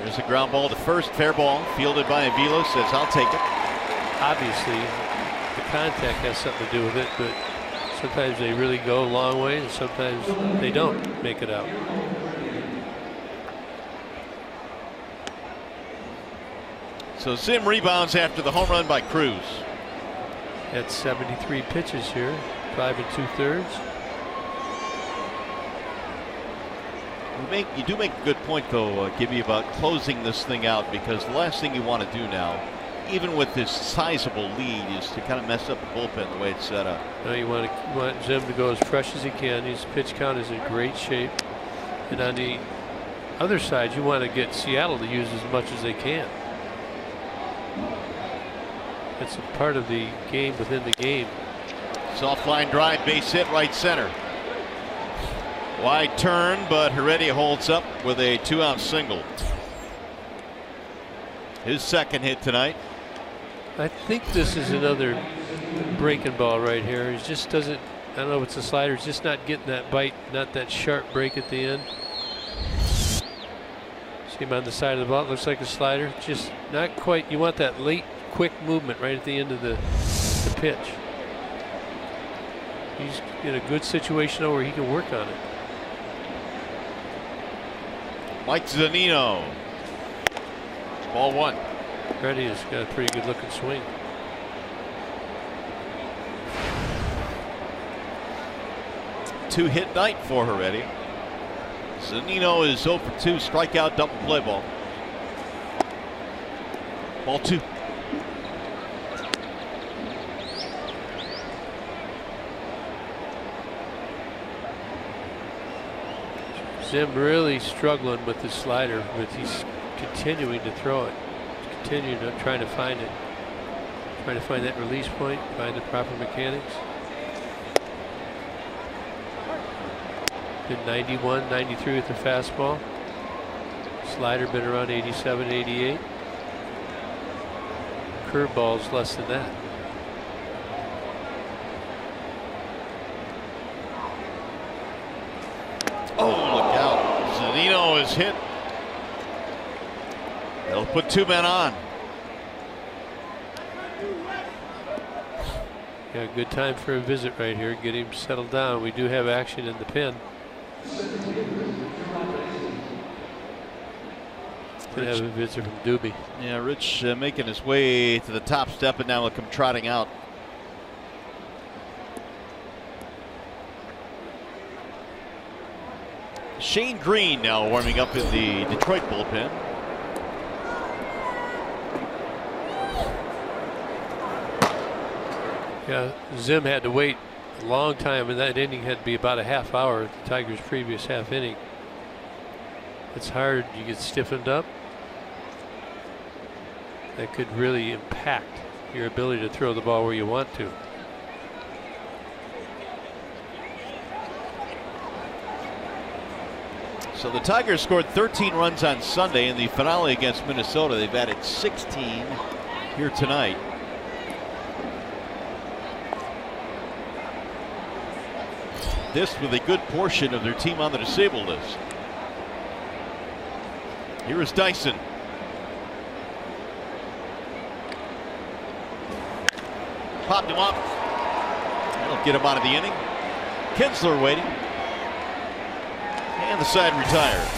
There's a ground ball to first. Fair ball. Fielded by Avila. Says, I'll take it. Obviously, the contact has something to do with it, but sometimes they really go a long way and sometimes they don't make it out. So Zim rebounds after the home run by Cruz. At 73 pitches here, 5 2/3. You do make a good point, though, Gibby, about closing this thing out, because the last thing you want to do now, even with this sizable lead, is to kind of mess up the bullpen the way it's set up. No, you want Zim to go as fresh as he can. His pitch count is in great shape. And on the other side, you want to get Seattle to use as much as they can. It's a part of the game within the game. Soft line drive, base hit, right center. Wide turn, but Heredia holds up with a 2-out single. His second hit tonight. I think this is another breaking ball right here. He just doesn't, I don't know if it's a slider, he's just not getting that bite, not that sharp break at the end. See him on the side of the ball, it looks like a slider. Just not quite, you want that late, quick movement right at the end of the pitch. He's in a good situation where he can work on it. Mike Zunino. Ball one. Heredia's got a pretty good looking swing. Two-hit night for Heredia. Zunino is 0 for 2, strikeout, double play ball. Ball 2. Zim really struggling with the slider, but he's continuing to throw it. Continuing to trying to find it. Trying to find that release point, find the proper mechanics. Been 91, 93 with the fastball. Slider been around 87, 88. Curveball's less than that. Oh, look out. Zunino is hit. They'll put 2 men on. Yeah, good time for a visit right here. Get him settled down. We do have action in the pen. Gonna have a visit from Doobie. Yeah, Rich making his way to the top step, and now look him trotting out. Shane Green now warming up in the Detroit bullpen. Yeah, Zim had to wait a long time, and that inning had to be about a half hour. The Tigers' previous half inning. It's hard. You get stiffened up. That could really impact your ability to throw the ball where you want to. So the Tigers scored 13 runs on Sunday in the finale against Minnesota. They've added 16 here tonight. This with a good portion of their team on the disabled list. Here is Dyson. Popped him up. That'll get him out of the inning. Kinsler waiting. And the side retired.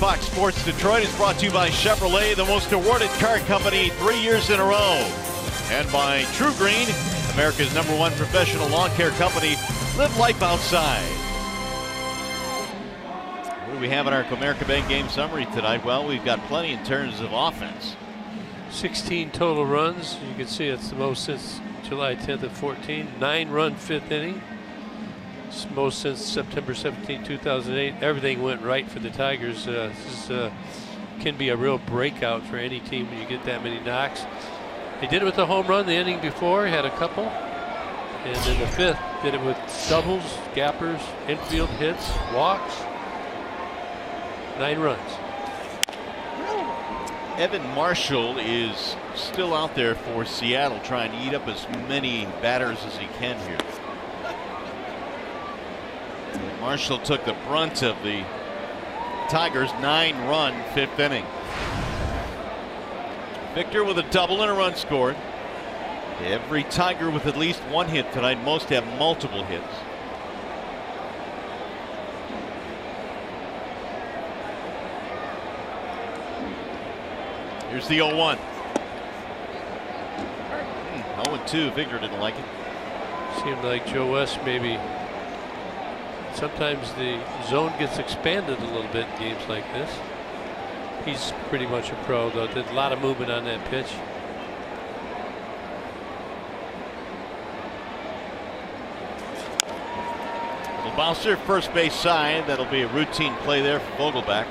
Fox Sports Detroit is brought to you by Chevrolet, the most awarded car company 3 years in a row. And by True Green, America's #1 professional lawn care company. Live life outside. What do we have in our Comerica Bank game summary tonight? Well, we've got plenty in terms of offense. 16 total runs. You can see it's the most since July 10th of 14. 9-run 5th inning. It's most since September 17, 2008. Everything went right for the Tigers. This can be a real breakout for any team when you get that many knocks. They did it with the home run the inning before, had a couple. And then the 5th did it with doubles, gappers, infield hits, walks. 9 runs. Evan Marshall is still out there for Seattle, trying to eat up as many batters as he can here. Marshall took the brunt of the Tigers' 9-run 5th inning. Victor with a double and a run scored. Every Tiger with at least 1 hit tonight. Most have multiple hits. Here's the 0-1. 0-2. Victor didn't like it. Seemed like Joe West maybe. Sometimes the zone gets expanded a little bit in games like this. He's pretty much a pro, though. Did a lot of movement on that pitch. Little bouncer, first base side. That'll be a routine play there for Vogelbach.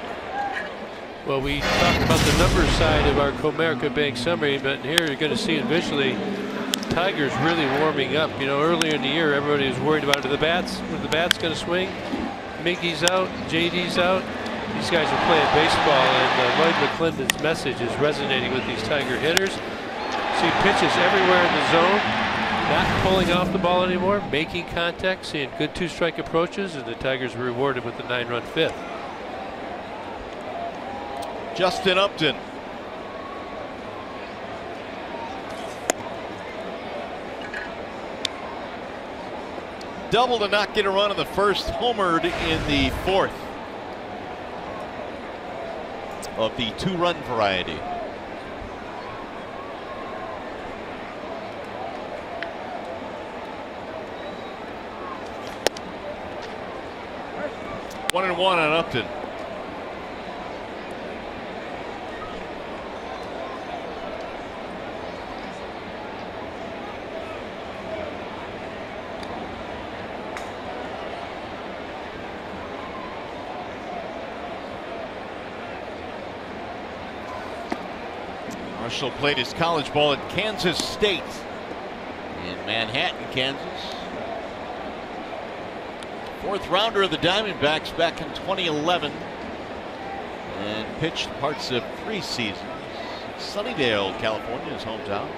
Well, we talked about the number side of our Comerica Bank summary, but here you're going to see it visually. Tigers really warming up. You know, earlier in the year, everybody was worried about the bats. Were the bats going to swing? Miggy's out, JD's out. These guys are playing baseball, and Lloyd McClendon's message is resonating with these Tiger hitters. See pitches everywhere in the zone, not pulling off the ball anymore, making contact, seeing good 2-strike approaches, and the Tigers were rewarded with the 9-run 5th. Justin Upton. Double to not get a run in the 1st, homered in the 4th of the 2-run variety. One and one on Upton. Marshall played his college ball at Kansas State in Manhattan, Kansas. 4th rounder of the Diamondbacks back in 2011 and pitched parts of 3 seasons. Sunnydale, California, his hometown.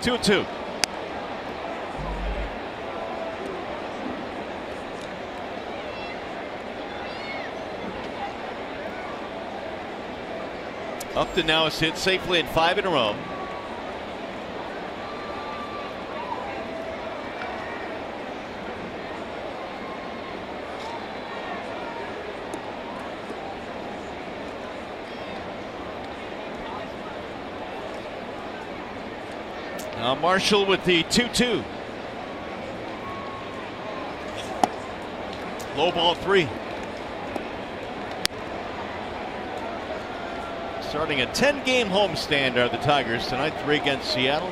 Two and two. Upton now has hit safely in 5 in a row. Now Marshall with the 2-2. Low ball 3. Starting a 10-game homestand are the Tigers tonight, 3 against Seattle.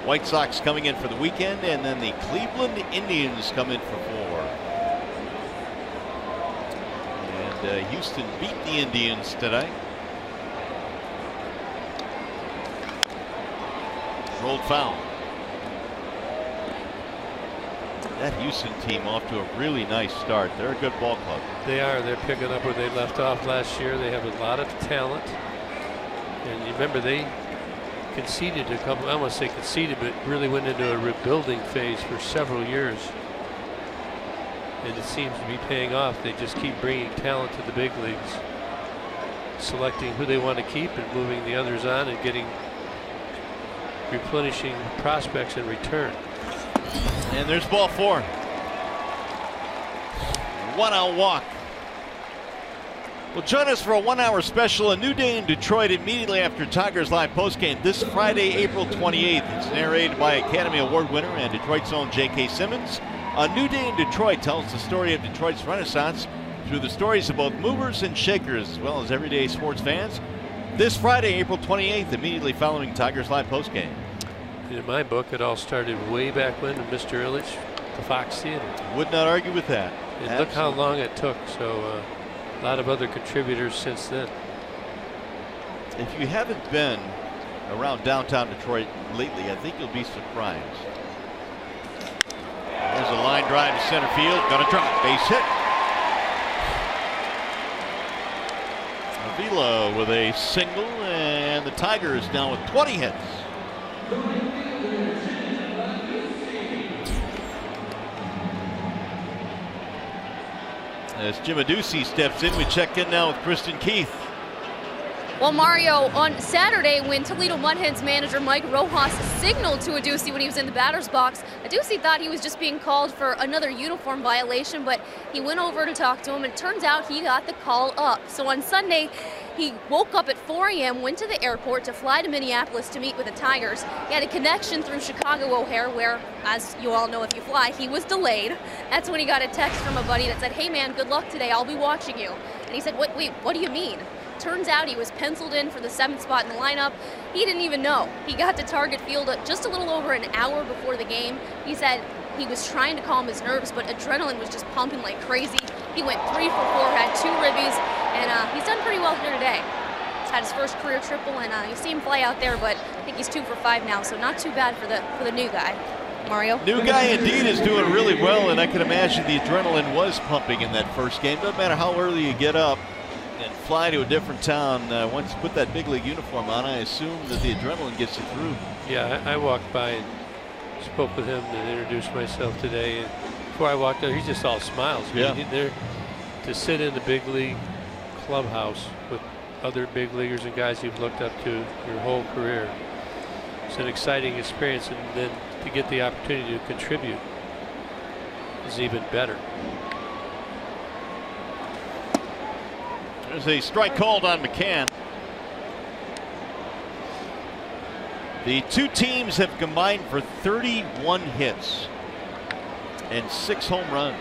White Sox coming in for the weekend, and then the Cleveland Indians come in for 4. And Houston beat the Indians tonight. Rolled foul. That Houston team off to a really nice start. They're a good ball club. They are. They're picking up where they left off last year. They have a lot of talent. And you remember they conceded a couple, I don't want to say conceded, but really went into a rebuilding phase for several years. And it seems to be paying off. They just keep bringing talent to the big leagues, selecting who they want to keep and moving the others on and replenishing prospects in return. And there's ball 4. 1-out walk. Well, join us for a 1-hour special, A New Day in Detroit, immediately after Tigers Live postgame this Friday, April 28th. It's narrated by Academy Award winner and Detroit's own J.K. Simmons. A New Day in Detroit tells the story of Detroit's renaissance through the stories of both movers and shakers, as well as everyday sports fans. This Friday, April 28th, immediately following Tigers Live postgame. In my book, it all started way back when Mr. Ilitch, the Fox Theater. Would not argue with that. And look how long it took. So a lot of other contributors since then. If you haven't been around downtown Detroit lately, I think you'll be surprised. There's a line drive to center field. Gonna drop. Base hit. Avila with a single, and the Tigers now with 20 hits. As Jim Adduci steps in, we check in now with Kristen Keith. Well, Mario, on Saturday, when Toledo Mudhens manager Mike Rojas signaled to Adduci when he was in the batter's box, Adduci thought he was just being called for another uniform violation, but he went over to talk to him, and it turns out he got the call up. So on Sunday, he woke up at 4 a.m., went to the airport to fly to Minneapolis to meet with the Tigers. He had a connection through Chicago O'Hare where, as you all know if you fly, he was delayed. That's when he got a text from a buddy that said, "Hey man, good luck today, I'll be watching you." And he said, wait, what do you mean? Turns out he was penciled in for the 7th spot in the lineup. He didn't even know. He got to Target Field just a little over an hour before the game. He said he was trying to calm his nerves, but adrenaline was just pumping like crazy. He went 3 for 4, had 2 ribbies, and he's done pretty well here today. He's had his first career triple, and you see him fly out there, but I think he's 2 for 5 now, so not too bad for the new guy. Mario? New guy indeed is doing really well, and I can imagine the adrenaline was pumping in that first game. Doesn't matter how early you get up and fly to a different town. Once you put that big league uniform on, I assume that the adrenaline gets you through. Yeah, I walked by and spoke with him and introduced myself today. And before I walked out, he's just all smiles. Yeah. There to sit in the big league clubhouse with other big leaguers and guys you've looked up to your whole career. It's an exciting experience, and then to get the opportunity to contribute is even better. There's a strike called on McCann. The two teams have combined for 31 hits and 6 home runs.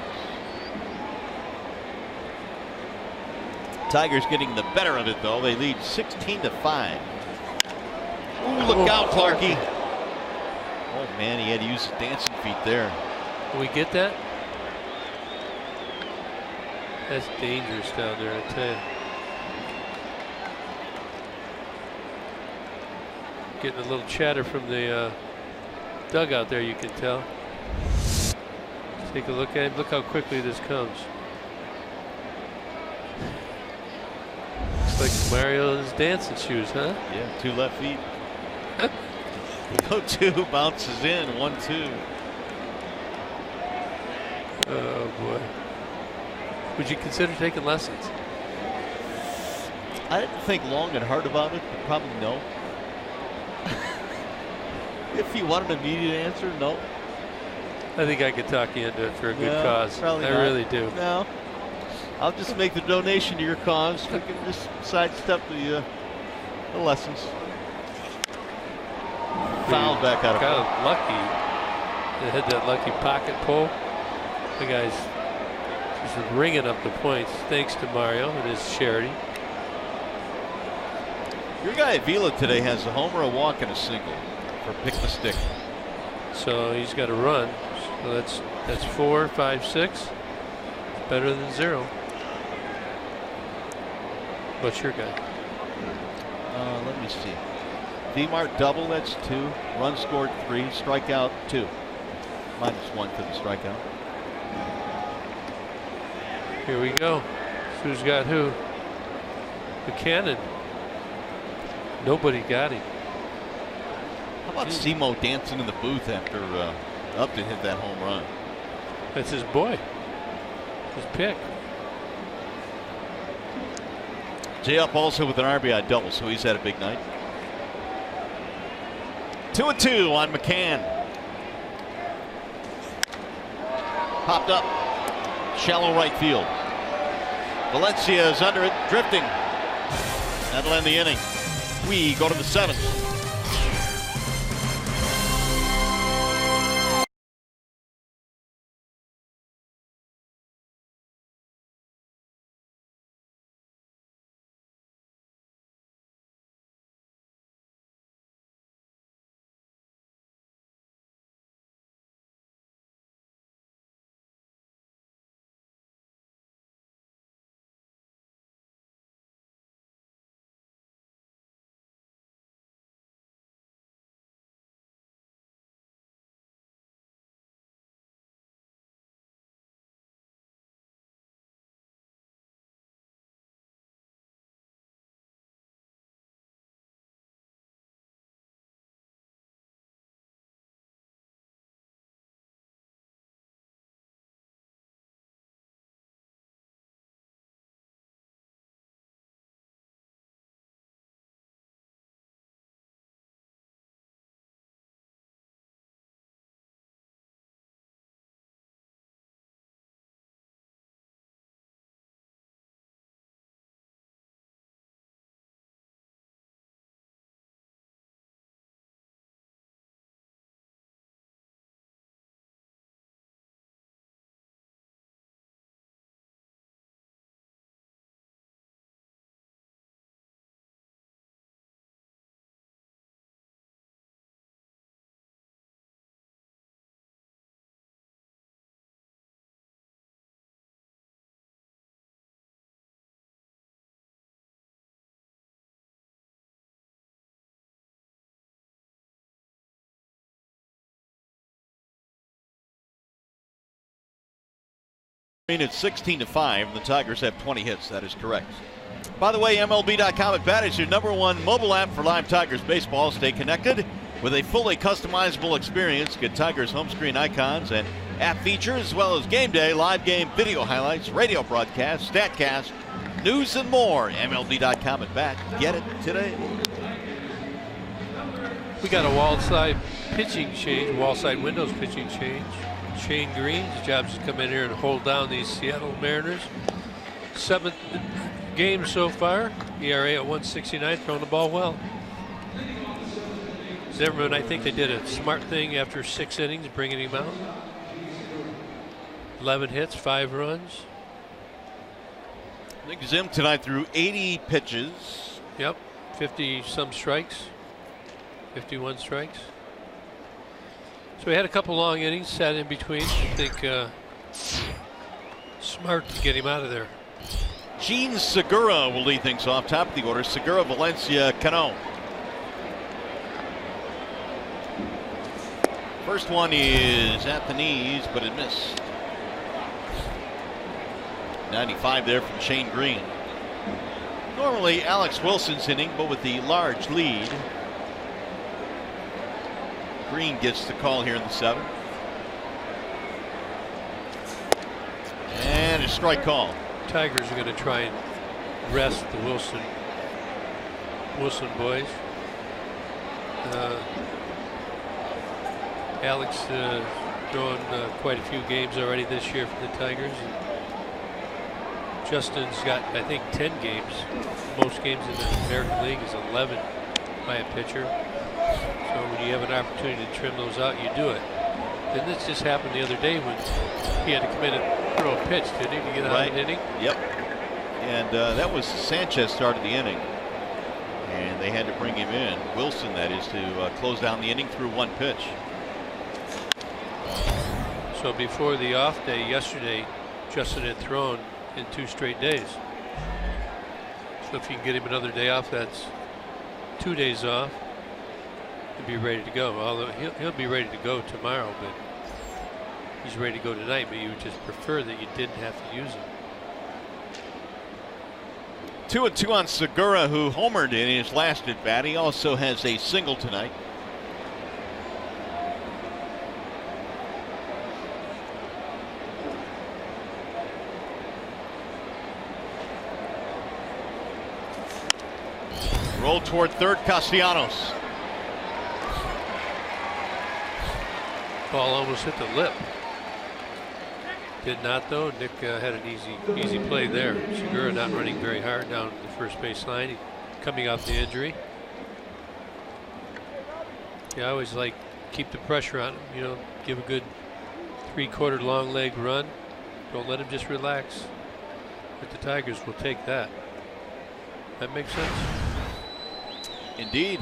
Tigers getting the better of it, though. They lead 16-5. Ooh, look out, Clarkie. Oh, man, he had to use his dancing feet there. Can we get that? That's dangerous down there, I tell you. Getting a little chatter from the dugout there, you can tell. Let's take a look at him. Look how quickly this comes. Looks like Mario in his dancing shoes, huh? Yeah, 2 left feet. 0-2, bounces in, 1-2. Oh boy. Would you consider taking lessons? I didn't think long and hard about it, but probably no. If you wanted an immediate answer, no. I think I could talk you into it for a good cause. I not. really do. No. I'll just make the donation to your cause. We can just sidestep the lessons. Foul back out of kind of lucky. They had that lucky pocket pull. The guy's just ringing up the points thanks to Mario and his charity. Your guy Avila today has a homer, a walk, and a single for pick the stick. So he's got a run. So that's 4, 5, 6. Better than 0. What's your guy? Let me see. DMARC double, that's 2. Run scored 3. Strikeout 2. -1 for the strikeout. Here we go. Who's got who? Buchanan. Nobody got him. How about Simo dancing in the booth after Upton hit that home run? That's his boy. His pick. Jay Up also with an RBI double, so he's had a big night. 2-2 on McCann. Popped up. shallow right field. Valencia is under it, drifting. That'll end the inning. We go to the 7th. It's 16-5. The Tigers have 20 hits. That is correct. By the way, MLB.com at Bat is your #1 mobile app for live Tigers baseball. Stay connected with a fully customizable experience. Get Tigers home screen icons and app features, as well as game day, live game video highlights, radio broadcasts, StatCast, news, and more. MLB.com at Bat. Get it today. We got a wall side pitching change, wall side windows pitching change. Shane Green, his job is to come in here and hold down these Seattle Mariners. 7th game so far, ERA at 1.69, throwing the ball well. Zimmerman, I think they did a smart thing after 6 innings, bringing him out. 11 hits, 5 runs. I think Zim tonight threw 80 pitches. Yep, 50-some strikes, 51 strikes. So we had a couple long innings, sat in between. I think smart to get him out of there. Gene Segura will lead things off. Top of the order, Segura, Valencia, Cano. First one is at the knees, but it missed. 95 there from Shane Green. Normally Alex Wilson's inning, but with the large lead, Green gets the call here in the 7th. And a strike call. Tigers are going to try and rest the Wilson boys. Alex throwing quite a few games already this year for the Tigers. Justin's got, I think, 10 games. Most games in the American League is 11 by a pitcher. So when you have an opportunity to trim those out, you do it. Didn't this just happen the other day when he had to come in and throw a pitch, didn't he, to get out of the inning? Yep. And that was Sanchez started the inning. And they had to bring him in, Wilson that is, to close down the inning through 1 pitch. So before the off day yesterday, Justin had thrown in 2 straight days. So if you can get him another day off, that's 2 days off. He'll be ready to go. Although he'll be ready to go tomorrow, but he's ready to go tonight. But you would just prefer that you didn't have to use him. 2-2 on Segura, who homered in his last at bat. He also has a single tonight. Roll toward third, Castellanos. Ball almost hit the lip. Did not, though. Nick had an easy play there. Segura not running very hard down the first baseline, coming off the injury. Yeah, I always like keep the pressure on him. You know, give a good 3/4 long leg run. Don't let him just relax. But the Tigers will take that. That makes sense. Indeed.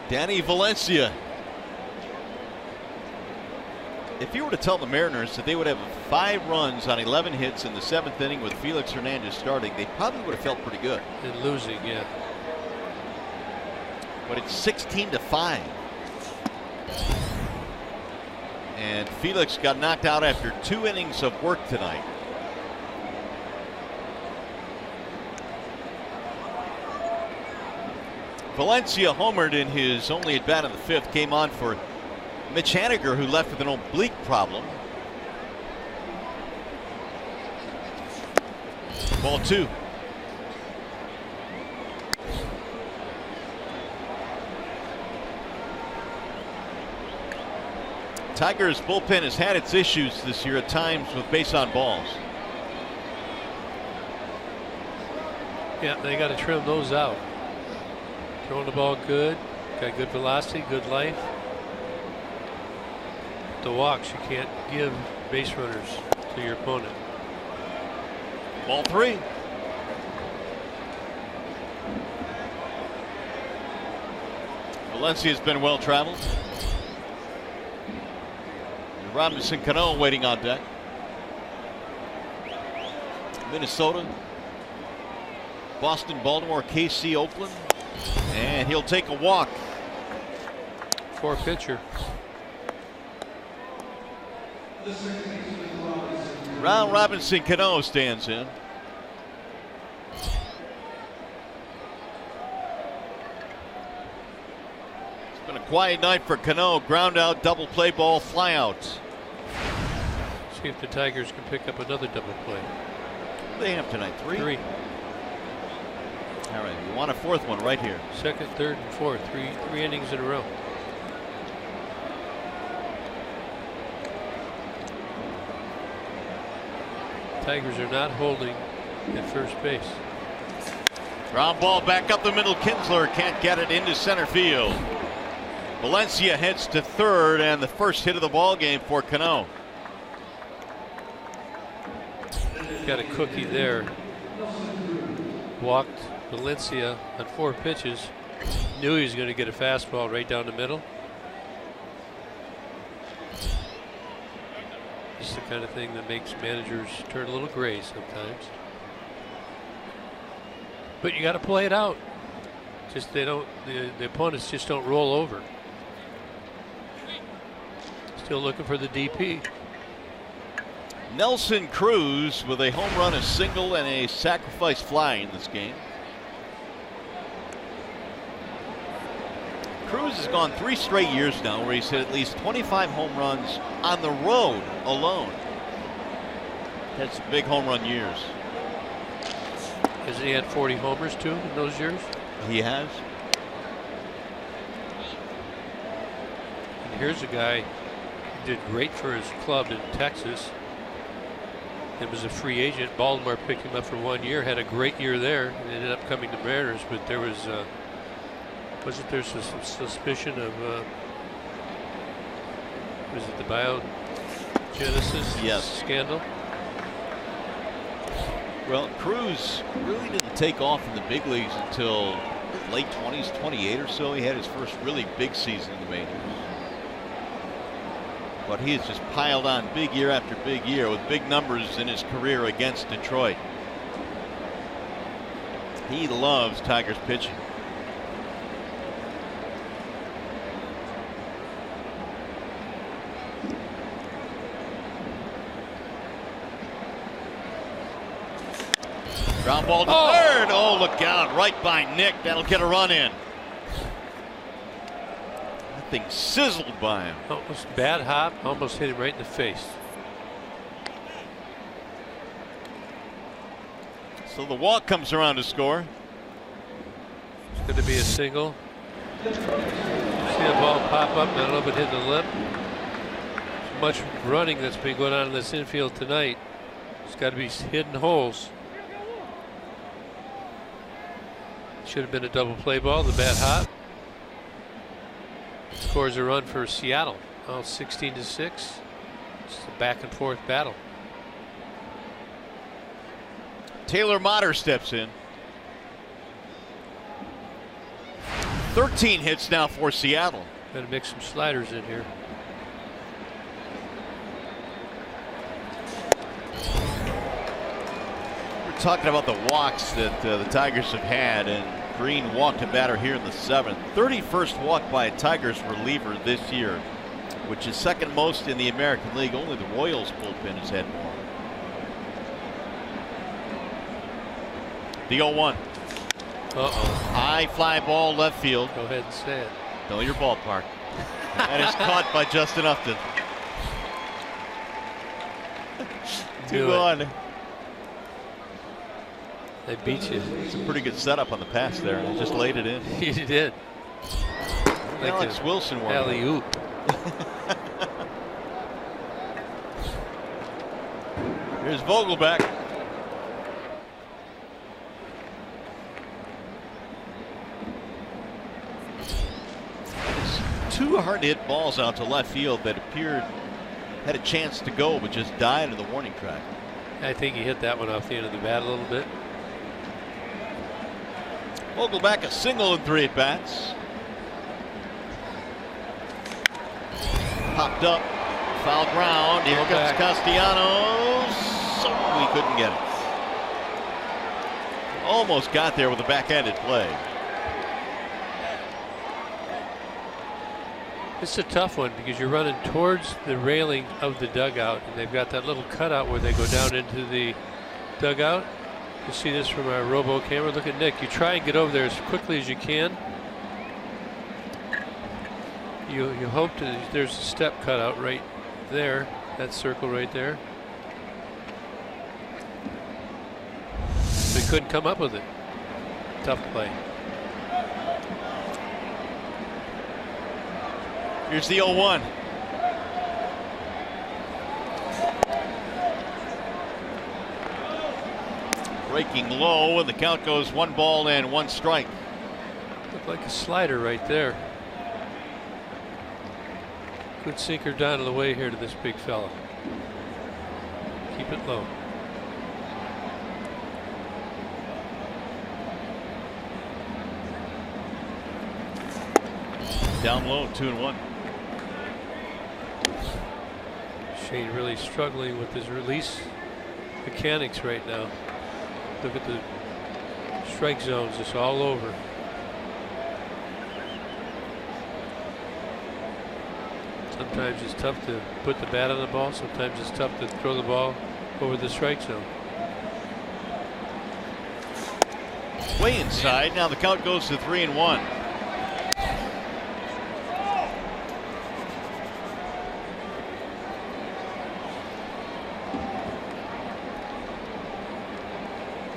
Danny Valencia. If you were to tell the Mariners that they would have 5 runs on 11 hits in the 7th inning with Felix Hernandez starting, they probably would have felt pretty good. And losing, yeah. But it's 16-5. And Felix got knocked out after 2 innings of work tonight. Valencia homered in his only at bat in the 5th, came on for Mitch Haniger, who left with an oblique problem. Ball 2. Tigers bullpen has had its issues this year at times with base on balls. Yeah, they got to trim those out. Throwing the ball good, got good velocity, good life. The walks, you can't give base runners to your opponent. Ball 3. Valencia's been well traveled. Robinson Cano waiting on deck. Minnesota, Boston, Baltimore, KC, Oakland, and he'll take a walk. 4 pitcher. Ron Robinson Cano stands in. It's been a quiet night for Cano. Ground out, double play ball, fly out. See if the Tigers can pick up another double play. They have tonight 3. 3. All right, you want a 4th one right here. 2nd, 3rd, and 4th. Three innings in a row. Tigers are not holding at first base. Ground ball back up the middle. Kinsler can't get it into center field. Valencia heads to 3rd, and the first hit of the ball game for Cano. Got a cookie there. Walked Valencia on 4 pitches. Knew he was going to get a fastball right down the middle. It's the kind of thing that makes managers turn a little gray sometimes. But you got to play it out. Just they don't. The opponents just don't roll over. Still looking for the DP. Nelson Cruz with a home run, a single, and a sacrifice fly in this game. Cruz has gone 3 straight years now where he's hit at least 25 home runs on the road alone. Had some big home run years. Hasn't he had 40 homers too in those years? He has. And here's a guy who did great for his club in Texas. It was a free agent. Baltimore picked him up for 1 year, had a great year there, and ended up coming to Mariners. But there was, wasn't there some suspicion of, was it the biogenesis scandal? Well, Cruz really didn't take off in the big leagues until late 20s, 28 or so. He had his first really big season in the majors. But he has just piled on big year after big year with big numbers in his career against Detroit. He loves Tigers pitching. Ground ball to 3rd. Oh, look out. Right by Nick. That'll get a run in. That thing sizzled by him. Almost bad hop. Almost hit him right in the face. So the walk comes around to score. It's going to be a single. See the ball pop up. I don't know if it hit the lip. much running that's been going on in this infield tonight. There's got to be hidden holes. Should have been a double play ball. The bat hot. Scores a run for Seattle. Well, 16-6. It's a back and forth battle. Taylor Motter steps in. 13 hits now for Seattle. Got to mix some sliders in here. We're talking about the walks that the Tigers have had, and Green walked a batter here in the 7th. 31st walk by a Tigers reliever this year, which is second most in the American League. Only the Royals bullpen has had more. The 0-1. High fly ball left field. Go ahead and say it. Know your ballpark. That is caught by Justin Upton. 2-1. They beat you. It's a pretty good setup on the pass there. They just laid it in. He did. Like Alex Wilson won. Alley-oop. Here's Vogelback. Two hard-hit balls out to left field that appeared had a chance to go, but just died in the warning track. I think he hit that one off the end of the bat a little bit. Vogelback a single in 3 at-bats. Popped up, foul ground. Here comes Castellanos. So we couldn't get it. Almost got there with a backhanded play. It's a tough one because you're running towards the railing of the dugout, and they've got that little cutout where they go down into the dugout. You see this from our robo camera. Look at Nick. You try and get over there as quickly as you can. You hope that there's a step cutout right there, that circle right there. But he couldn't come up with it. Tough play. Here's the 0-1. Breaking low, and the count goes 1 ball and 1 strike. Looked like a slider right there. Good sinker down to the way here to this big fella. Keep it low. Down low, 2-1. Shane really struggling with his release mechanics right now. Look at the strike zones, it's all over. Sometimes it's tough to put the bat on the ball. Sometimes it's tough to throw the ball over the strike zone. Way inside. Now the count goes to 3-1.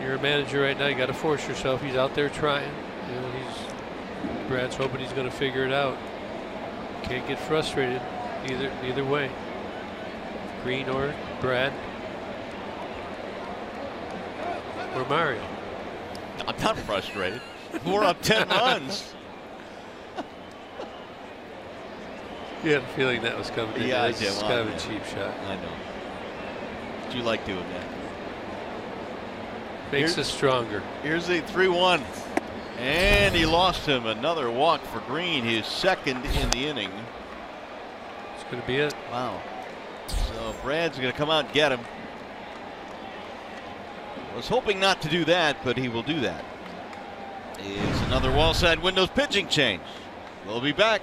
You're a manager right now. You got to force yourself. He's out there trying. You know, Brad's hoping he's going to figure it out. Can't get frustrated either way. Green or Brad or Mario. I'm not frustrated. We're up 10 runs. You had a feeling that was coming. Yeah, I It's did. kind of a cheap shot. I know. Do you like doing that? Makes us stronger. Here's a 3-1. And he lost him. Another walk for Green, his second in the inning. It's going to be it. Wow. So Brad's going to come out and get him. Was hoping not to do that, but he will do that. Is another wall side windows pitching change. We'll be back.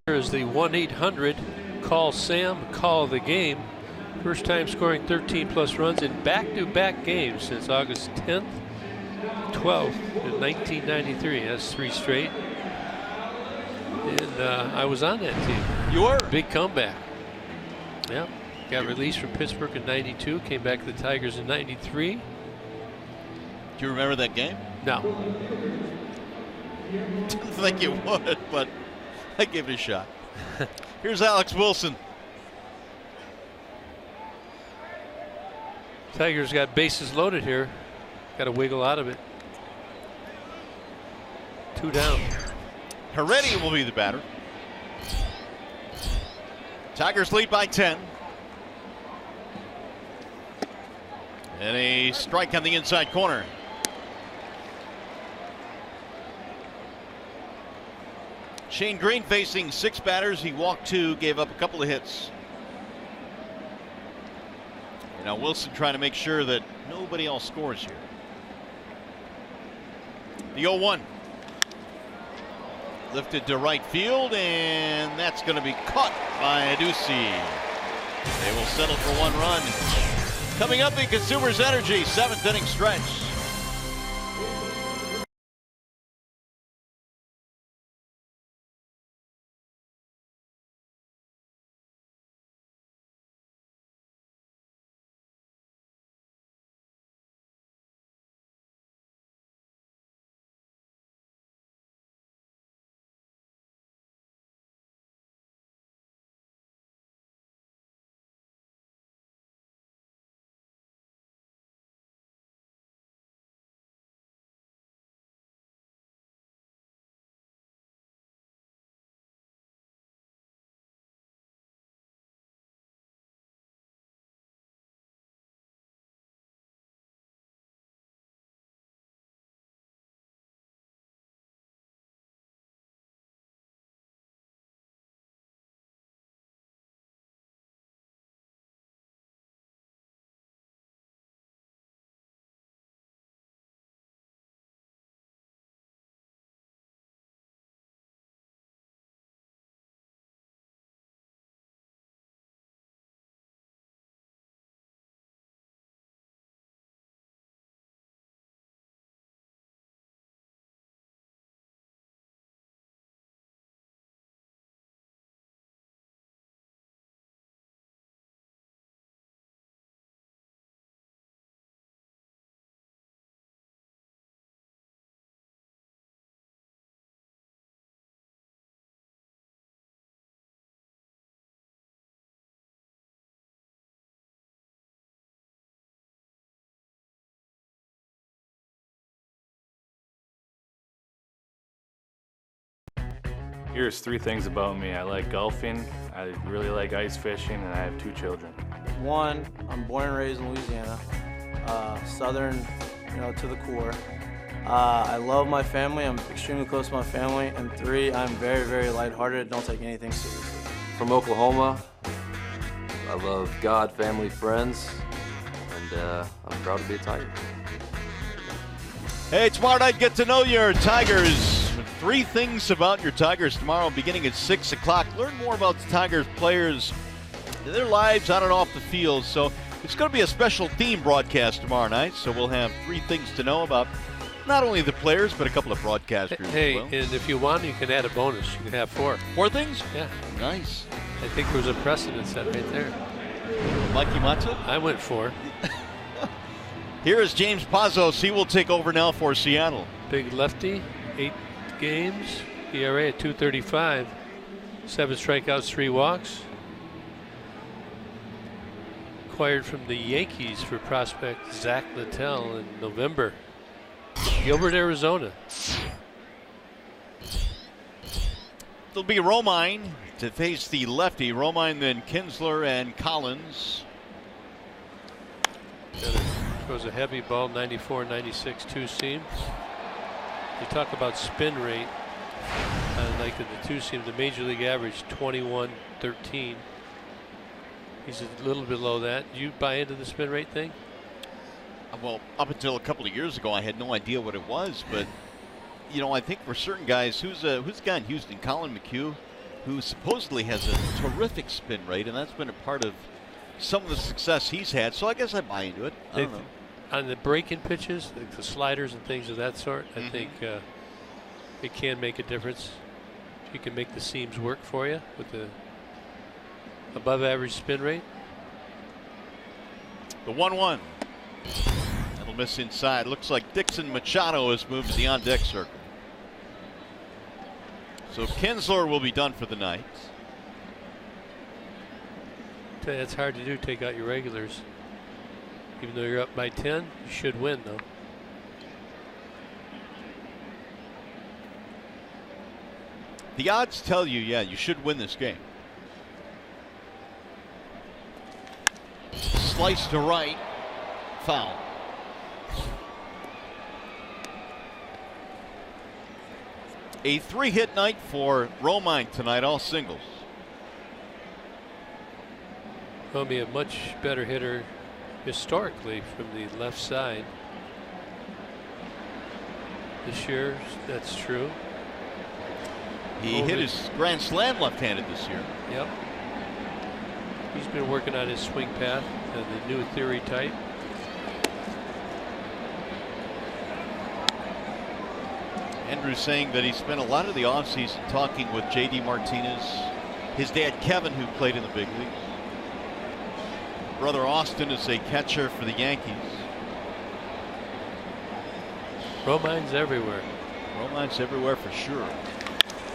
here is the 1-800 call Sam, call the game. First time scoring 13+ runs in back-to-back games since August 10th, 12th, in 1993. That's 3 straight. And I was on that team. You were? Big comeback. Yeah. Got released from Pittsburgh in 92, came back to the Tigers in 93. Do you remember that game? No. Didn't think you would, but I gave it a shot. Here's Alex Wilson. Tigers got bases loaded here. Got to wiggle out of it. 2 down. Heredia will be the batter. Tigers lead by 10. And a strike on the inside corner. Shane Green facing 6 batters. He walked 2, gave up a couple of hits. Now Wilson trying to make sure that nobody else scores here. The 0-1. Lifted to right field, and that's going to be caught by Adduci. They will settle for 1 run. Coming up in Consumers Energy, 7th inning stretch. Here's 3 things about me. I like golfing, I really like ice fishing, and I have 2 children. 1, I'm born and raised in Louisiana, southern, to the core. I love my family, I'm extremely close to my family. And 3, I'm very, very lighthearted, don't take anything seriously. From Oklahoma, I love God, family, friends, and I'm proud to be a Tiger. Hey, tomorrow night, get to know your Tigers. 3 things about your Tigers tomorrow beginning at 6 o'clock. Learn more about the Tigers players, their lives on and off the field. So it's going to be a special theme broadcast tomorrow night. So we'll have 3 things to know about not only the players, but a couple of broadcasters Hey, as well. and if you want, you can add a bonus. You can have 4. 4 things? Yeah. Nice. I think there was a precedent set right there. Mikey Matza? I went 4. Here is James Pazos. He will take over now for Seattle. Big lefty, 8 games, ERA at 2.35, 7 strikeouts, 3 walks. Acquired from the Yankees for prospect Zach Littell in November. Gilbert, Arizona. It'll be Romine to face the lefty. Romine, then Kinsler and Collins. Throws a heavy ball, 94, 96, 2-seam. You talk about spin rate, like the 2-seam, the major league average 21-13. He's a little below that. Do you buy into the spin rate thing? Well, up until a couple of years ago, I had no idea what it was, but I think for certain guys, who's the guy in Houston, Colin McHugh, who supposedly has a terrific spin rate, and that's been a part of some of the success he's had. So I guess I buy into it. I don't know. On the break-in pitches, the sliders and things of that sort, I think it can make a difference. You can make the seams work for you with the above-average spin rate. The 1-1. That'll miss inside. Looks like Dixon Machado has moved to the on-deck circle. So Kinsler will be done for the night. It's hard to do, take out your regulars. Even though you're up by 10, you should win, though. The odds tell you, yeah, you should win this game. Slice to right. Foul. A 3-hit night for Romine tonight, all singles. Will be a much better hitter historically from the left side. This year, that's true. He hit his grand slam left-handed this year. Yep. He's been working on his swing path and the new theory type. Andrew's saying that he spent a lot of the offseason talking with J.D. Martinez, his dad Kevin, who played in the big leagues. Brother Austin is a catcher for the Yankees. Romine's everywhere. Romine's everywhere for sure.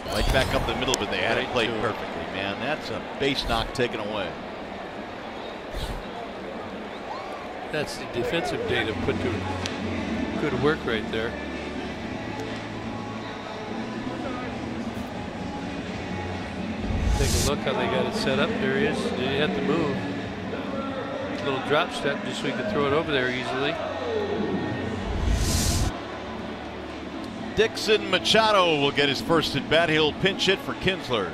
Right back up the middle, but they had it played perfectly, man. That's a base knock taken away. That's the defensive data put to good work right there. Take a look how they got it set up. There he is. He had to move. Little drop step just so he could throw it over there easily. Dixon Machado will get his first at bat. He'll pinch hit for Kinsler.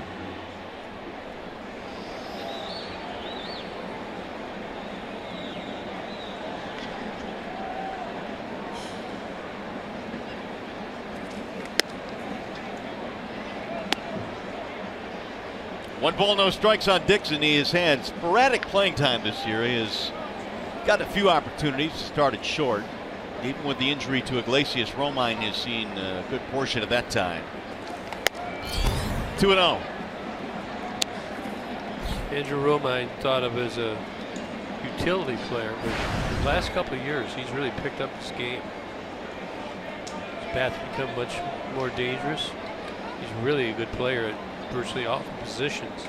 One ball, no strikes on Dixon. He has had sporadic playing time this year. He has got a few opportunities, started short. Even with the injury to Iglesias, Romine has seen a good portion of that time. 2-0. Andrew Romine thought of as a utility player, but the last couple of years he's really picked up his game. His bat's become much more dangerous. He's really a good player at virtually all positions.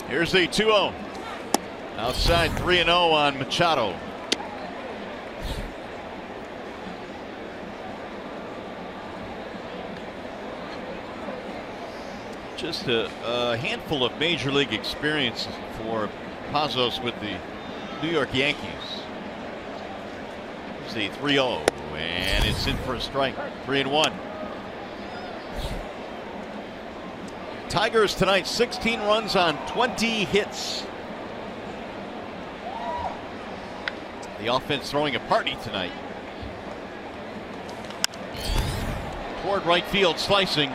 Here's the 2-0. Outside 3-0 on Machado. Just a handful of major league experience for Pazos with the New York Yankees. Here's the 3-0, and it's in for a strike. 3-1. Tigers tonight, 16 runs on 20 hits. The offense throwing a party tonight. Toward right field, slicing.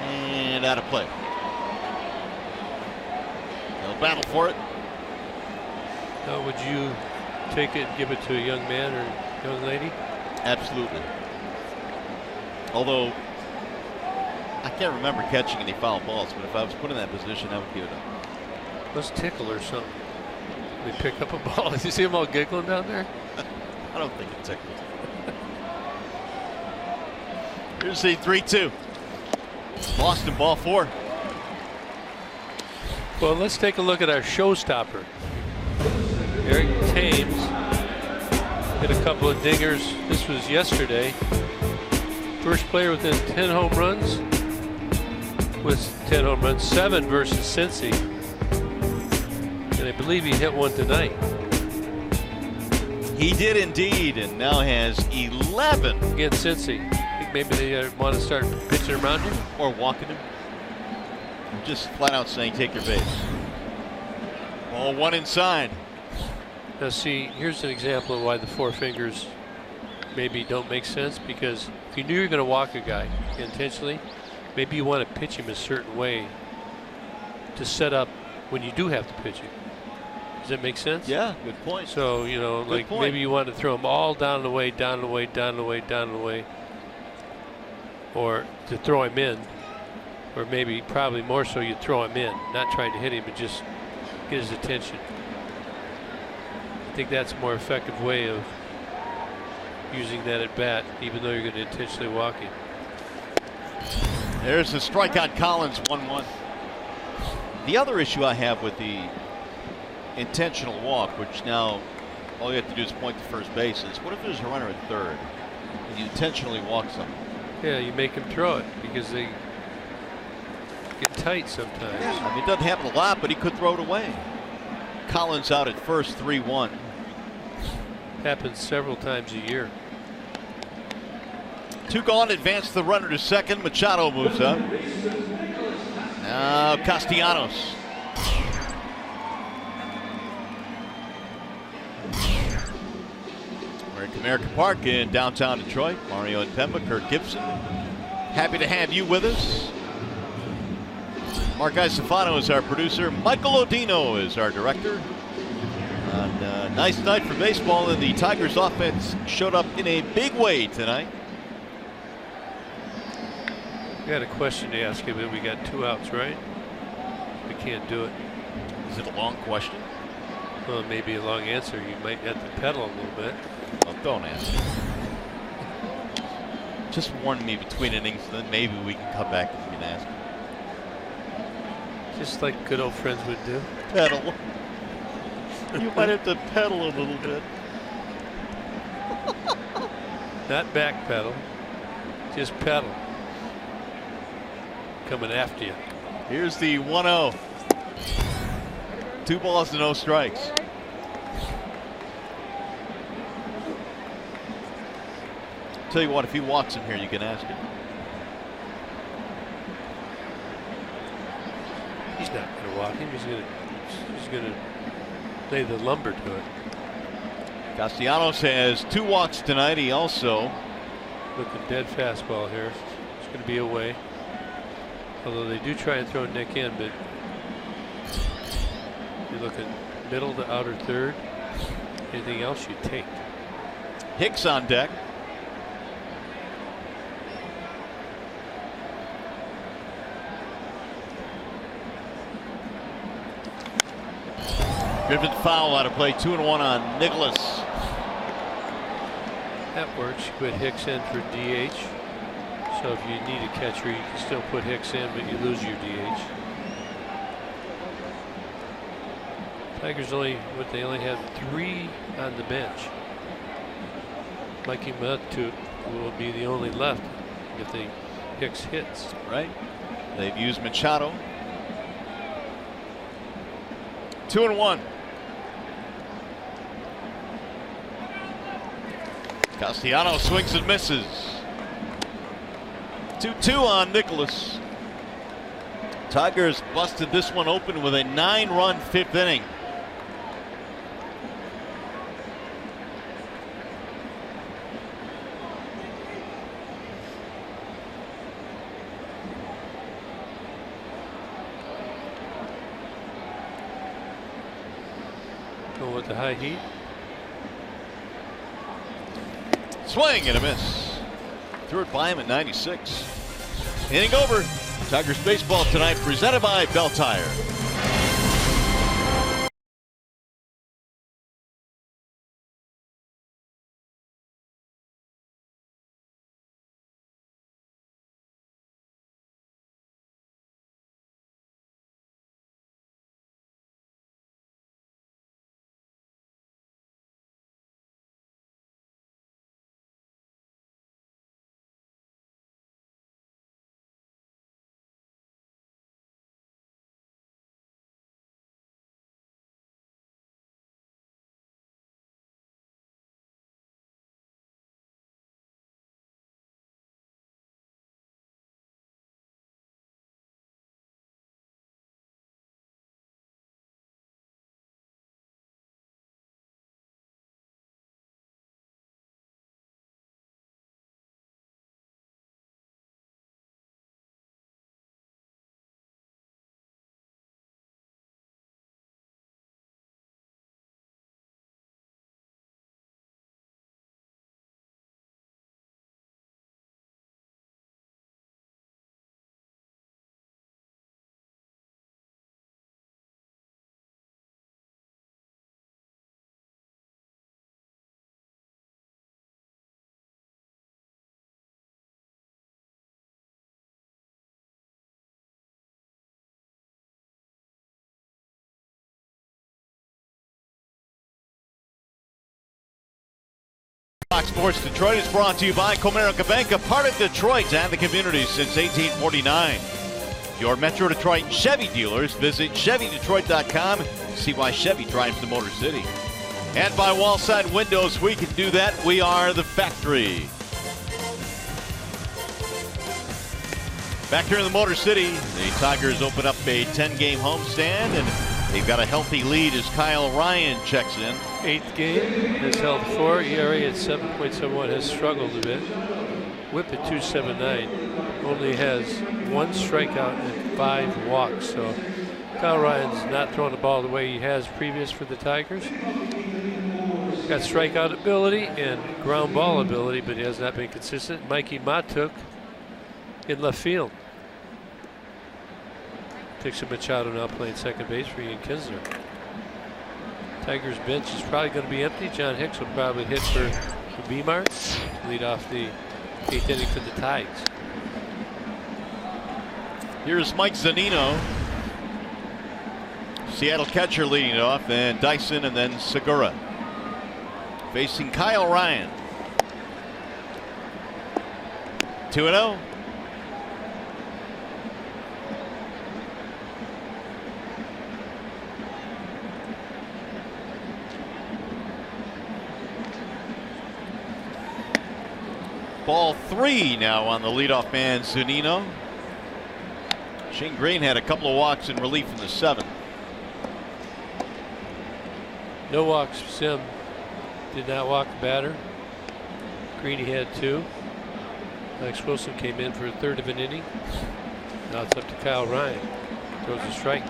And out of play. They'll battle for it. Now, would you take it and give it to a young man or young lady? Absolutely. Although, I can't remember catching any foul balls, but if I was put in that position, I would give it up. Must tickle or something. They pick up a ball. Did you see them all giggling down there? I don't think it tickled. Here's the 3-2. Boston ball 4. Well, let's take a look at our showstopper. Eric Thames hit a couple of dingers. This was yesterday. First player within 10 home runs. With 10 home runs, 7 versus Cincy. And I believe he hit one tonight. He did indeed, and now has 11 against Cincy. I think maybe they want to start pitching around him or walking him. Just flat out saying, take your base. Ball 1 inside. Now see, here's an example of why the 4 fingers maybe don't make sense, because if you knew you were going to walk a guy intentionally, maybe you want to pitch him a certain way to set up when you do have to pitch him. Does that make sense? Yeah, good point. So, you know, Good like point. maybe you want to throw them all down the way, down the way, down the way, down the way, or to throw him in, or maybe probably more so you throw him in, not trying to hit him, but just get his attention. I think that's a more effective way of using that at bat, even though you're going to intentionally walk him. There's the strikeout, Collins, 1-1. The other issue I have with the intentional walk, which now all you have to do is point to first base, is what if there's a runner at third and you intentionally walk someone? Yeah, you make him throw it because they get tight sometimes. Yeah, I mean, it doesn't happen a lot, but he could throw it away. Collins out at first, 3-1. Happens several times a year. 2 gone, advance the runner to second. Machado moves up. Now Castellanos. We're at Comerica Park in downtown Detroit. Mario and Pemba, Kirk Gibson. Happy to have you with us. Mark Isofano is our producer. Michael Odino is our director. And nice night for baseball, and the Tigers offense showed up in a big way tonight. I got a question to ask you, but we got 2 outs, right? We can't do it. Is it a long question? Well, maybe a long answer. You might have to pedal a little bit. Well, don't answer. Just warn me between innings, and then maybe we can come back and you can ask. Just like good old friends would do. Pedal. You might have to pedal a little bit. Not back pedal, just pedal. Coming after you. Here's the 1-0. 2 balls to no strikes. Tell you what, if he walks him here, you can ask him. He's not going to walk him. He's going to lay the lumber to it. Castellanos has 2 walks tonight. He also looking dead fastball here. It's going to be away. Although they do try and throw Nick in, but you're looking middle to outer third. Anything else you take. Hicks on deck. Driven foul out of play, 2-1 on Nicholas. That works. You put Hicks in for DH. So if you need a catcher, you can still put Hicks in, but you lose your DH. Tigers only have 3 on the bench. Mikey Matu will be the only left if the Hicks hits. Right. They've used Machado. 2-1. Castellanos swings and misses. 2-2 on Nicholas. Tigers busted this one open with a 9-run 5th inning. Going with the high heat. Swing and a miss. Threw it by him at 96. Inning over. Tigers baseball tonight presented by Bell Tire. Fox Sports Detroit is brought to you by Comerica Bank, a part of Detroit and the community since 1849. Your Metro Detroit Chevy dealers. Visit ChevyDetroit.com. See why Chevy drives the Motor City. And by Wallside Windows, we can do that. We are the factory. Back here in the Motor City, the Tigers open up a 10-game homestand, and they've got a healthy lead as Kyle Ryan checks in. 8th game, has held 4. ERA at 7.71, has struggled a bit. WHIP at 2.79. Only has 1 strikeout and 5 walks. So Kyle Ryan's not throwing the ball the way he has previous for the Tigers. Got strikeout ability and ground ball ability, but he has not been consistent. Mikey Matuk in left field. Dixon Machado now playing second base for Ian Kinsler. Tigers bench is probably going to be empty. John Hicks will probably hit for B-Mart to lead off the 8th inning for the Tigers. Here's Mike Zunino. Seattle catcher leading it off, then Dyson and then Segura. Facing Kyle Ryan. 2-0. Ball 3 now on the leadoff man, Zunino. Shane Green had a couple of walks in relief in the 7th. No walks. Sim did not walk the batter. Greeny had 2. Max Wilson came in for a 1/3 of an inning. Now it's up to Kyle Ryan. Throws a strike.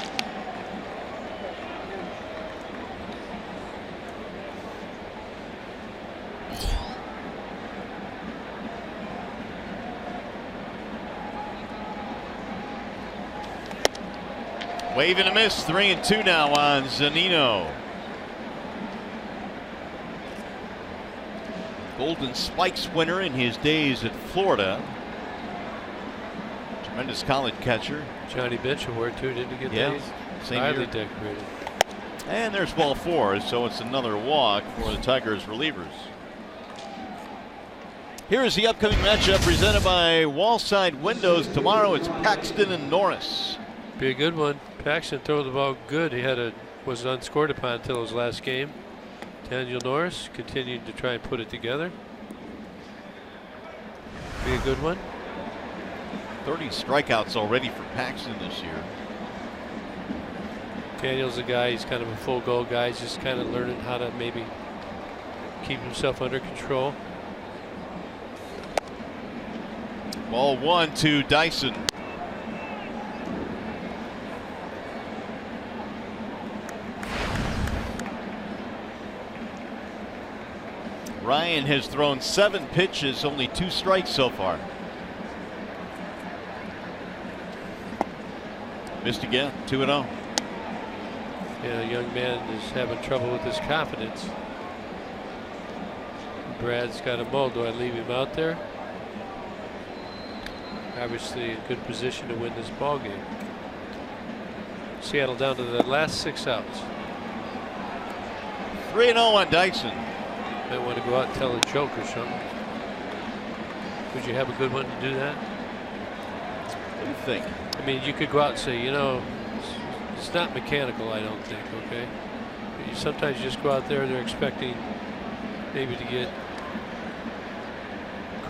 Wave and a miss. 3-2 now on Zunino. Golden Spikes winner in his days at Florida. Tremendous college catcher. Johnny Bench award too, didn't he get that? Same highly decorated. And there's ball 4, so it's another walk for the Tigers relievers. Here is the upcoming matchup presented by Wallside Windows. Tomorrow it's Paxton and Norris. Be a good one. Paxton throws the ball good. He was unscored upon until his last game. Daniel Norris continued to try and put it together. Be a good one. 30 strikeouts already for Paxton this year. Daniel's a guy, he's kind of a full goal guy. He's just kind of learning how to maybe keep himself under control. Ball 1 to Dyson. Ryan has thrown 7 pitches, only 2 strikes so far. Missed again, 2-0. Yeah, the young man is having trouble with his confidence. Brad's got a mull. Do I leave him out there? Obviously in good position to win this ball game. Seattle down to the last 6 outs. 3-0 on Dyson. Might want to go out and tell a joke or something. Would you have a good one to do that? What do you think? I mean, you could go out and say, you know, it's not mechanical, I don't think, okay? But you sometimes just go out there, they're expecting maybe to get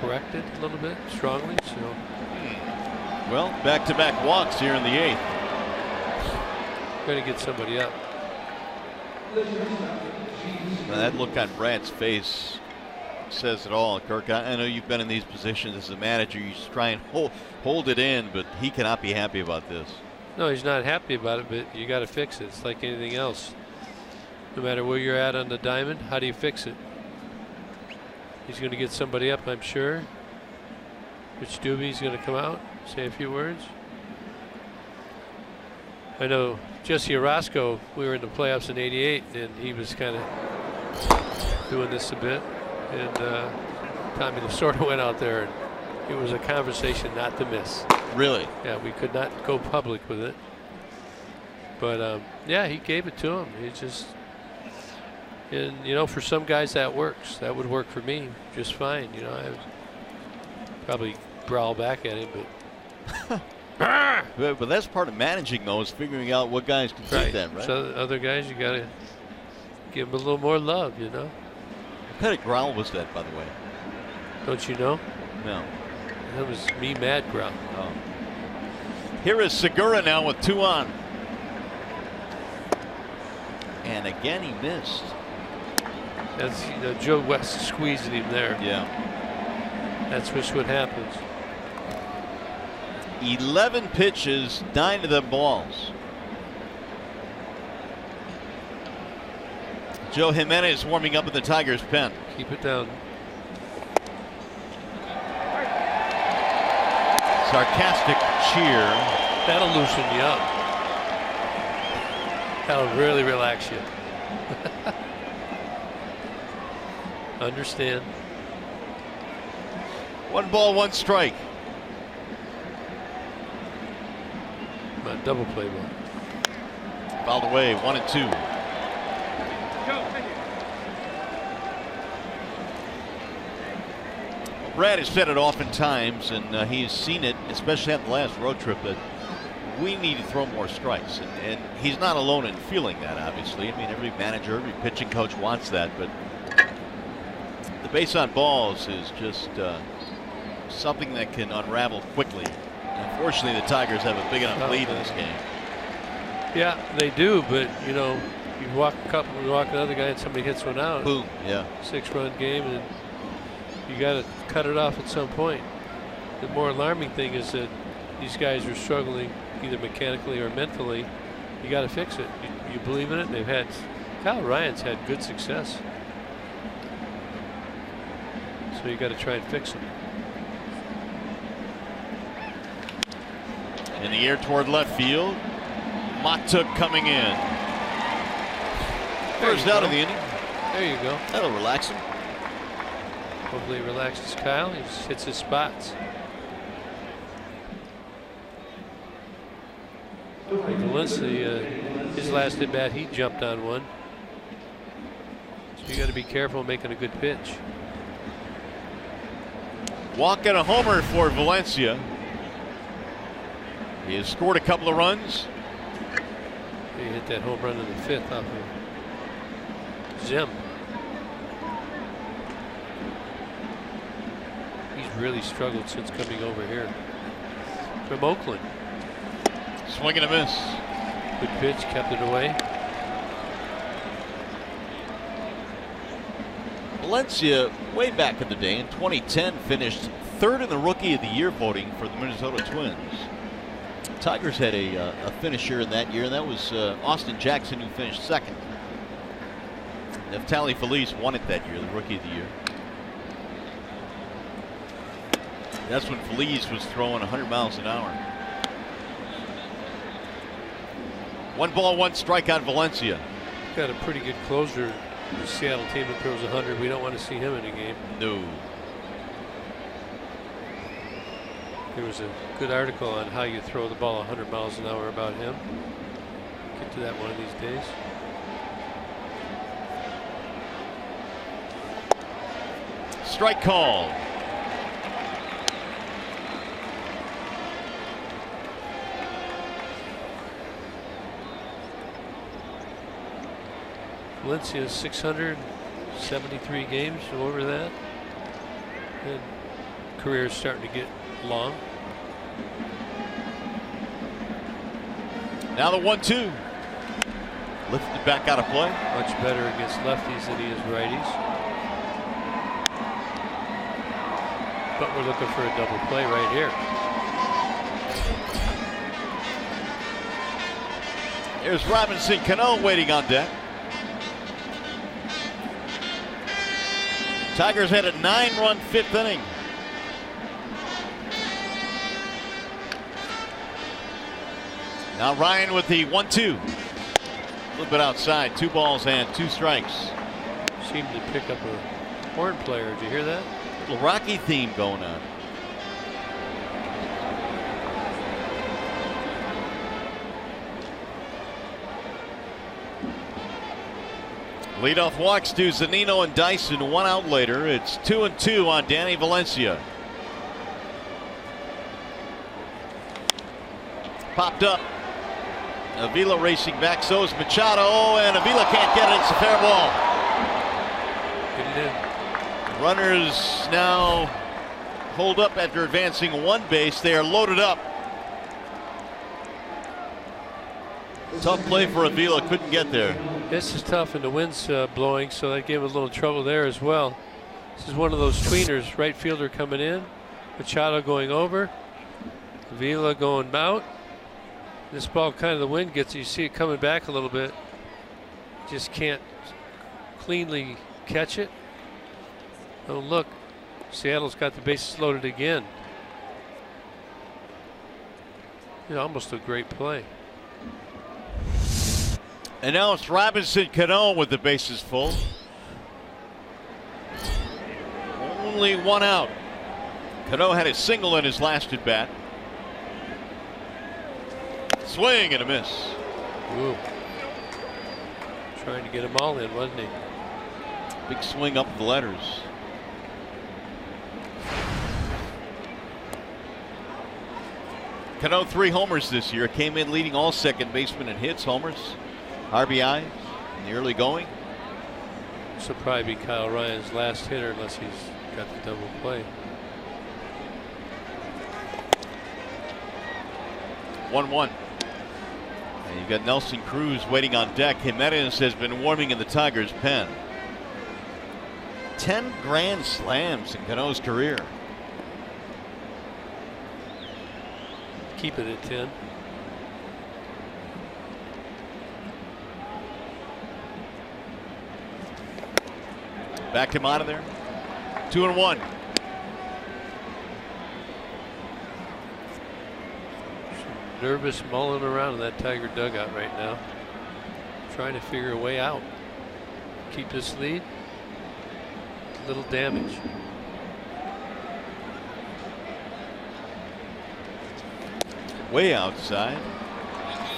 corrected a little bit strongly, so. Well, back-to-back walks here in the 8th. Got to get somebody up. Now that look on Brad's face says it all, Kirk. I know you've been in these positions as a manager. You just try and hold it in, but he cannot be happy about this. No, he's not happy about it, but you got to fix it. It's like anything else. No matter where you're at on the diamond, how do you fix it? He's going to get somebody up, I'm sure. Rich Doobie's going to come out, say a few words. I know Jesse Orozco, we were in the playoffs in '88, and he was kind of doing this a bit. And Tommy Lasorda went out there, and it was a conversation not to miss. Really? Yeah, we could not go public with it. But yeah, he gave it to him. He just And, you know, for some guys that works. That would work for me just fine. You know, I would probably growl back at him, but But that's part of managing, though, is figuring out what guys can take that, right? So other guys, you got to give them a little more love, you know. What kind of growl was that, by the way? Don't you know? No. That was me mad growl. Oh. Here is Segura now with 2 on. And again, he missed. That's, you know, Joe West squeezing him there. Yeah. That's just what happens. 11 pitches, 9 of them balls. Joe Jimenez warming up in the Tigers pen. Keep it down. Sarcastic cheer. That'll loosen you up. That'll really relax you. Understand. 1 ball, 1 strike. My double play ball. Fouled away, 1 and 2. Brad has said it oftentimes, and he's seen it, especially at the last road trip, that we need to throw more strikes. And he's not alone in feeling that, obviously. I mean, every manager, every pitching coach wants that, but the base on balls is just something that can unravel quickly. Unfortunately, the Tigers have a big enough lead in this game. Yeah, they do, but, you know, you walk a couple, you walk another guy, and somebody hits one out. Boom, yeah. 6-run game, and you got to cut it off at some point. The more alarming thing is that these guys are struggling either mechanically or mentally. You got to fix it. You believe in it? They've had, Kyle Ryan's had good success. So you got to try and fix it. In the air toward left field. Matuk coming in. First out of the inning. There you go. That'll relax him. Hopefully it relaxes Kyle. He just hits his spots. Valencia, his last at bat, he jumped on one. So you got to be careful making a good pitch. Walk and a homer for Valencia. He has scored a couple of runs. He hit that home run in the 5th off of Zim. He's really struggled since coming over here from Oakland. Swing and a miss. Good pitch, kept it away. Valencia, way back in the day in 2010, finished 3rd in the Rookie of the Year voting for the Minnesota Twins. Tigers had a finisher in that year, and that was Austin Jackson, who finished 2nd. Neftali Feliz won it that year, the Rookie of the Year. That's when Feliz was throwing 100 miles an hour. 1 ball, 1 strike on Valencia. Got a pretty good closer. The Seattle team that throws 100. We don't want to see him in a game. No. There was a good article on how you throw the ball 100 miles an hour about him. Get to that one of these days. Strike call. Valencia 673 games over that. And career is starting to get long. Now the 1-2. Lifted back out of play. Much better against lefties than he is righties. But we're looking for a double play right here. Here's Robinson Cano waiting on deck. Tigers had a 9-run 5th inning. Now Ryan with the 1-2. A little bit outside. 2 balls and 2 strikes. Seemed to pick up a horn player. Did you hear that? Little Rocky theme going on. Leadoff walks to Zunino and Dyson. 1 out later. It's 2-2 on Danny Valencia. Popped up. Avila racing back. So is Machado. And Avila can't get it. It's a fair ball. Get it in. Runners now hold up after advancing 1 base. They are loaded up. Tough play for Avila. Couldn't get there. This is tough, and the wind's blowing, so that gave him a little trouble there as well. This is one of those tweeners. Right fielder coming in, Machado going over, Avila going out. This ball, kind of the wind gets, you see it coming back a little bit. Just can't cleanly catch it. Oh, look, Seattle's got the bases loaded again. It's almost a great play. And now it's Robinson Cano with the bases full. Only 1 out. Cano had a single in his last at bat. Swing and a miss. Ooh. Trying to get them all in, wasn't he? Big swing up the letters. Cano 3 homers this year. Came in leading all second basemen in hits, homers, RBI in the early going. This will probably be Kyle Ryan's last hitter unless he's got the double play. 1-1. And you've got Nelson Cruz waiting on deck. Jimenez has been warming in the Tigers' pen. 10 grand slams in Cano's career. Keep it at 10. Back him out of there. 2-1. Nervous mulling around in that Tiger dugout right now, trying to figure a way out. Keep this lead. A little damage. Way outside.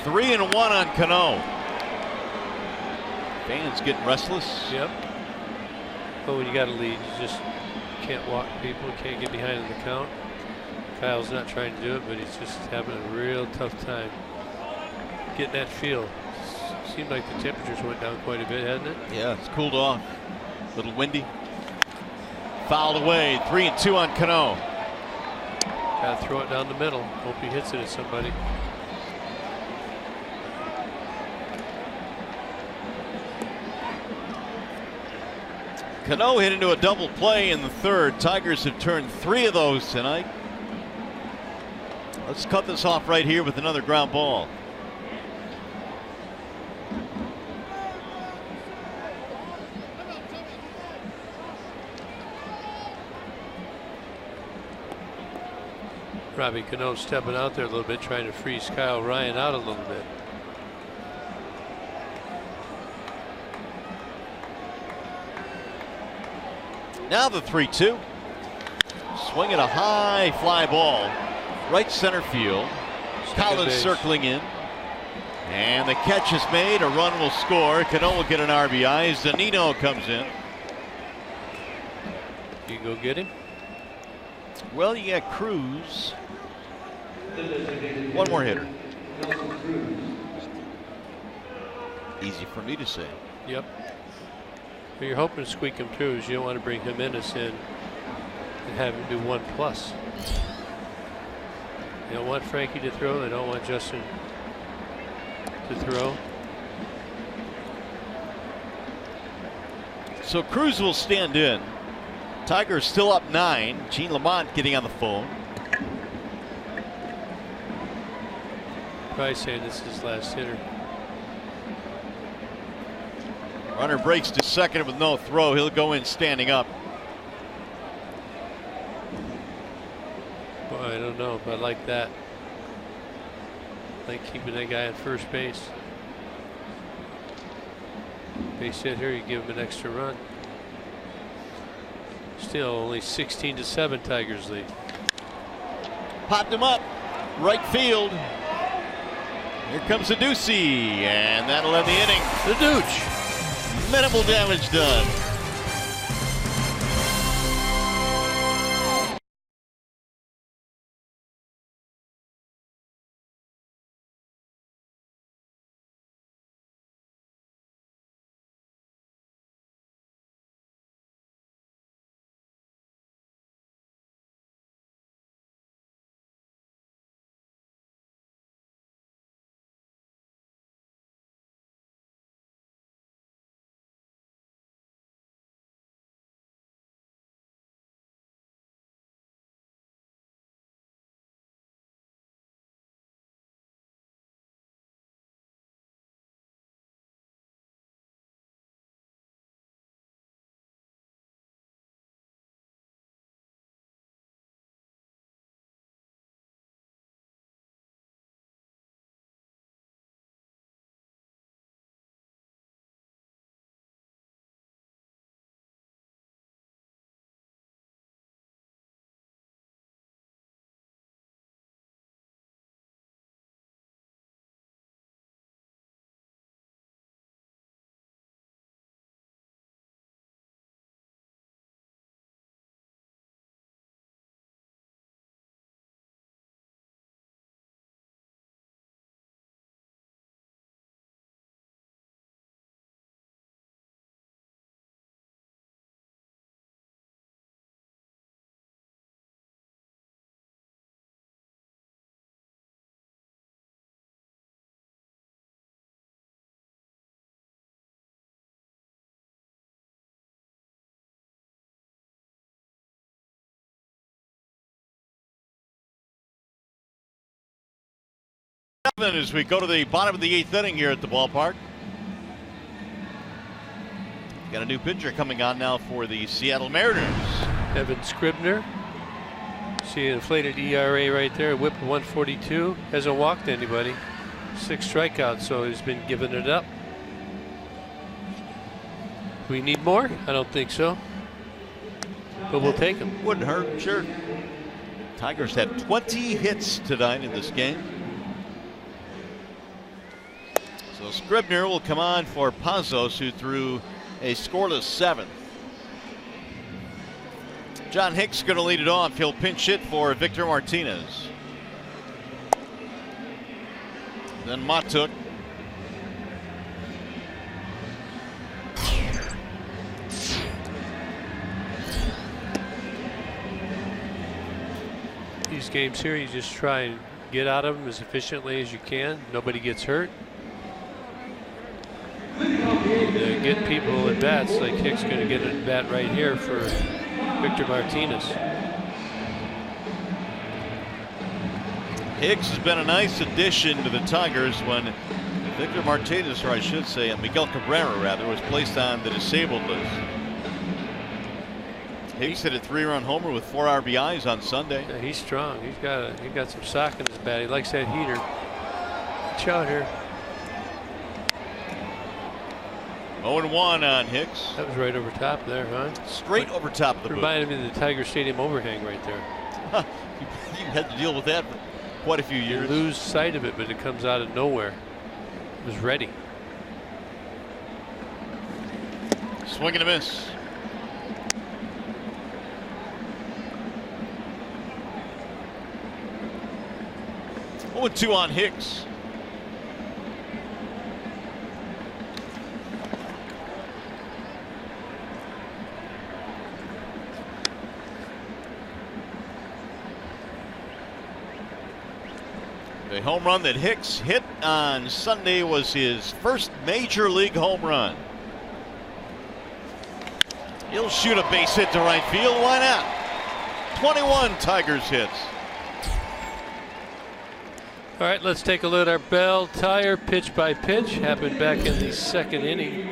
3-1 on Cano. Fans getting restless. Yep. But when you got a lead, you just can't walk people, can't get behind in the count. Kyle's not trying to do it, but he's just having a real tough time getting that feel. Seemed like the temperatures went down quite a bit, hasn't it? Yeah, it's cooled off. A little windy. Fouled away. 3-2 on Cano. Gotta throw it down the middle. Hope he hits it at somebody. Cano hit into a double play in the third. Tigers have turned 3 of those tonight. Let's cut this off right here with another ground ball. Robbie Cano stepping out there a little bit, trying to freeze Kyle Ryan out a little bit. Now the 3-2. Swing at a high fly ball. Right center field. Collins circling in. And the catch is made. A run will score. Cano will get an RBI. Zunino comes in. You go get him? Well, you got Cruz. One more hitter. Easy for me to say. Yep. But you're hoping to squeak him through. You don't want to bring Jimenez in and have him do 1+. They don't want Frankie to throw. They don't want Justin to throw. So Cruz will stand in. Tigers still up 9. Gene Lamont getting on the phone. Probably saying this is his last hitter. Runner breaks to second with no throw. He'll go in standing up. Boy, I don't know, but I like that. I like keeping that guy at first base. Base hit here, you give him an extra run. Still only 16-7 Tigers lead. Popped him up. Right field. Here comes the Ducey, and that'll end the inning. The Dooch. Minimal damage done. As we go to the bottom of the 8th inning here at the ballpark. Got a new pitcher coming on now for the Seattle Mariners. Evan Scribner. See an inflated ERA right there. Whip 142. Hasn't walked anybody. 6 strikeouts, so he's been giving it up. Do we need more? I don't think so. But we'll take him. Wouldn't hurt, sure. Tigers had 20 hits tonight in this game. So Scribner will come on for Pazos, who threw a scoreless 7th. John Hicks going to lead it off. He'll pinch hit for Victor Martinez. Then Matuk. These games here, you just try and get out of them as efficiently as you can. Nobody gets hurt. Get people at bats, like Hicks going to get a bat right here for Victor Martinez. Hicks has been a nice addition to the Tigers when Victor Martinez, or I should say Miguel Cabrera rather, was placed on the disabled list. Hicks hit a 3-run homer with 4 RBIs on Sunday. Yeah, he's strong. He got some sock in his bat. He likes that heater. Watch out here. 0-1 on Hicks. That was right over top there, huh? Straight over top of the booth. Reminded me of the Tiger Stadium overhang right there. You had to deal with that for quite a few years. You lose sight of it, but it comes out of nowhere. It was ready. Swing and a miss. Oh, 2 on Hicks. The home run that Hicks hit on Sunday was his first major league home run. He'll shoot a base hit to right field. Why not? 21 Tigers hits. All right, let's take a look at our Bell Tire pitch by pitch. Happened back in the 2nd inning.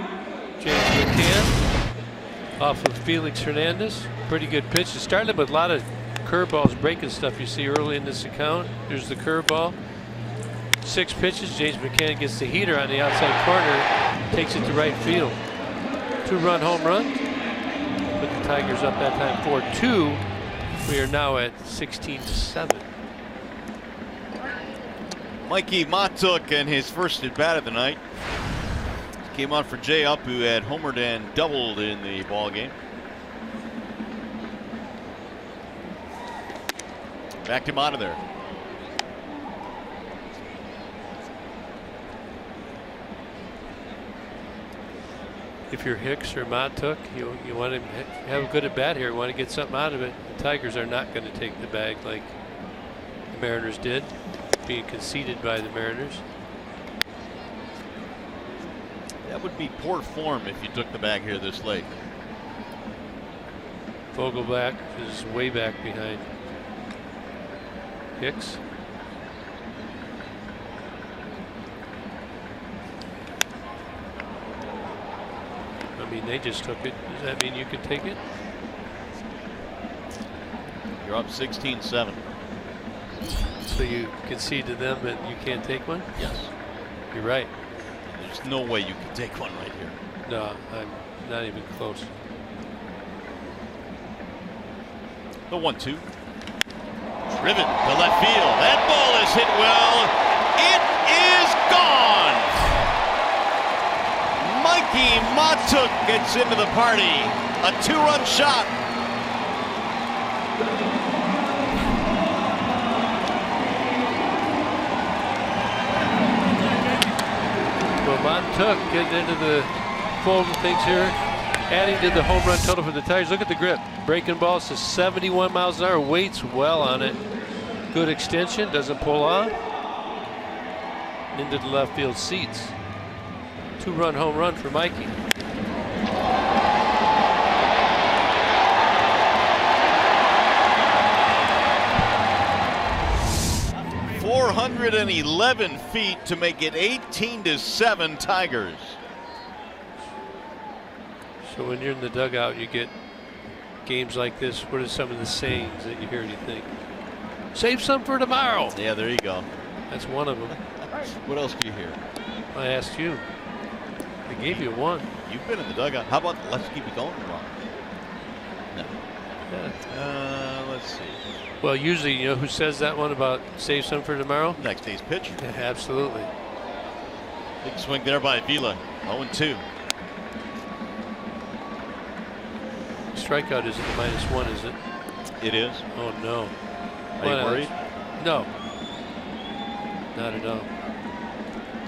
James McCann off of Felix Hernandez. Pretty good pitch. It started with a lot of curveballs, breaking stuff you see early in this account. There's the curveball. 6 pitches. James McCann gets the heater on the outside corner, takes it to right field. 2-run home run. Put the Tigers up that time 4-2. We are now at 16-7. Mikey Matuk in his first at bat of the night. Came on for Jay Up, who had homered and doubled in the ball game. Backed him out of there. If you're Hicks or Montook, you want to have a good at bat here. You want to get something out of it. The Tigers are not going to take the bag like the Mariners did, being conceded by the Mariners. That would be poor form if you took the bag here this late. Vogelbach is way back behind Hicks. I mean, they just took it. Does that mean you could take it? You're up 16-7. So you concede to them that you can't take one? Yes. You're right. There's no way you can take one right here. No, I'm not even close. The 1-2. Driven to left field. That ball is hit well. It is gone. Mikey Montook gets into the party. A 2-run shot. Well, Montook getting into the fold of things here, adding to the home run total for the Tigers. Look at the grip. Breaking balls to 71 miles an hour. Waits well on it. Good extension. Doesn't pull on. Into the left field seats. 2-run home run for Mikey. .411 feet to make it 18-7 Tigers. So when you're in the dugout, you get games like this. What are some of the sayings that you hear and you think? Save some for tomorrow. Yeah, there you go. That's one of them. What else do you hear? I asked you. I gave you one. You've been in the dugout. How about let's keep it going tomorrow? No. Yeah. Let's see. Well, usually, you know who says that one about save some for tomorrow? Next day's pitcher. Yeah, absolutely. Big swing there by Vila. 0-2. Strikeout isn't the -1, is it? It is. Oh, no. Are you worried? No. Not at all.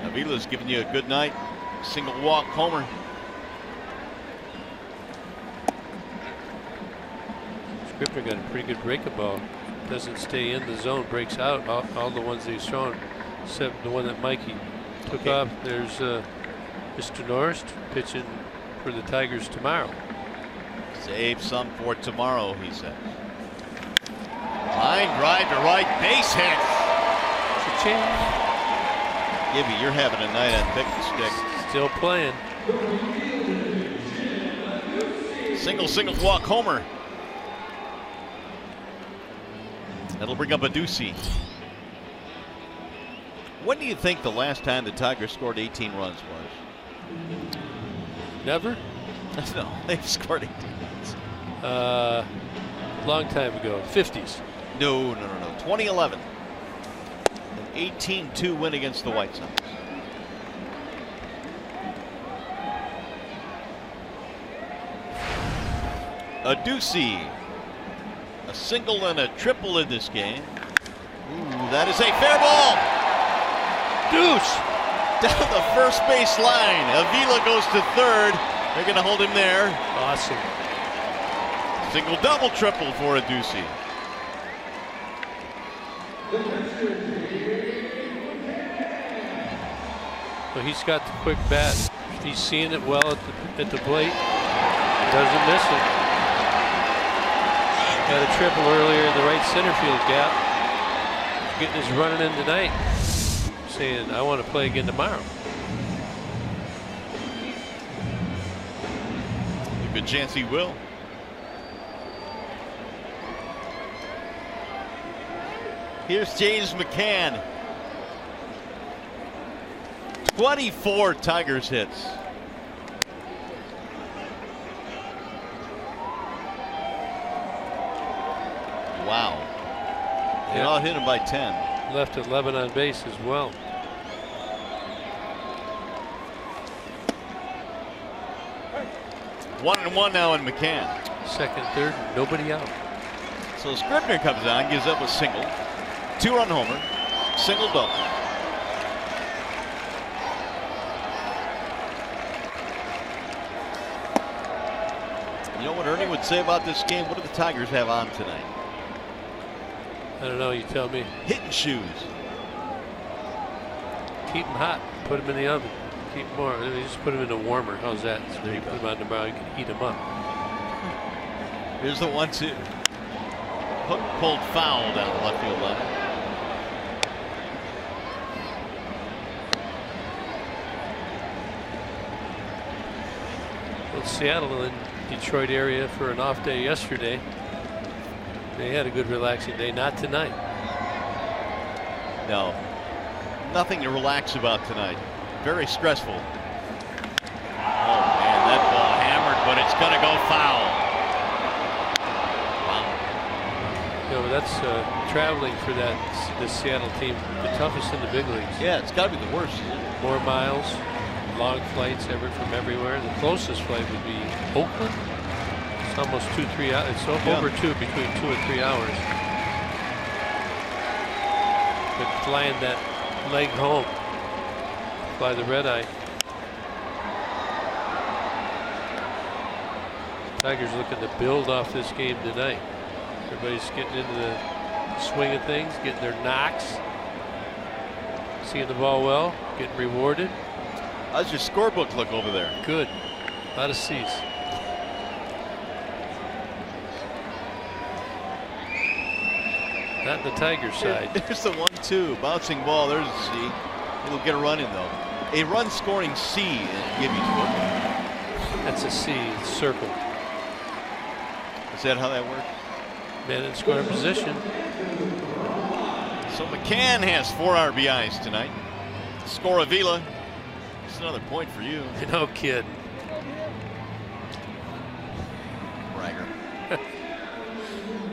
Avila's giving you a good night. Single walk homer. Scripner got a pretty good breaking ball. Doesn't stay in the zone, breaks out all the ones that he's thrown, except the one that Mikey took off. There's Mr. Norris pitching for the Tigers tomorrow. Save some for tomorrow, he said. Line drive to right, base hit. Cha-ching. Gibby, you're having a night on pick the stick. Still playing. Single walk homer. That'll bring up a Ducey. When do you think the last time the Tigers scored 18 runs was? Never? No, they've scored 18 runs. Long time ago, 50s. No. 2011. An 18-2 win against the White Sox. A Ducey. A single and a triple in this game. Ooh, that is a fair ball. Deuce. Down the first base line. Avila goes to third. They're going to hold him there. Awesome. Single, double, triple for a Ducey. Well, he's got the quick bat. He's seeing it well at the plate. Doesn't miss it. Got a triple earlier in the right center field gap. Getting his running in tonight. Saying, I want to play again tomorrow. A good chance he will. Here's James McCann. 24 Tigers hits. Wow. They all hit him by 10. Left 11 on base as well. 1-1 now in McCann. Second, third, nobody out. So Scribner comes on, gives up a single, 2-run homer, single double. You know what Ernie would say about this game? What do the Tigers have on tonight? I don't know, you tell me. Hitting shoes. Keep them hot, put them in the oven. Keep them warm. Just put them in a warmer. How's that? So you put them on tomorrow, you can heat them up. Here's the 1-2. Hook pulled foul down the left field line. Well, Seattle and Detroit area for an off day yesterday. They had a good relaxing day. Not tonight. No, nothing to relax about tonight. Very stressful. Oh man, that ball hammered, but it's going to go foul. You know, that's traveling for this Seattle team, the toughest in the big leagues. Yeah, it's got to be the worst. More miles, long flights from everywhere. The closest flight would be Oakland. It's almost 2-3 hours. It's over between 2 and 3 hours. But flying that leg home, fly the red eye. Tigers looking to build off this game tonight. Everybody's getting into the swing of things, getting their knocks, seeing the ball well, getting rewarded. How's your scorebook look over there? Good. A lot of C's. Not the Tigers side. There's the 1-2 bouncing ball. There's a C. It'll get a run in though. A run scoring C and give you 2. That's a C. It's circle. Is that how that works? Man in scoring position. So McCann has 4 RBIs tonight. Score Avila. It's another point for you. No kid. Bragger.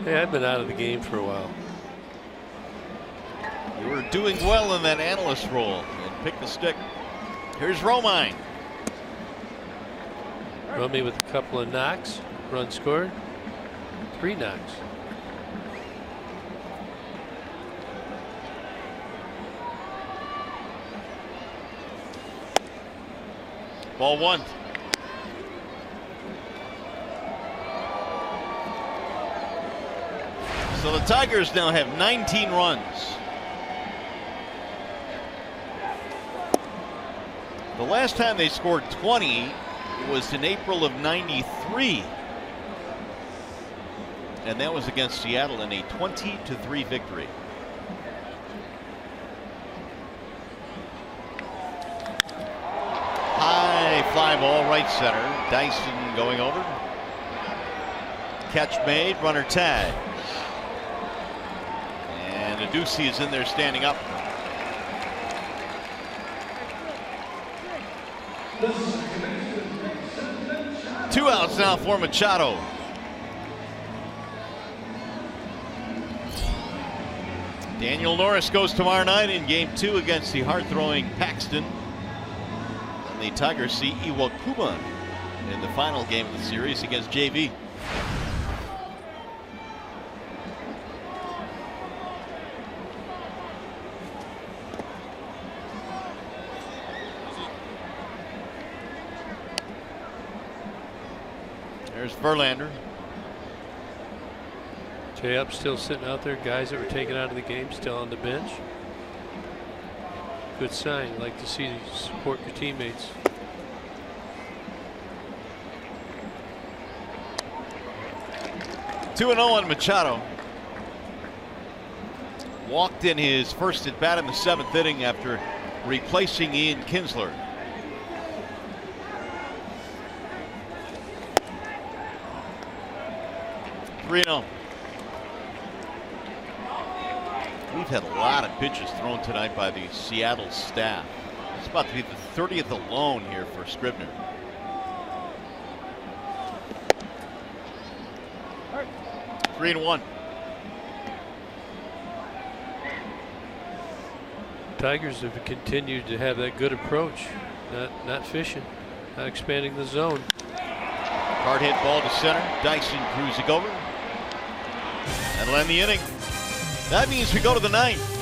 Hey, I've been out of the game for a while. You were doing well in that analyst role and pick the stick. Here's Romine. Romy with a couple of knocks. Run scored. 3 knocks. Ball 1. So the Tigers now have 19 runs. The last time they scored 20 was in April of '93. And that was against Seattle in a 20-3 victory. High fly ball right center. Dyson going over. Catch made, runner tagged. And Adduci is in there standing up. Two outs now for Machado. Daniel Norris goes tomorrow night in Game 2 against the hard-throwing Paxton. And the Tigers see Iwakuma in the final game of the series against JV. There's Verlander. Jay Up still sitting out there. Guys that were taken out of the game still on the bench. Good sign. You like to see you support your teammates. Two 2-0 on Machado. Walked in his first at bat in the 7th inning after replacing Ian Kinsler. Reno. We've had a lot of pitches thrown tonight by the Seattle staff. It's about to be the 30th alone here for Scribner. Three and 1. Tigers have continued to have that good approach, not fishing, not expanding the zone. Hard hit ball to center. Dyson cruising over. That'll end the inning. That means we go to the ninth.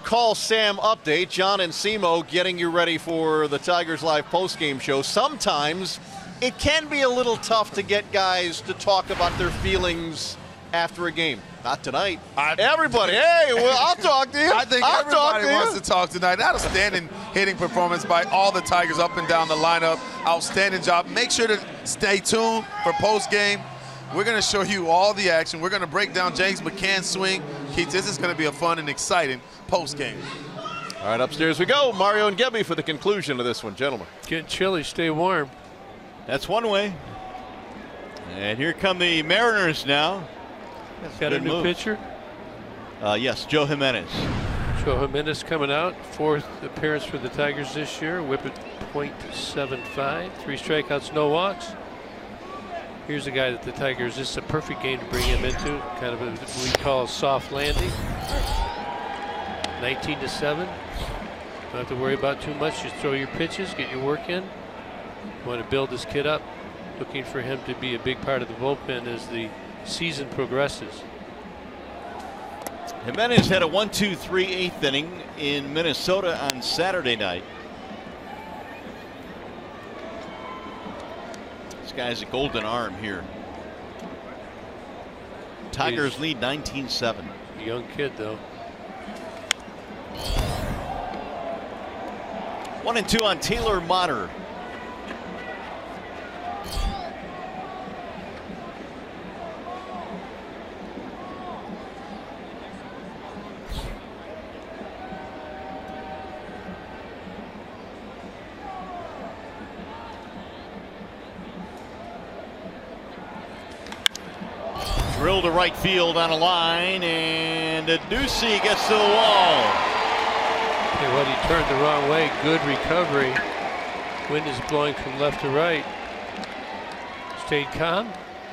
Call Sam update. John and Simo getting you ready for the Tigers Live postgame show. Sometimes it can be a little tough to get guys to talk about their feelings after a game. Not tonight. Everybody, hey, well, I'll talk to you. I think everybody wants to talk tonight. Outstanding hitting performance by all the Tigers up and down the lineup. Outstanding job. Make sure to stay tuned for postgame. We're going to show you all the action. We're going to break down James McCann's swing. Keith, this is going to be a fun and exciting post-game. All right, upstairs we go. Mario and Gebby for the conclusion of this one, gentlemen. Getting chilly, stay warm. That's one way. And here come the Mariners now. Got a new pitcher? Yes, Joe Jimenez. Joe Jimenez coming out. 4th appearance for the Tigers this year. Whip at .75. 3 strikeouts, no walks. Here's a guy that the Tigers, this is a perfect game to bring him into. Kind of what we call a soft landing. 19-7. Don't have to worry about too much. Just throw your pitches, get your work in. Want to build this kid up. Looking for him to be a big part of the bullpen as the season progresses. Jimenez had a 1-2-3 8th inning in Minnesota on Saturday night. This guy's a golden arm here. Tigers lead 19-7. Young kid though. 1-2 on Taylor Motter. Drill to right field on a line, and Ducey gets to the wall. Okay, well, he turned the wrong way. Good recovery. Wind is blowing from left to right. Stayed calm,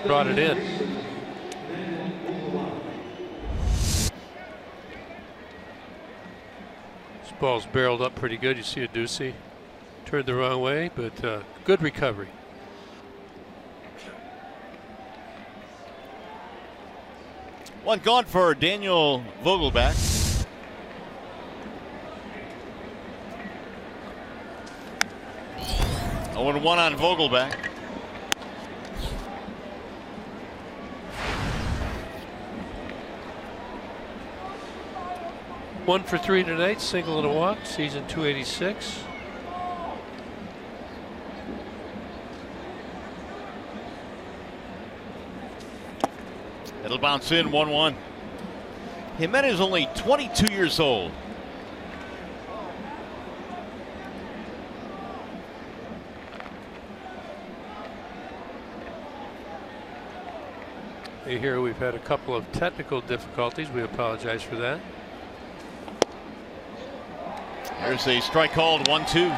brought it in. This ball's barreled up pretty good. You see a Ducey. Turned the wrong way, but good recovery. One gone for Daniel Vogelbach. Oh, and 1 on Vogelbach. One for 3 tonight, single and a walk, season 286. It'll bounce in 1-1. Jimenez is only 22 years old. Here we've had a couple of technical difficulties. We apologize for that. There's a strike called, 1-2.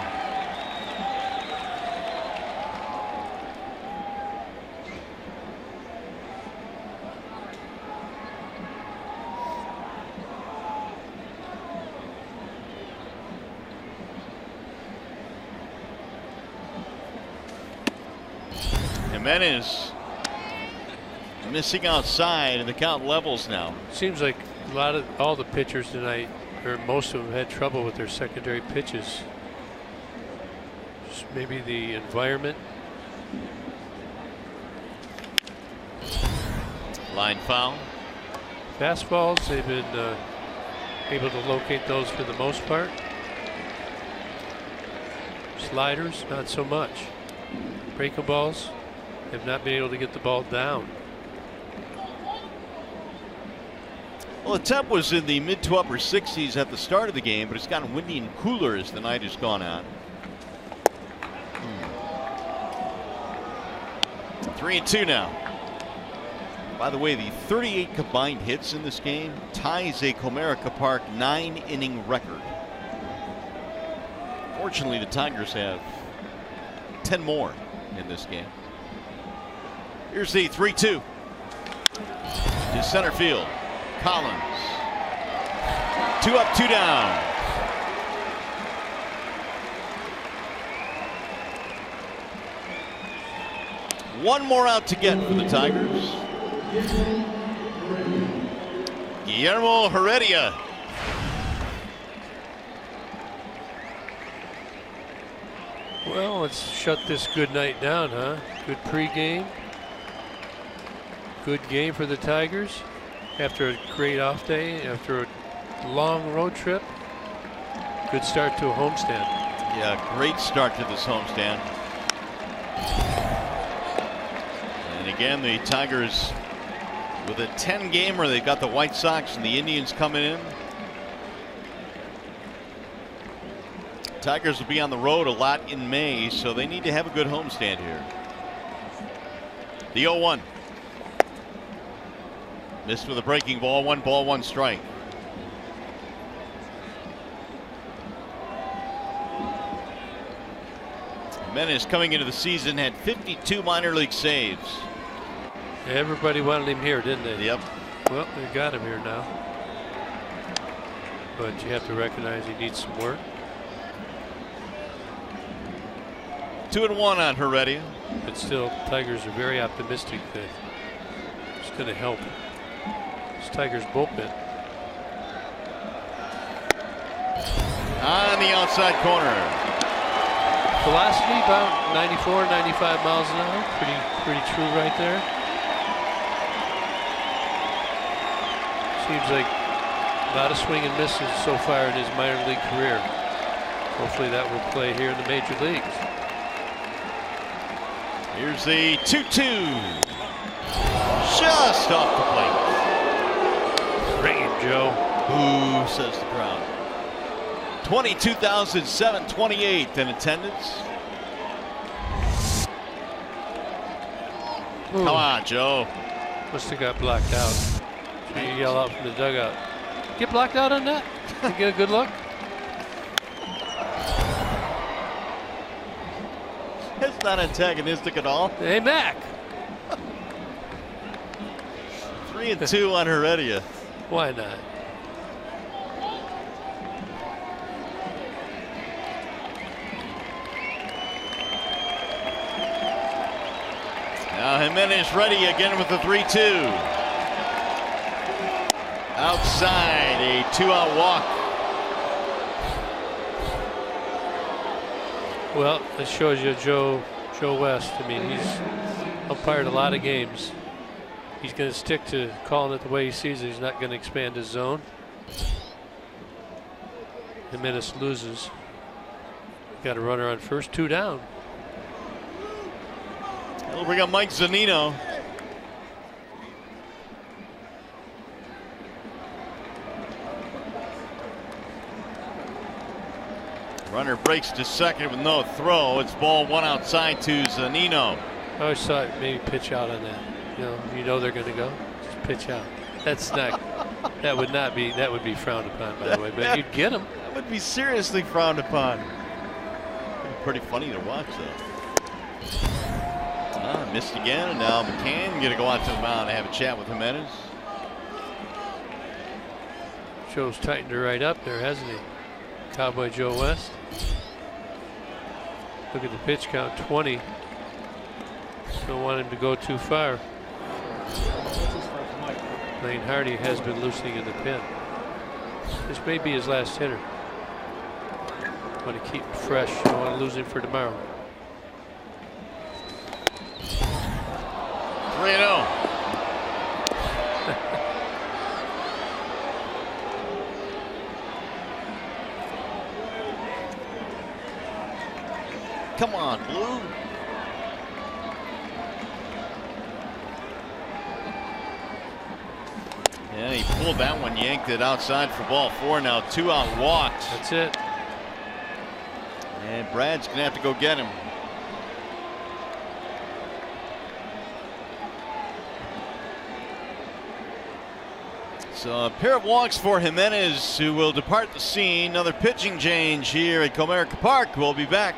Jimenez missing outside, and the count levels now. Seems like all the pitchers tonight, or most of them, had trouble with their secondary pitches. Just maybe the environment. Line foul. Fastballs, they've been able to locate those for the most part. Sliders, not so much. Breaking balls, have not been able to get the ball down. Well, the temp was in the mid to upper 60s at the start of the game, but it's gotten windy and cooler as the night has gone on. 3-2 now. By the way, the 38 combined hits in this game ties a Comerica Park 9-inning record. Fortunately, the Tigers have 10 more in this game. Here's the 3-2 to center field. Collins. 2 up, 2 down. One more out to get for the Tigers. Guillermo Heredia. Well, let's shut this good night down, huh? Good pregame. Good game for the Tigers. After a great off day, after a long road trip. Good start to a homestand. Yeah, great start to this homestand. And again, the Tigers with a 10-gamer. They've got the White Sox and the Indians coming in. Tigers will be on the road a lot in May, so they need to have a good homestand here. The 0-1. Missed with a breaking ball, 1 ball, 1 strike. Jimenez coming into the season had 52 minor league saves. Everybody wanted him here, didn't they? Yep. Well, they got him here now. But you have to recognize he needs some work. 2-1 on Heredia. But still, Tigers are very optimistic that it's going to help this Tigers bullpen. On the outside corner. Velocity about 94, 95 miles an hour. Pretty true right there. Seems like a lot of swing and misses so far in his minor league career. Hopefully that will play here in the major leagues. Here's the 2-2. Just off the plate. Bring him, Joe. Boo, says the crowd. 22,728 in attendance. Ooh. Come on, Joe. Must have got blocked out. So you yell out from the dugout. Get blocked out on that? You get a good look? It's not antagonistic at all. Hey, Mac. 3-2 on Heredia. Why not? Now Jimenez ready again with the 3-2. Outside, a 2-out walk. Well, it shows you Joe West. I mean, he's umpired a lot of games. He's going to stick to calling it the way he sees it. He's not going to expand his zone. Jimenez loses. Got a runner on first, 2 down. We got Mike Zunino. Runner breaks to second with no throw. It's ball 1 outside to Zunino. I always thought maybe pitch out on that. You know they're going to go. Just pitch out. That's not. That would be frowned upon, by the way. But you'd get them. That would be seriously frowned upon. Pretty funny to watch, though. Missed again, and now McCann going to go out to the mound and have a chat with Jimenez. Joe's tightened her right up there, hasn't he? Cowboy Joe West. Look at the pitch count, 20. Don't want him to go too far. Blaine Hardy has been loosening in the pen. This may be his last hitter. Want to keep him fresh. Don't want to lose him for tomorrow. 3-0. Come on, Blue. Yeah, he pulled that one, yanked it outside for ball 4. Now 2 out walks. That's it. And Brad's going to have to go get him. So a pair of walks for Jimenez, who will depart the scene. Another pitching change here at Comerica Park. We'll be back.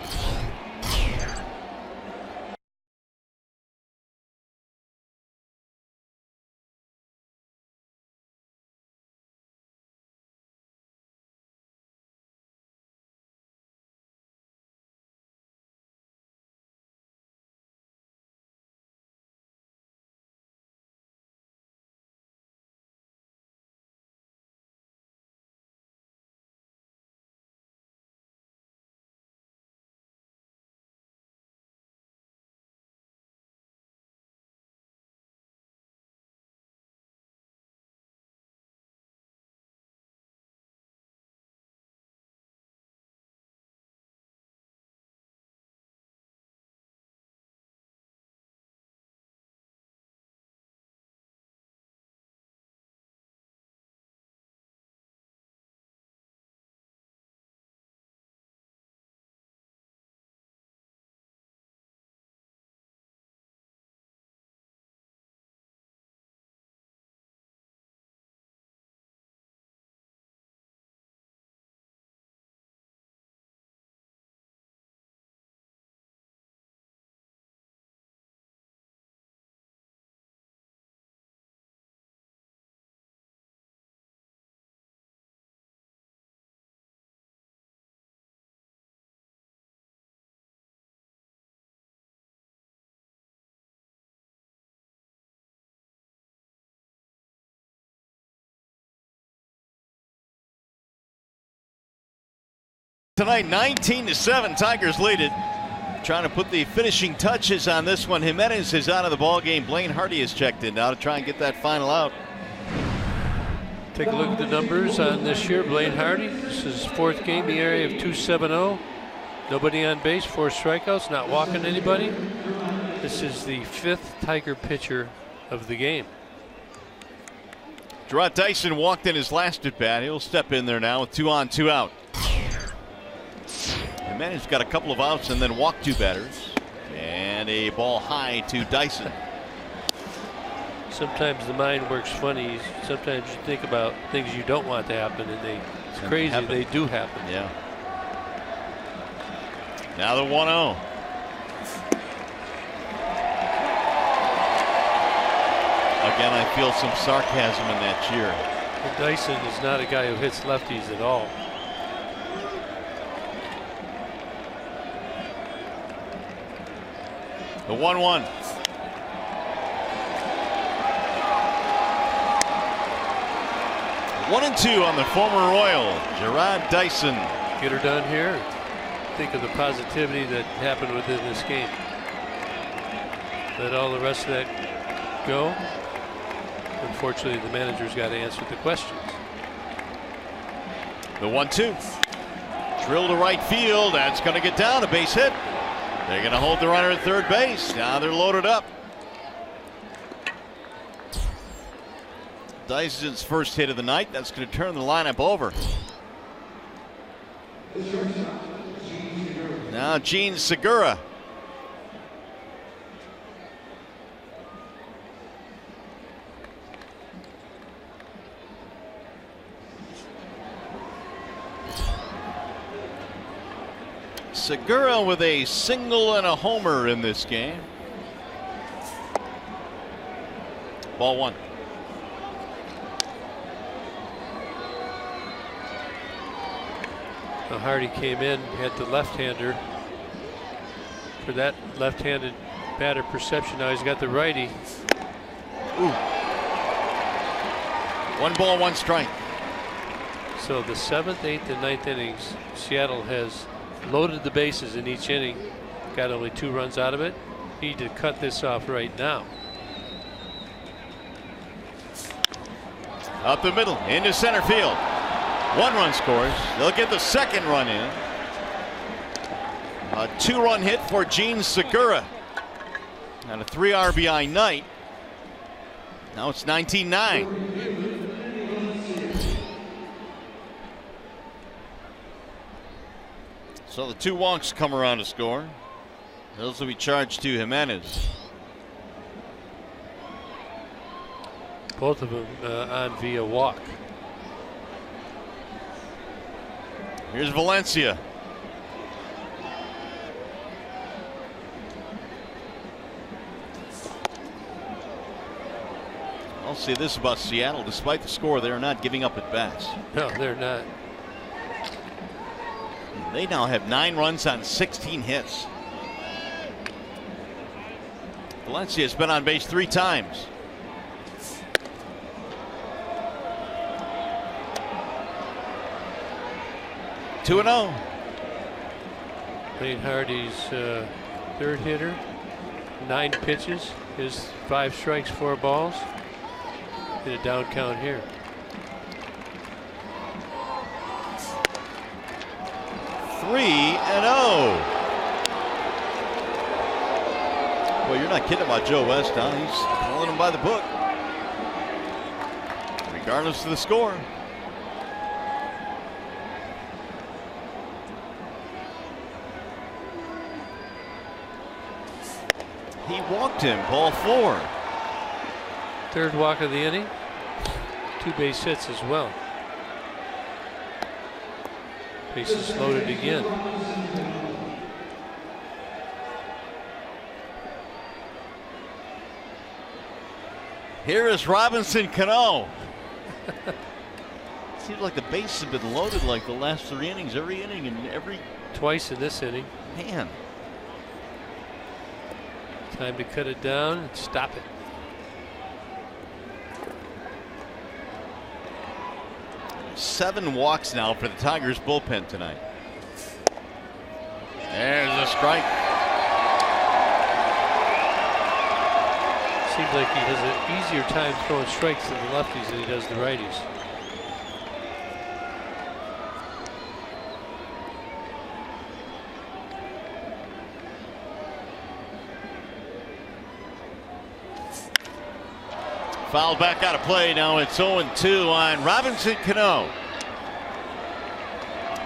Tonight, 19-7, Tigers lead it. Trying to put the finishing touches on this one. Jimenez is out of the ball game. Blaine Hardy is checked in now to try and get that final out. Take a look at the numbers on this year. Blaine Hardy, this is his 4th game, the area of .270. Nobody on base, 4 strikeouts, not walking anybody. This is the 5th Tiger pitcher of the game. Jarrod Dyson walked in his last at bat. He'll step in there now with 2 on, 2 out. Jimenez got a couple of outs and then walked 2 batters. And a ball high to Dyson. Sometimes the mind works funny. Sometimes you think about things you don't want to happen, and it's crazy they do happen. Yeah. Now the 1-0. Again, I feel some sarcasm in that cheer. Well, Dyson is not a guy who hits lefties at all. The 1-1. One and 2 on the former Royal, Jarrod Dyson. Get her done here. Think of the positivity that happened within this game. Let all the rest of that go. Unfortunately, the manager's got to answer the questions. The 1-2. Drill to right field. That's going to get down. A base hit. They're going to hold the runner at third base. Now they're loaded up. Dyson's first hit of the night. That's going to turn the lineup over. Now Gene Segura. Segura with a single and a homer in this game. Ball 1. Now Hardy came in, had the left-hander for that left-handed batter perception. Now he's got the righty. Ooh. 1 ball, 1 strike. So the 7th, 8th, and 9th innings, Seattle has loaded the bases in each inning. Got only 2 runs out of it. Need to cut this off right now. Up the middle, into center field. 1 run scores. They'll get the 2nd run in. A 2-run hit for Jean Segura. And a 3 RBI night. Now it's 19-9. So the 2 walks come around to score. Those will be charged to Jimenez. Both of them on via walk. Here's Valencia. I'll say this about Seattle. Despite the score, they're not giving up at bats. No, they're not. They now have 9 runs on 16 hits. Valencia has been on base 3 times. Two and 0. Blaine Hardy's 3rd hitter, 9 pitches, his 5 strikes, 4 balls. Hit a down count here. Three and 0. Well, you're not kidding about Joe West, huh? He's calling him by the book, regardless of the score. He walked him, ball 4. 3rd walk of the inning. 2 base hits as well. Bases loaded again. Here is Robinson Cano. Seems like the bases have been loaded like the last 3 innings, every inning and every. Twice in this inning. Man. Time to cut it down and stop it. Seven walks now for the Tigers bullpen tonight. There's a strike. Seems like he has an easier time throwing strikes to the lefties than he does the righties. Fouled back out of play. Now it's 0-2 on Robinson Cano.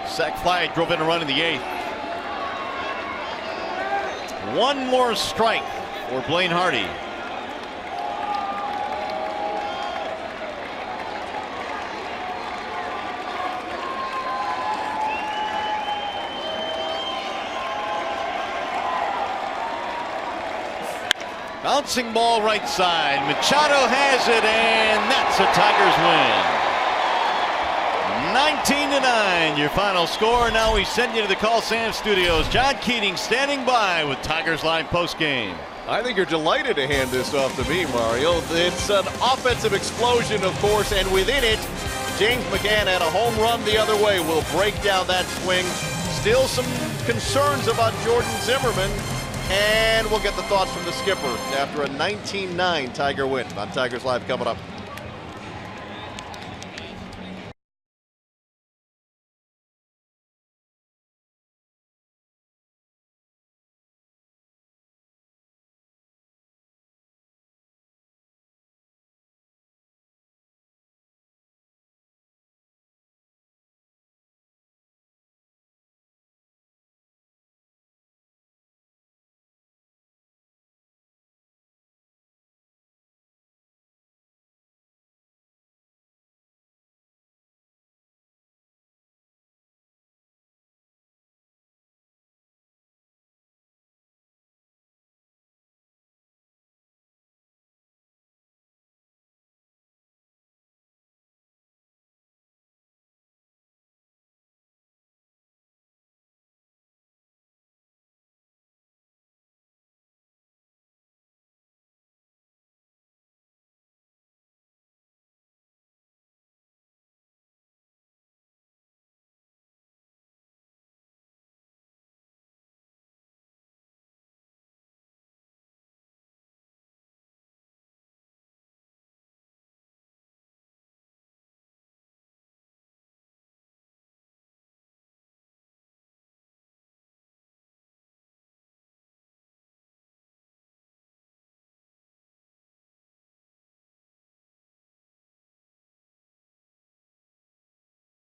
Sac fly drove in a run in the 8th. 1 more strike for Blaine Hardy. Bouncing ball right side. Machado has it, and that's a Tigers win. 19-9, your final score. Now we send you to the Coliseum Studios. John Keating standing by with Tigers Live postgame. I think you're delighted to hand this off to me, Mario. It's an offensive explosion, of course, and within it, James McCann had a home run the other way. We'll break down that swing. Still some concerns about Jordan Zimmermann. And we'll get the thoughts from the skipper after a 19-9 Tiger win on Tigers Live coming up.